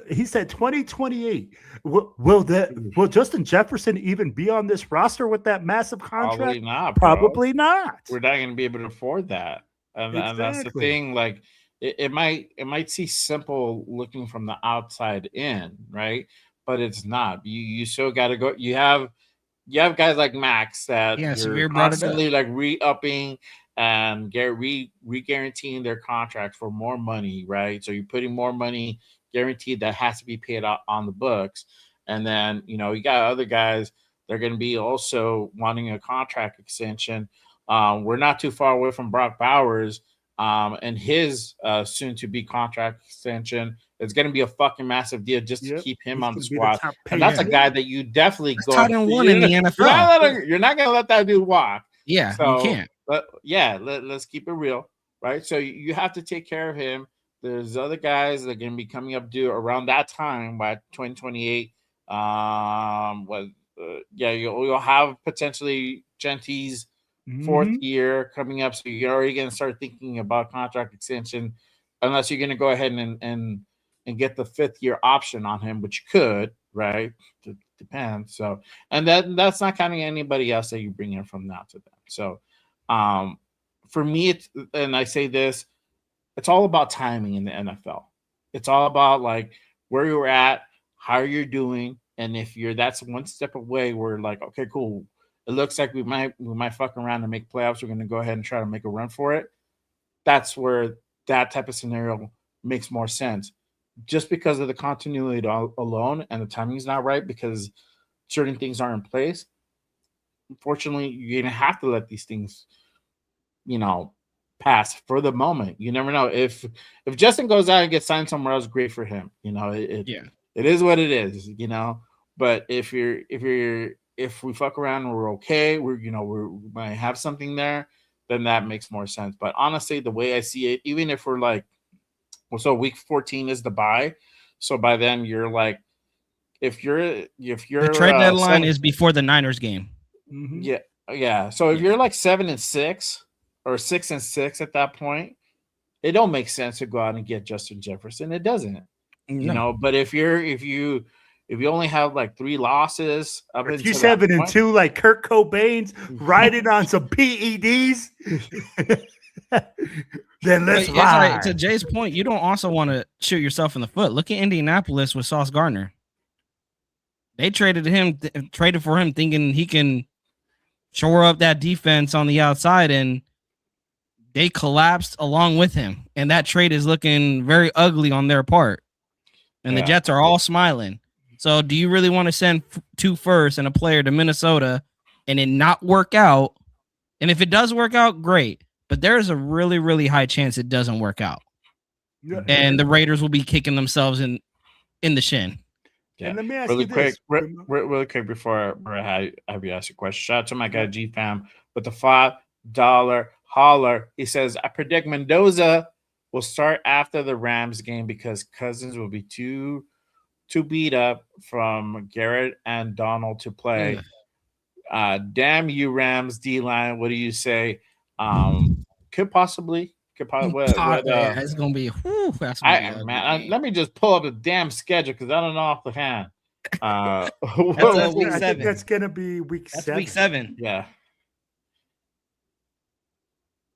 He said 2028. Will Justin Jefferson even be on this roster with that massive contract? Probably not. Probably not. We're not going to be able to afford that, and that's the thing. Like, it might see simple looking from the outside in, right? but it's not. You still got to go. You have guys like Max that Yeah, you're Severe brought it up. constantly like re-upping and re-guaranteeing their contracts for more money, right? So you're putting more money guaranteed that has to be paid out on the books. And then, you got other guys that are going to be also wanting a contract extension. We're not too far away from Brock Bowers and his soon-to-be contract extension. It's going to be a fucking massive deal just to keep him on the squad. And that's a guy that you definitely go. Tight end one in the NFL. You're not going to let that dude walk. Yeah, so, you can't. But yeah, let's keep it real, right? So you have to take care of him. There's other guys that are going to be coming up due around that time by 2028. You'll have potentially Genty's fourth year coming up, so you're already going to start thinking about contract extension, unless you're going to go ahead and get the 5th year option on him, which you could, right? It depends. So, and that's not counting anybody else that you bring in from now to then. So, for me, and I say this, it's all about timing in the NFL. It's all about like where you're at, how you're doing, and if that's one step away, we're like, okay, cool. It looks like we might fuck around and make playoffs. We're going to go ahead and try to make a run for it. That's where that type of scenario makes more sense. Just because of the continuity alone and the timing's not right because certain things aren't in place. Unfortunately, you're going to have to let these things, pass for the moment. You never know. If Justin goes out and gets signed somewhere else, great for him. It is what it is, But if we fuck around and we're okay, we might have something there, then that makes more sense. But honestly, the way I see it, even if we're like, so week 14 is the bye. So by then you're like, if you're the trade deadline is before the Niners game. Mm-hmm. Yeah. So if you're like 7-6 or 6-6 at that point, it don't make sense to go out and get Justin Jefferson. It doesn't, But if you only have like 3 losses, up if you're 7-2, like Kurt Cobain's riding on some PEDs, then let's ride. Like, to Jay's point, you don't also want to shoot yourself in the foot. Look at Indianapolis with Sauce Gardner. They traded for him thinking he can shore up that defense on the outside, and they collapsed along with him. And that trade is looking very ugly on their part. And the Jets are all smiling. So do you really want to send 2 firsts and a player to Minnesota and it not work out? And if it does work out, great. But there is a really, really high chance it doesn't work out. Yeah. And the Raiders will be kicking themselves in the shin. Yeah. And let me ask really you quick, this. Really quick before I have you ask a question. Shout out to my guy G-Fam with the $5 holler. He says, I predict Mendoza will start after the Rams game because Cousins will be too beat up from Garrett and Donald to play. Damn you, Rams D-line. What do you say? Could possibly. It's gonna be. Let me just pull up the damn schedule because I don't know off the hand. That's week 7. I think that's gonna be week 7. Week 7. Yeah.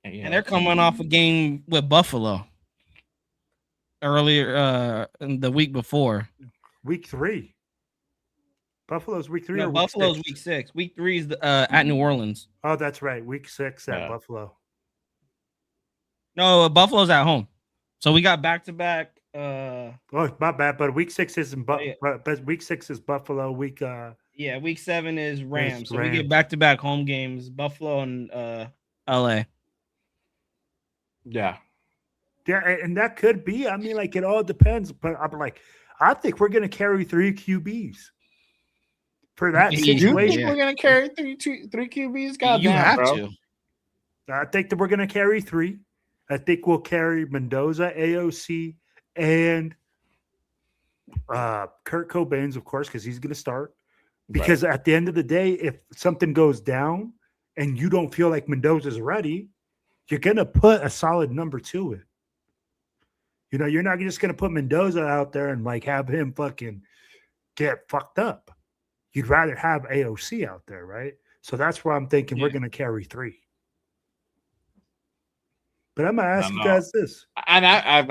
And they're coming off a game with Buffalo earlier the week before. Week 3. Buffalo's week 3 no, or Buffalo's week 6. Week 3 is at New Orleans. Oh, that's right. Week 6 at Buffalo. No, Buffalo's at home. So we got back-to-back. Oh, my bad. But week 6 isn't. But week 6 is Buffalo. Week 7 is Rams. So we get back-to-back home games: Buffalo and LA. Yeah, and that could be. I mean, like it all depends. But I'm like, I think we're gonna carry 3 QBs for that situation. You think we're gonna carry three QBs? God you damn, have bro. to. I think that we're gonna carry 3. I think we'll carry Mendoza, AOC, and Kurt Cobain's, of course, because he's gonna start. Because at the end of the day, if something goes down and you don't feel like Mendoza's ready, you're going to put a solid number 2 in. You're not just going to put Mendoza out there and like have him fucking get fucked up. You'd rather have AOC out there, right? So that's where I'm thinking we're going to carry 3. But I'm gonna ask you guys this. And I've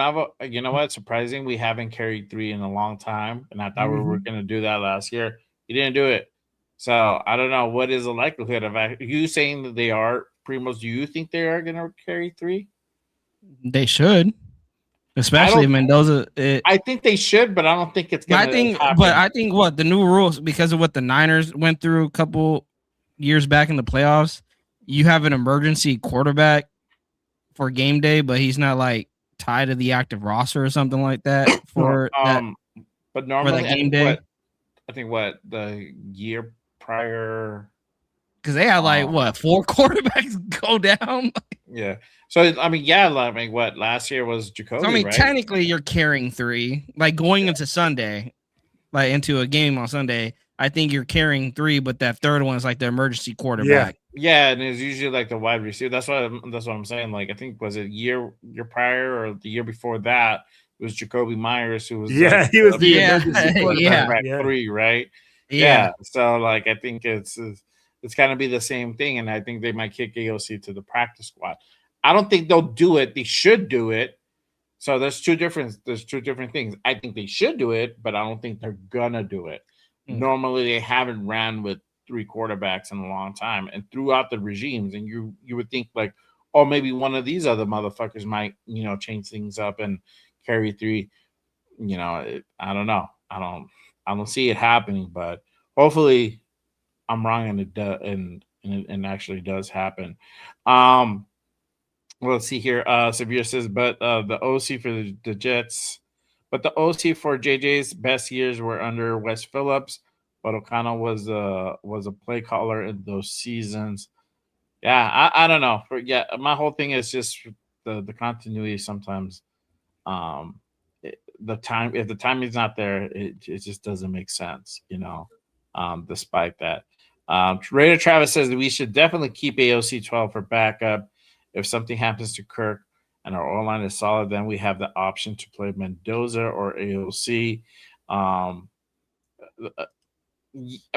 you know what? Surprising, we haven't carried 3 in a long time, and I thought we were going to do that last year. You didn't do it, so I don't know what is the likelihood of you saying that they are Primos. Do you think they are going to carry 3? They should, especially Mendoza. I think they should, but I don't think it's going to happen. But I think what the new rules, because of what the Niners went through a couple years back in the playoffs, you have an emergency quarterback for game day, but he's not like tied to the active roster or something like that for that. But normally, for the game day. I think the year prior, because they had like 4 quarterbacks go down. Yeah. So I mean, what last year was Jacoby. So, I mean, right? technically, you're carrying 3, like going into Sunday, like into a game on Sunday. I think you're carrying 3, but that third one is like the emergency quarterback. Yeah, and it's usually like the wide receiver. That's what I'm saying. Like, I think was it year prior or the year before that it was Jacoby Myers who was he was the emergency quarterback 3, right? Yeah. So like I think it's going to be the same thing, and I think they might kick AOC to the practice squad. I don't think they'll do it. They should do it. So there's two different things. I think they should do it, but I don't think they're gonna do it. Normally they haven't ran with 3 quarterbacks in a long time, and throughout the regimes, and you would think like, oh, maybe one of these other motherfuckers might change things up and carry 3. I don't know. I don't see it happening, but hopefully I'm wrong and it does, and it actually does happen. Let's see here. Severe says, but the OC for the Jets, but the OC for JJ's best years were under Wes Phillips, but O'Connell was a play caller in those seasons. Yeah, I don't know. My whole thing is just the continuity sometimes. If the time is not there, it just doesn't make sense, despite that. Raider Travis says that we should definitely keep AOC 12 for backup. If something happens to Kirk and our O-line is solid, then we have the option to play Mendoza or AOC. I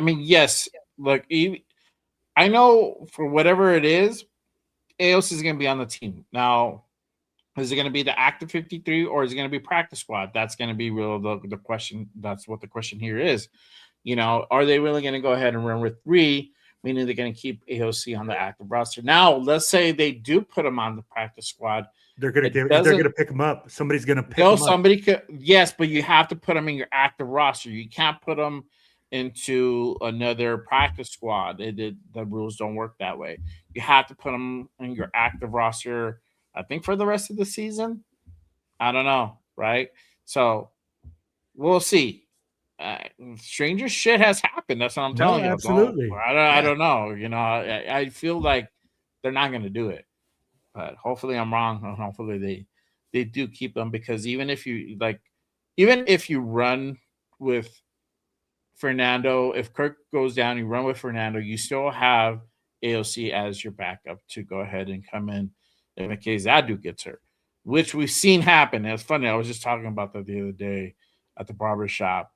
mean, yes, look, I know for whatever it is, AOC is going to be on the team. Now, is it going to be the active 53 or is it going to be practice squad? That's going to be real the question. That's what the question here is. Are they really going to go ahead and run with 3? Meaning they're going to keep AOC on the active roster. Now, let's say they do put him on the practice squad. They're going to pick him up. Somebody's going to pick him up. Somebody could, yes, but you have to put him in your active roster. You can't put him into another practice squad. The rules don't work that way. You have to put him in your active roster, I think, for the rest of the season. I don't know, right? So we'll see. Stranger shit has happened. That's what I'm telling you. Absolutely. I don't know. I feel like they're not going to do it, but hopefully I'm wrong. And hopefully they do keep them, because even if you run with Fernando, if Kirk goes down, you run with Fernando, you still have AOC as your backup to go ahead and come in case that dude gets hurt, which we've seen happen. It's funny. I was just talking about that the other day at the barber shop.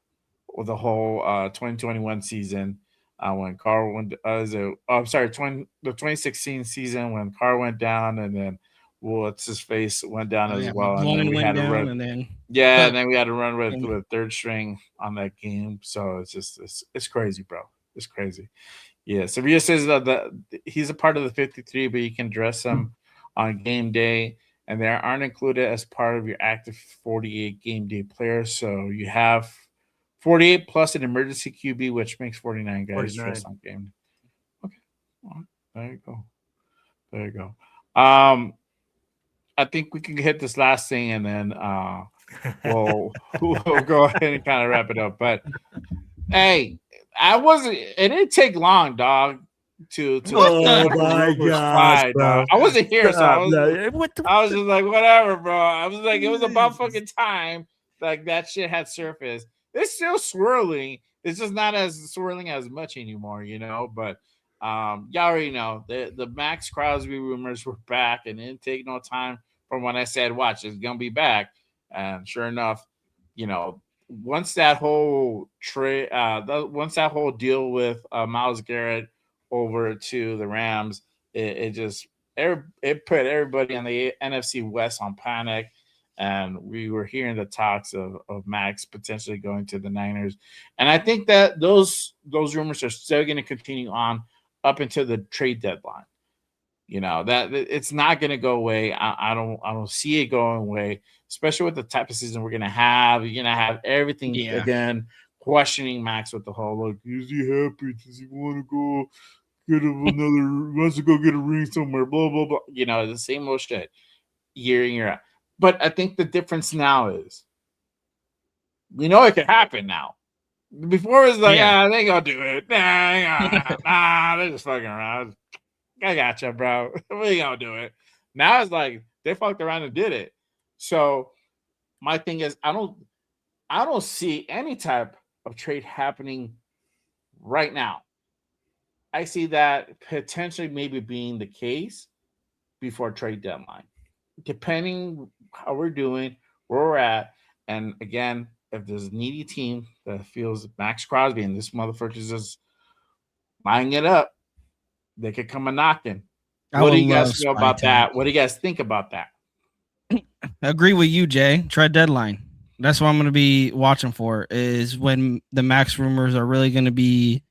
With the whole 2021 season, when Carr went, the 2016 season when Carr went down, and then what's his face went down as well, and then we had to run, and then we had to run with third string on that game. So it's just it's crazy, bro. It's crazy. Yeah. Sevilla says that he's a part of the 53, but you can dress him on game day, and they aren't included as part of your active 48 game day players. So you have 48 plus an emergency QB, which makes 49 guys dressed on game. Okay. Well, there you go. I think we can hit this last thing, and then we'll go ahead and kind of wrap it up. But hey, it didn't take long, dog. To oh my god, bro! I wasn't here, so I was just like, whatever, bro. I was like, it was about fucking time. Like that shit had surfaced. It's still swirling. It's just not as swirling as much anymore, But y'all already know the Max Crosby rumors were back, and it didn't take no time from when I said, "Watch, it's gonna be back." And sure enough, once that whole once that whole deal with Myles Garrett over to the Rams, it just it put everybody on the NFC West on panic, and we were hearing the talks of Max potentially going to the Niners, and I think that those rumors are still going to continue on up until the trade deadline. That it's not going to go away. I don't see it going away, especially with the type of season we're going to have. You're going to have everything again questioning Max with the whole like, is he happy? Does he want to go? Wants to go get a ring somewhere, blah, blah, blah. The same old shit year in, year out. But I think the difference now is we know it can happen now. Before it was like, they ain't gonna do it. They're just fucking around. I gotcha, bro. We ain't gonna do it. Now it's like they fucked around and did it. So my thing is I don't see any type of trade happening right now. I see that potentially maybe being the case before trade deadline, depending how we're doing, where we're at. And again, if there's a needy team that feels Max Crosby and this motherfucker is just buying it up, they could come a knocking. What do you guys feel about that? What do you guys think about that? I agree with you, Jay. Trade deadline. That's what I'm going to be watching for, is when the Max rumors are really going to be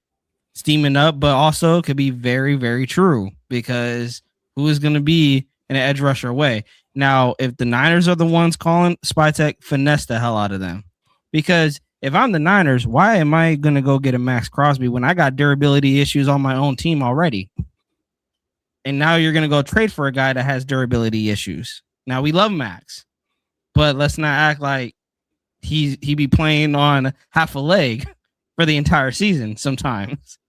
steaming up, but also could be very, very true, because who is going to be an edge rusher away? Now, if the Niners are the ones calling, Spytek, finesse the hell out of them. Because if I'm the Niners, why am I going to go get a Max Crosby when I got durability issues on my own team already? And now you're going to go trade for a guy that has durability issues. Now, we love Max, but let's not act like he be playing on half a leg for the entire season sometimes.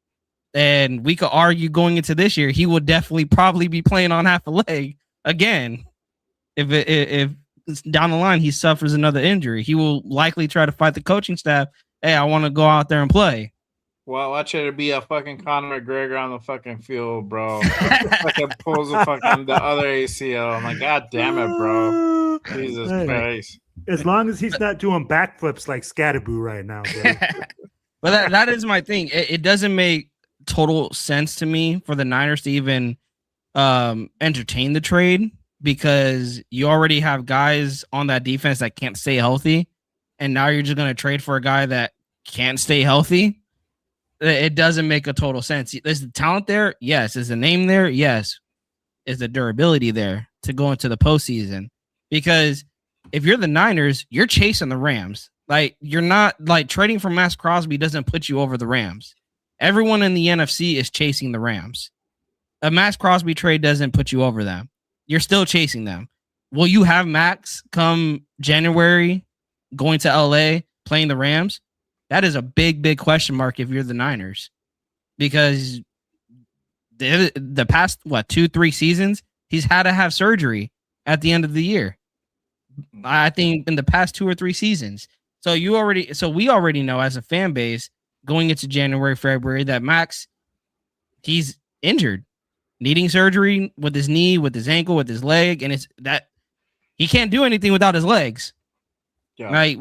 And we could argue going into this year, he will definitely probably be playing on half a leg again. If down the line he suffers another injury, he will likely try to fight the coaching staff. Hey, I want to go out there and play. Well, watch it be a fucking Conor McGregor on the fucking field, bro. Fucking pulls the other ACL. I'm like, God damn it, bro. Jesus Christ. As long as he's not doing backflips like Scatterboo right now, bro. But that is my thing. It doesn't make total sense to me for the Niners to even entertain the trade, because you already have guys on that defense that can't stay healthy, and now you're just going to trade for a guy that can't stay healthy. It doesn't make a total sense. Is the talent there? Yes. Is the name there? Yes. Is the durability there to go into the postseason? Because if you're the Niners, you're chasing the Rams. Like, you're not, like, trading for Max Crosby doesn't put you over the Rams. Everyone in the NFC is chasing the Rams. A Max Crosby trade doesn't put you over them. You're still chasing them. Will you have Max come January going to LA playing the Rams? That is a big, big question mark if you're the Niners, because the past 2-3 seasons he's had to have surgery at the end of the year. I think in the past 2 or 3 seasons. So we already know as a fan base going into January, February that Max, he's injured, needing surgery with his knee, with his ankle, with his leg, and it's that he can't do anything without his legs. Yeah. Right?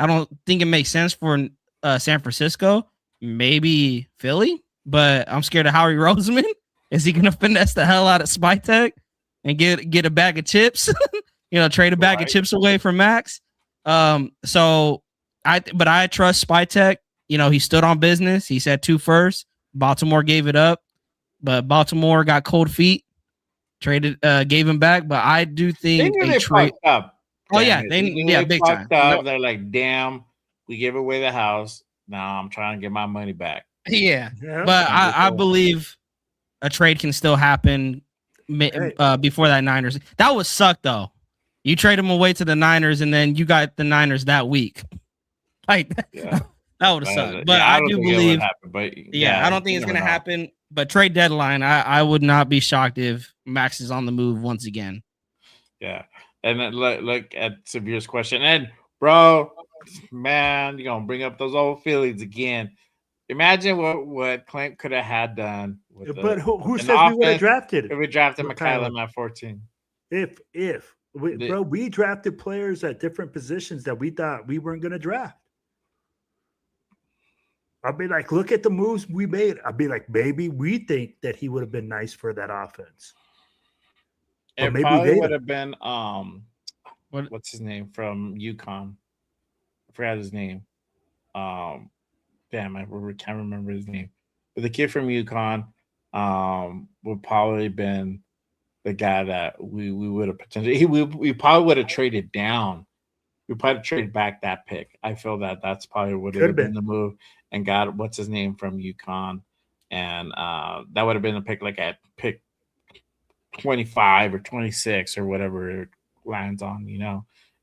I don't think it makes sense for San Francisco, maybe Philly, but I'm scared of Howie Roseman. Is he gonna finesse the hell out of Spytek and get a bag of chips? Trade a bag of chips away from Max. But I trust Spytek. He stood on business. He said 2 firsts. Baltimore gave it up, but Baltimore got cold feet. Traded, gave him back. But I do think they fucked up. Oh yeah, they big time. Up. They're like, damn, we gave away the house. Now I'm trying to get my money back. Yeah. But I believe a trade can still happen before that Niners. That would suck though. You trade him away to the Niners, and then you got the Niners that week. Like, that would have sucked. But I do believe, I don't think it's gonna happen. But trade deadline, I would not be shocked if Max is on the move once again. Yeah. And then look at Severe's question. And bro, man, you're gonna bring up those old feelings again. Imagine what Clint could have had done. But who says we would have drafted? If we drafted McCallum at 14. We drafted players at different positions that we thought we weren't going to draft. I'll be like, look at the moves we made. I'll be like, maybe we think that he would have been nice for that offense. But It maybe probably they would don't. have been what's his name from UConn? I forgot his name. Damn, I can't remember his name. But the kid from UConn would probably been the guy that we would have potentially we probably would have traded down. We probably traded back that pick. I feel that that's probably would Could have have been been. the move and got what's his name from UConn. And that would have been a pick like at pick 25 or 26 or whatever it lands on,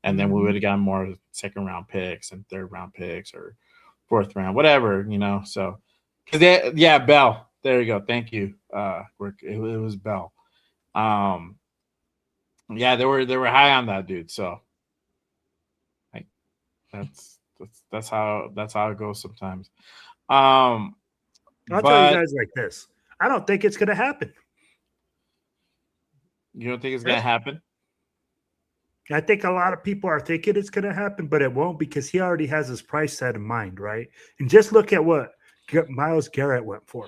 and then we would have gotten more second round picks and third round picks or fourth round, whatever, So, yeah, Bell. There you go. Thank you. It was Bell. Yeah, they were high on that dude. So, like, that's how it goes sometimes. I'll tell you But guys like this. I don't think it's going to happen. you don't think it's gonna happen? I think a lot of people are thinking it's going to happen, but it won't because he already has his price set in mind, right? And just look at what Myles Garrett went for.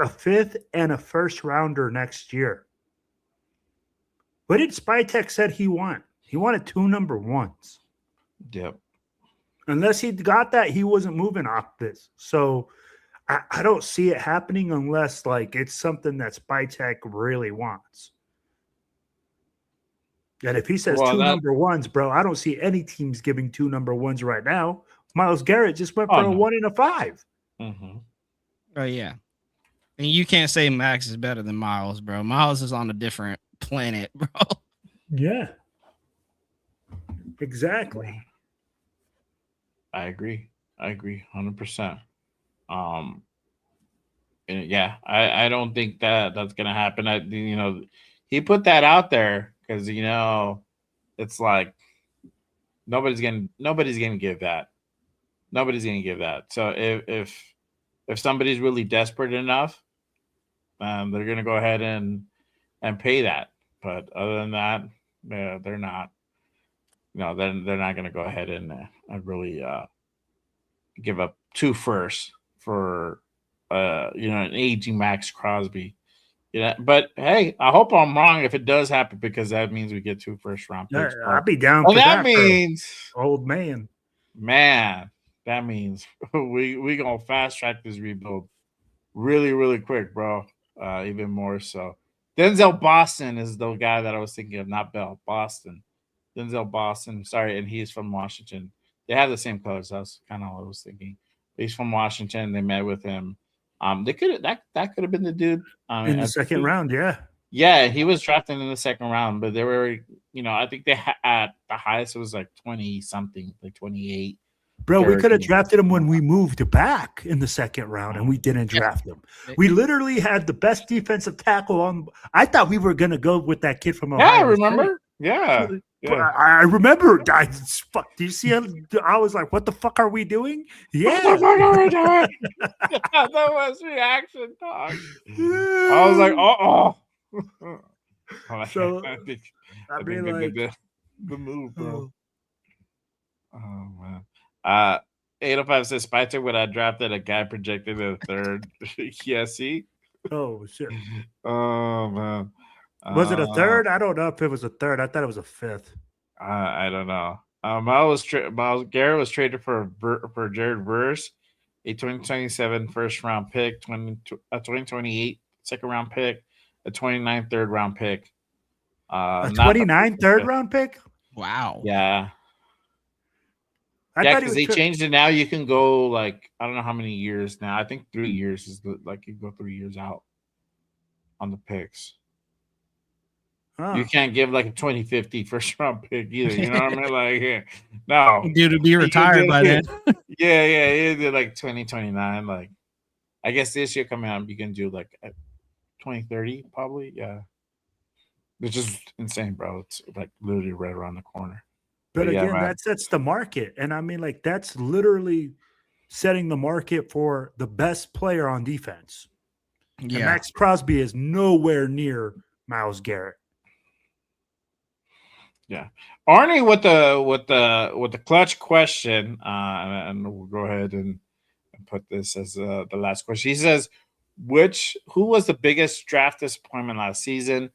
A 5th and a 1st rounder next year. What did Spytek said he want? He wanted 2 number 1s. Yep. Unless he got that, he wasn't moving off this. So I don't see it happening unless like it's something that Spytek really wants. And if he says 2 number 1s, bro, I don't see any teams giving 2 number 1s right now. Myles Garrett just went for a 1 and a 5. Mm-hmm. Oh yeah, and you can't say Max is better than Miles, bro. Miles is on a different planet, bro. Yeah, exactly. I agree 100%. And yeah, I don't think that's gonna happen. He put that out there because it's like nobody's gonna give that. Nobody's gonna give that. So if somebody's really desperate enough, they're gonna go ahead and pay that. But other than that, they're not. They're not gonna go ahead and really give up 2 firsts for an aging Max Crosby. Yeah, but hey, I hope I'm wrong if it does happen because that means we get 2 first-round picks. I'll be down Well, for that that means, old man. that means we gonna fast track this rebuild really, really quick, bro. Even more so. Denzel Boston is the guy that I was thinking of, not Bell. Boston. Denzel Boston. Sorry, and he's from Washington. They have the same colors. That's kind of what I was thinking. He's from Washington. They met with him. They could that could have been the dude In the second round, yeah. Yeah, he was drafted in the second round, but they were, I think they at the highest it was like 20 something, like 28. Bro, we could have drafted him when we moved back in the second round, and we didn't draft him. We literally had the best defensive tackle on. I thought we were gonna go with that kid from Ohio. Yeah, remember? Yeah. I remember. Fuck. Do you see? I was like, "What the fuck are we doing?" Yeah, what the fuck are we doing? That was reaction talk. I was like, So I think like, the move, bro. Oh man. 805 says Spytek would have drafted a guy projected in the 3rd. Yeah, see? Oh shit. Oh man. Was it a 3rd? I don't know if it was a 3rd. I thought it was a 5th. I don't know. Myles Garrett was traded for Jared Verse, a 2027 first round pick, 2028 second round pick, a 29 third round pick. A 29 third round pick? Wow. Yeah. Because they changed it now. You can go like I don't know how many years now. I think 3 years is like you go 3 years out on the picks. Huh. You can't give like a 2050 first round pick either. You know what I mean? Like, yeah. No. Dude to be retired by then. Yeah. You did like 2029. Like, I guess this year coming out, you can do like 2030 probably. Yeah. Which is insane, bro. It's like literally right around the corner. But again, that sets the market. And I mean, like, that's literally setting the market for the best player on defense. Yeah. And Max Crosby is nowhere near Myles Garrett. Yeah. Arnie with the clutch question, and we'll go ahead and put this as the last question. He says, who was the biggest draft disappointment last season?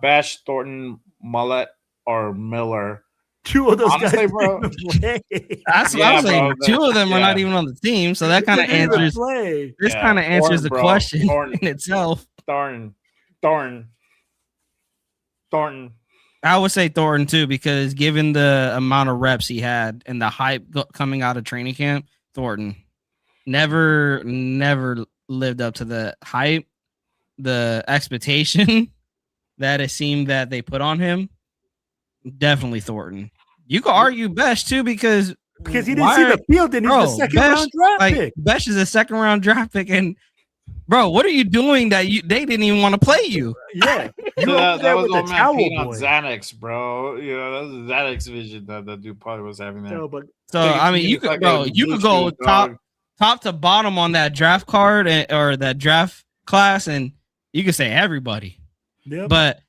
Besh, Thornton, Mullet, or Miller? Two of those Honestly, guys bro. didn't even play. That's what Yeah, I was saying. bro, 2 of them are yeah. not even on the team, so that kind of They didn't even answers. play. This Yeah, kind of answers Thornton, the bro. question Thornton. in itself. Thornton. I would say Thornton too, because given the amount of reps he had and the hype coming out of training camp, Thornton never lived up to the hype, the expectation that it seemed that they put on him. Definitely Thornton. You could argue Besh too, because he didn't see the field and he's the second round draft pick. Besh is a second round draft pick, and bro, what are you doing that they didn't even want to play you? Yeah, that was old man Pete on Xanax, bro. You know, that was Xanax vision that dude probably was having there. So I mean, you could go top to bottom on that draft card or that draft class, and you could say everybody. Yep. But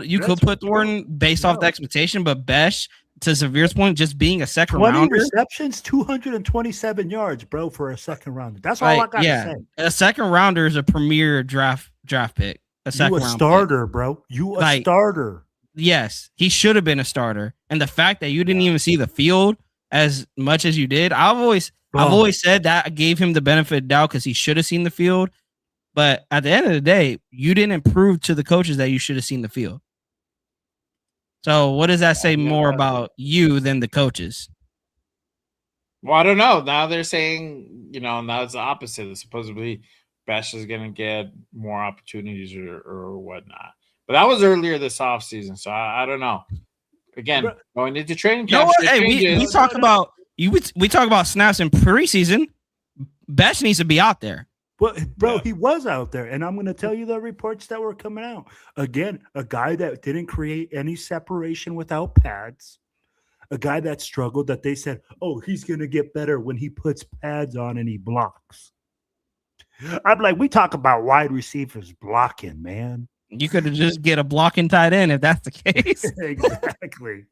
you could put Thornton based off the expectation, but Besh, to Severe's point, just being a second 20 rounder, receptions, 227 yards, bro, for a second rounder. That's all I got to say. A second rounder is a premier draft pick. A starter, bro. You a starter. Yes, he should have been a starter. And the fact that you didn't even see the field as much as you did, I've always said that I gave him the benefit of doubt because he should have seen the field. But at the end of the day, you didn't prove to the coaches that you should have seen the field. So what does that say more about you than the coaches? Well, I don't know. Now they're saying, now it's the opposite. Supposedly Besh is going to get more opportunities or whatnot. But that was earlier this offseason, so I don't know. Again, going into training camp. We talk about snaps in preseason. Besh needs to be out there. Well, bro, he was out there, and I'm going to tell you the reports that were coming out. Again, a guy that didn't create any separation without pads, a guy that struggled that they said, oh, he's going to get better when he puts pads on and he blocks. I'm like, we talk about wide receivers blocking, man. You could have just get a blocking tight end if that's the case. Exactly.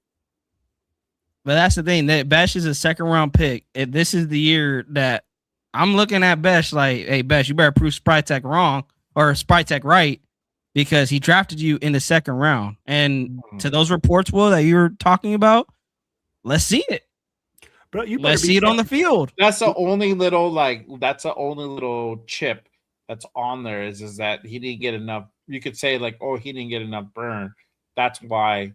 But that's the thing. That Besh is a second round pick. And this is the year that I'm looking at Besh like, hey, Besh, you better prove Sprytech wrong or Sprytech right because he drafted you in the second round. And to those reports, Will, that you were talking about, let's see it. Bro, let's see it on the field. That's the only little chip that's on there is that he didn't get enough. You could say like, oh, he didn't get enough burn. That's why,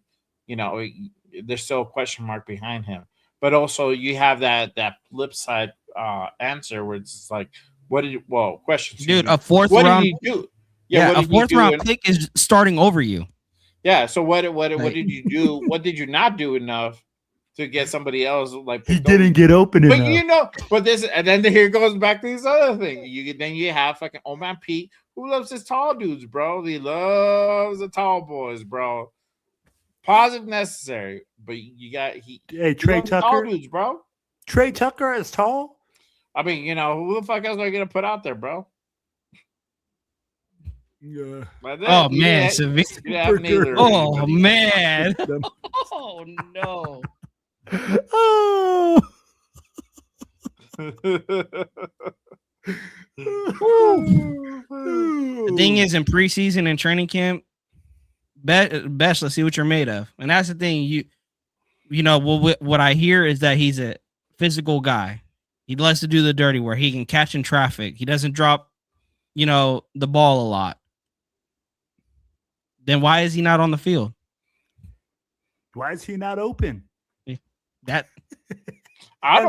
there's still a question mark behind him. But also you have that flip side answer where it's like, question. Dude, a fourth round. What did you do? Yeah, a fourth round pick is starting over you. Yeah. So what did you do? What did you not do enough to get somebody else like he didn't get open enough? And then here goes back to this other thing. You have fucking old man Pete who loves his tall dudes, bro. He loves the tall boys, bro. Positive necessary, but Trey Tucker, tall dudes, bro. Trey Tucker is tall. I mean, who the fuck else are you gonna put out there, bro? Yeah. Oh man, oh man. Oh no. Oh. The thing is, in preseason and training camp, Besh, let's see what you're made of. And that's the thing. What I hear is that he's a physical guy. He loves to do the dirty work. He can catch in traffic. He doesn't drop, the ball a lot. Then why is he not on the field? Why is he not open? That I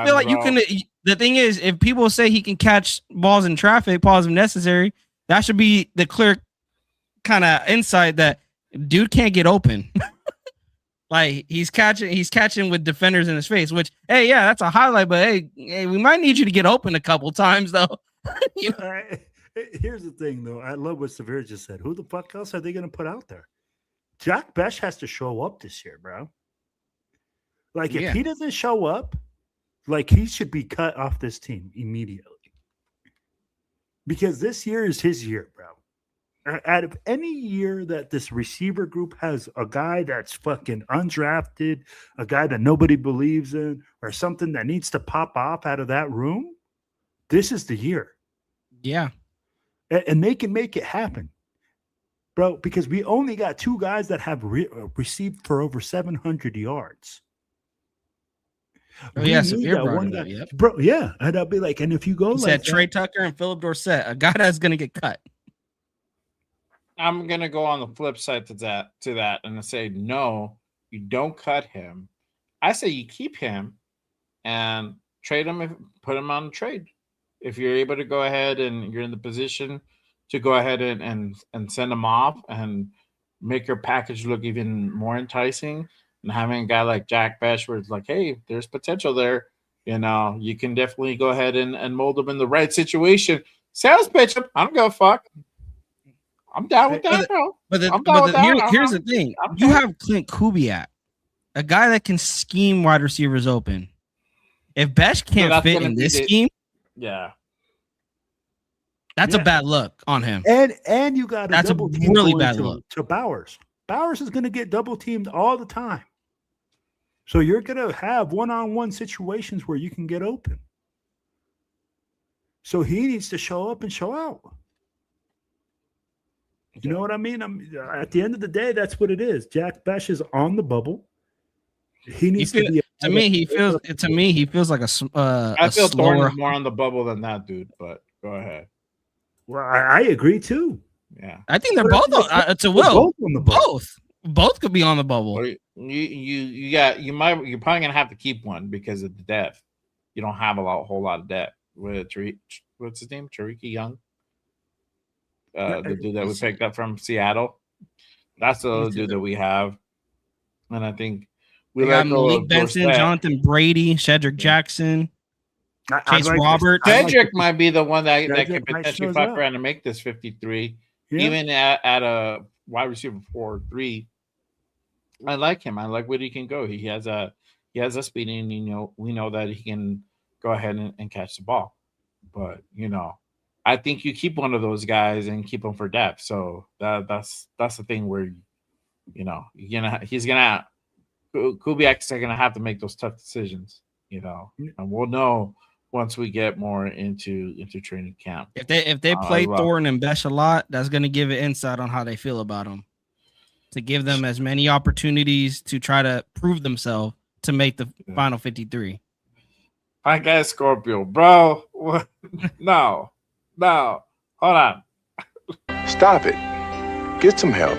feel like you can. The thing is, if people say he can catch balls in traffic, positive necessary, that should be the clear kind of insight that dude can't get open. Like he's catching with defenders in his face, which, hey, yeah, that's a highlight, but hey, we might need you to get open a couple times though. Here's the thing though. I love what Severe just said. Who the fuck else are they going to put out there? Jack Besh has to show up this year, bro. Like if he doesn't show up, like he should be cut off this team immediately. Because this year is his year, bro. out of any year that this receiver group has a guy that's fucking undrafted, a guy that nobody believes in, or something that needs to pop off out of that room, this is the year. Yeah. And they can make it happen, bro, because we only got two guys that have received for over 700 yards. Oh, yeah, Severe brought it up, yep. Bro, yeah. And I'll be like, and if you go he like said Trey Tucker and Philip Dorsett, a guy that's going to get cut. I'm going to go on the flip side to that and say, no, you don't cut him. I say you keep him and trade him, put him on trade. If you're able to go ahead and you're in the position to go ahead and send him off and make your package look even more enticing, and having a guy like Jack Bech where it's like, hey, there's potential there, you can definitely go ahead and mold him in the right situation. Sales pitch him. I don't give a fuck. I'm down with that, bro. Here's the thing. You have Clint Kubiak, a guy that can scheme wide receivers open. If Bech can't fit in this scheme, yeah, that's a bad look on him. And you got a really bad look to Bowers. Bowers is going to get double teamed all the time. So you're going to have one-on-one situations where you can get open. So he needs to show up and show out. You know what I mean? At the end of the day, that's what it is. Jack Bech is on the bubble. He needs to be. To me, he feels like I feel Thorne is more on the bubble than that dude. But go ahead. Well, I agree too. Yeah, I think they're both. To Will, both could be on the bubble. You're probably gonna have to keep one because of the depth. You don't have whole lot of depth with what's his name, Tariq Young. The dude that we picked up from Seattle. That's the dude that we have. And I think we got Malik Benson, Jonathan Brady, Cedric Jackson, Chase Roberts. Cedric might be the one that could potentially fuck around and make this 53. Yeah. Even at a wide receiver 4-3. I like him. I like where he can go. He has a speed, and we know that he can go ahead and catch the ball. But I think you keep one of those guys and keep them for depth. So that's the thing where Kubiak's gonna have to make those tough decisions, and we'll know once we get more into training camp. If they play Thorne and Bech a lot, that's gonna give it insight on how they feel about him. To give them as many opportunities to try to prove themselves to make the final 53. I guess Scorpio, bro. No, hold on. Stop it. Get some help.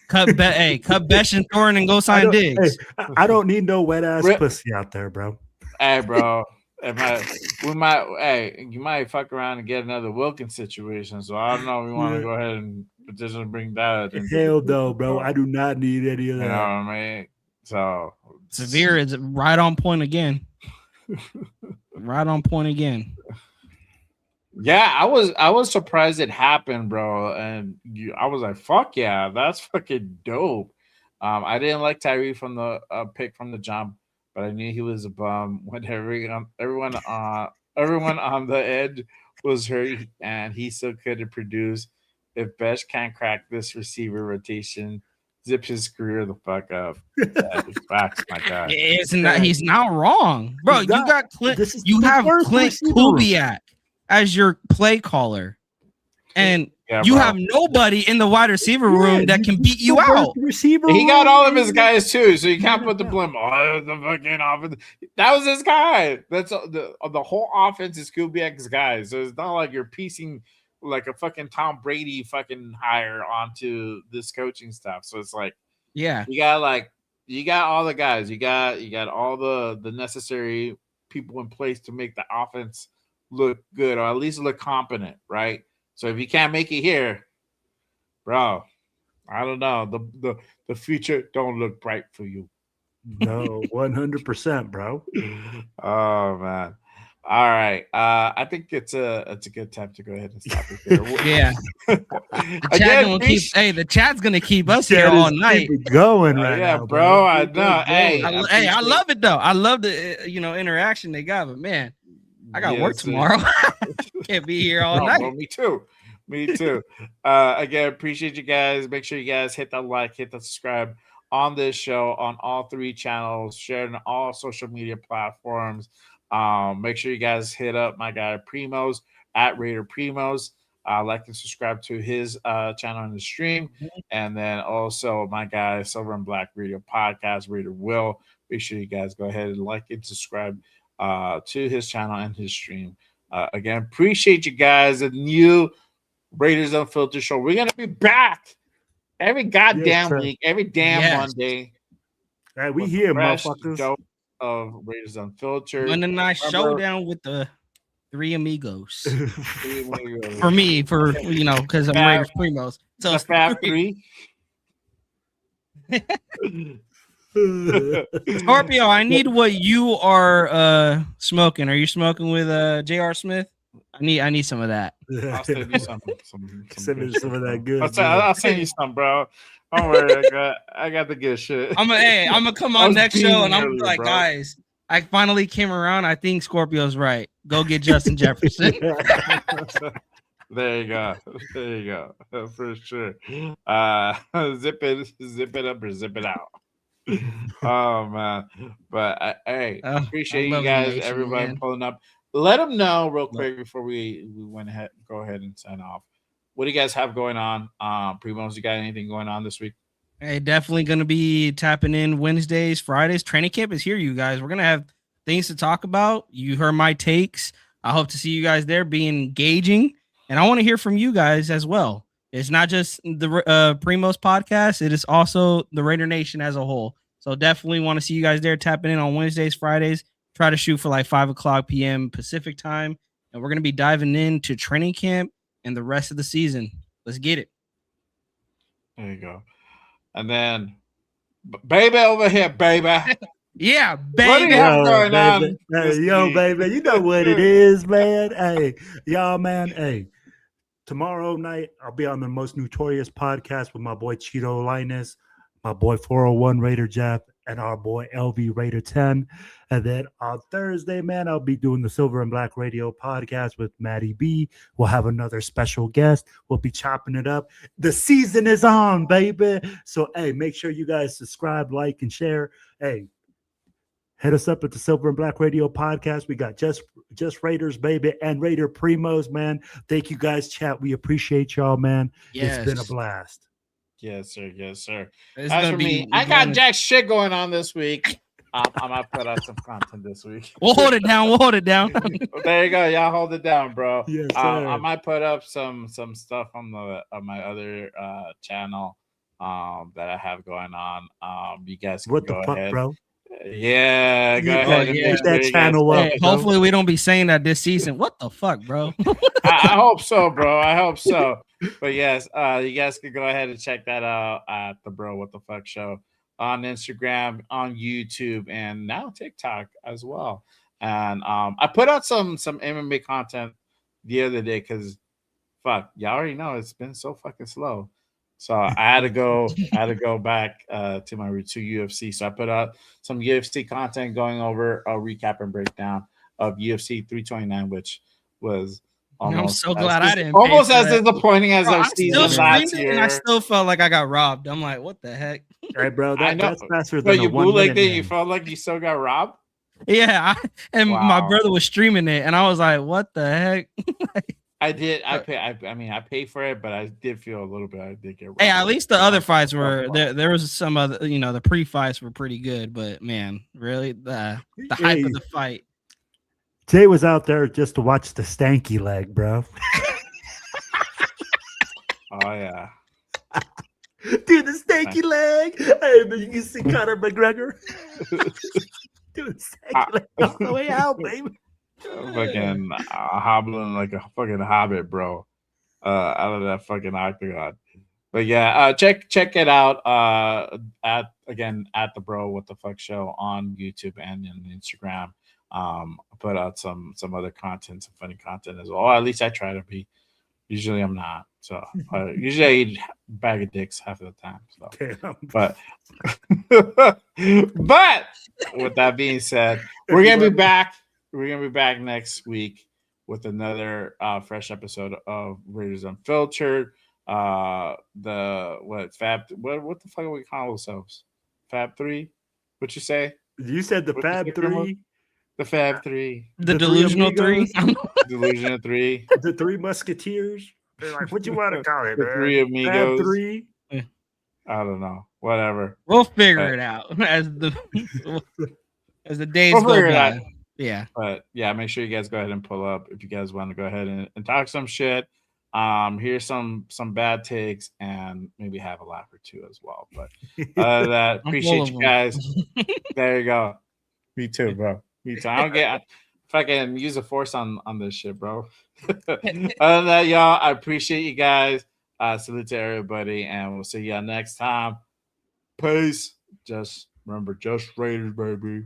Cut Bech and Thorne and go sign Diggs. Hey, I don't need no wet ass pussy out there, bro. Hey, bro. You might fuck around and get another Wilkins situation. So I don't know. We want to go ahead and petition bring that. Hell no, bro. I do not need any of that. You know what I mean? So Severe is right on point again. Right on point again. Yeah, I was surprised it happened, bro. And I was like, fuck yeah, that's fucking dope. I didn't like Tyree from the pick from the jump, but I knew he was a bum when everyone on the edge was hurt, and he still couldn't produce. If Bech can't crack this receiver rotation, zip his career the fuck up. Facts, my God. He's not wrong, bro. You got Clint. You have Clint Kubiak as your play caller, and you have nobody in the wide receiver room that can beat you out. He got all of his guys too, so you can't put the blame. Oh, the fucking offense. That was his guy. That's the whole offense is Kubiak's guys. So it's not like you're piecing like a fucking Tom Brady fucking hire onto this coaching staff. So it's like, yeah, you got all the guys. You got all the necessary people in place to make the offense look good, or at least look competent, right? So if you can't make it here, bro, I don't know. The future don't look bright for you. No, 100%, bro. Oh man. All right. I think it's a good time to go ahead and stop it there. Yeah. The chat's gonna keep us here all night. Going right now. Yeah, bro. I know. Hey, I love it though. I love the interaction they got, but man, I got work tomorrow. Can't be here all night. Well, me too. Me too. Again, appreciate you guys. Make sure you guys hit the like, hit the subscribe on this show on all 3 channels, share it on all social media platforms. Make sure you guys hit up my guy Primos at Raider Primos. Like and subscribe to his channel in the stream. And then also my guy Silver and Black Radio Podcast, Raider Will. Make sure you guys go ahead and like and subscribe to his channel and his stream. Again, appreciate you guys. A new Raiders Unfiltered show. We're gonna be back every goddamn week, every damn Monday. All right, we here, motherfuckers. Show of Raiders Unfiltered. Monday night showdown with the 3 amigos. For me, because I'm Raiders Primos. So the Fab 3. Scorpio, I need what you are smoking. Are you smoking with J.R. Smith? I need some of that. I'll send you some of that good. I'll send you some, bro. Don't worry, I got the good shit. I'm gonna come on next show and I'm like, bro. Guys, I finally came around. I think Scorpio's right. Go get Justin Jefferson. There you go. For sure. Zip it up or zip it out. Oh man, but hey, appreciate you guys, everybody pulling up. Let them know real quick before we go ahead and sign off. What do you guys have going on? Primos, you got anything going on this week? Hey, definitely going to be tapping in Wednesdays, Fridays. Training camp is here, you guys. We're going to have things to talk about. You heard my takes. I hope to see you guys there, be engaging. And I want to hear from you guys as well. It's not just the Primos podcast. It is also the Raider Nation as a whole. So definitely want to see you guys there tapping in on Wednesdays, Fridays. Try to shoot for like 5:00 p.m. Pacific time. And we're going to be diving into training camp and the rest of the season. Let's get it. There you go. And then, baby over here, baby. Yeah, baby. What do you have going on? Hey, baby, you know what it is, man. Hey, y'all, man. Hey, tomorrow night, I'll be on the Most Notorious podcast with my boy Cheeto Linus, my boy 401 Raider Jeff, and our boy LV Raider 10. And then on Thursday, man, I'll be doing the Silver and Black Radio podcast with Maddie B. We'll have another special guest. We'll be chopping it up. The season is on, baby. So, hey, make sure you guys subscribe, like, and share. Hey, hit us up at the Silver and Black Radio podcast. We got just Raiders, baby, and Raider Primos, man. Thank you guys, chat. We appreciate y'all, man. Yes. It's been a blast. Yes, sir. As for me, I got jack shit going on this week. I might put out some content this week. We'll hold it down. There you go. Y'all hold it down, bro. Yes, I might put up some stuff on my other channel that I have going on. You guys can go ahead. Bro? Yeah, go ahead. And push that channel up. Hey, hopefully we don't be saying that this season. What the fuck, bro? I hope so, bro. I hope so. But yes, you guys can go ahead and check that out at the Bro What the Fuck Show on Instagram, on YouTube, and now TikTok as well. And I put out some MMA content the other day because fuck, y'all already know it's been so fucking slow. So I had to go back to my root to UFC. So I put out some UFC content going over a recap and breakdown of UFC 329, which was almost I'm so glad I didn't almost as disappointing as our season last year. And I still felt like I got robbed. I'm like, what the heck? All right, bro. That's faster but than you a 1 minute. you felt like you still got robbed? Yeah, my brother was streaming it, and I was like, what the heck? I did. I paid for it, but I did feel a little bit. I did get robbed. Hey, at least the other fights were there. There was some other, the pre-fights were pretty good, but man, really the hype of the fight. Jay was out there just to watch the stanky leg, bro. Oh yeah, dude, the stanky leg. Hey, man, you can see Conor McGregor. Dude, stanky leg all the way out, baby. Fucking hobbling like a fucking hobbit, bro. Out of that fucking octagon. But yeah, check it out. At the Bro What the Fuck Show on YouTube and on Instagram. I put out some other content, some funny content as well. Or at least I try to be. Usually I'm not. So usually I eat a bag of dicks half of the time. So. Damn. But with that being said, we're gonna be back. We're gonna be back next week with another fresh episode of Raiders Unfiltered. What the fuck are we call ourselves? Fab 3? What you say? You said the What'd you say, Fab Primo? Three, The Fab 3. The the delusional three. Delusion 3. the Three Musketeers. They're like, what you want to call it, The man? Three Fab Amigos. Three. I don't know. Whatever. We'll figure it out as the days We'll go figure it out. by. Yeah. But yeah, make sure you guys go ahead and pull up if you guys want to go ahead and talk some shit. Here's some bad takes and maybe have a laugh or two as well. But that appreciate you guys. There you go. Me too, bro. Me too. I don't get fucking use a force on this shit, bro. Other than that, y'all, I appreciate you guys. Salute to everybody, and we'll see y'all next time. Peace. Just remember, just Raiders, baby.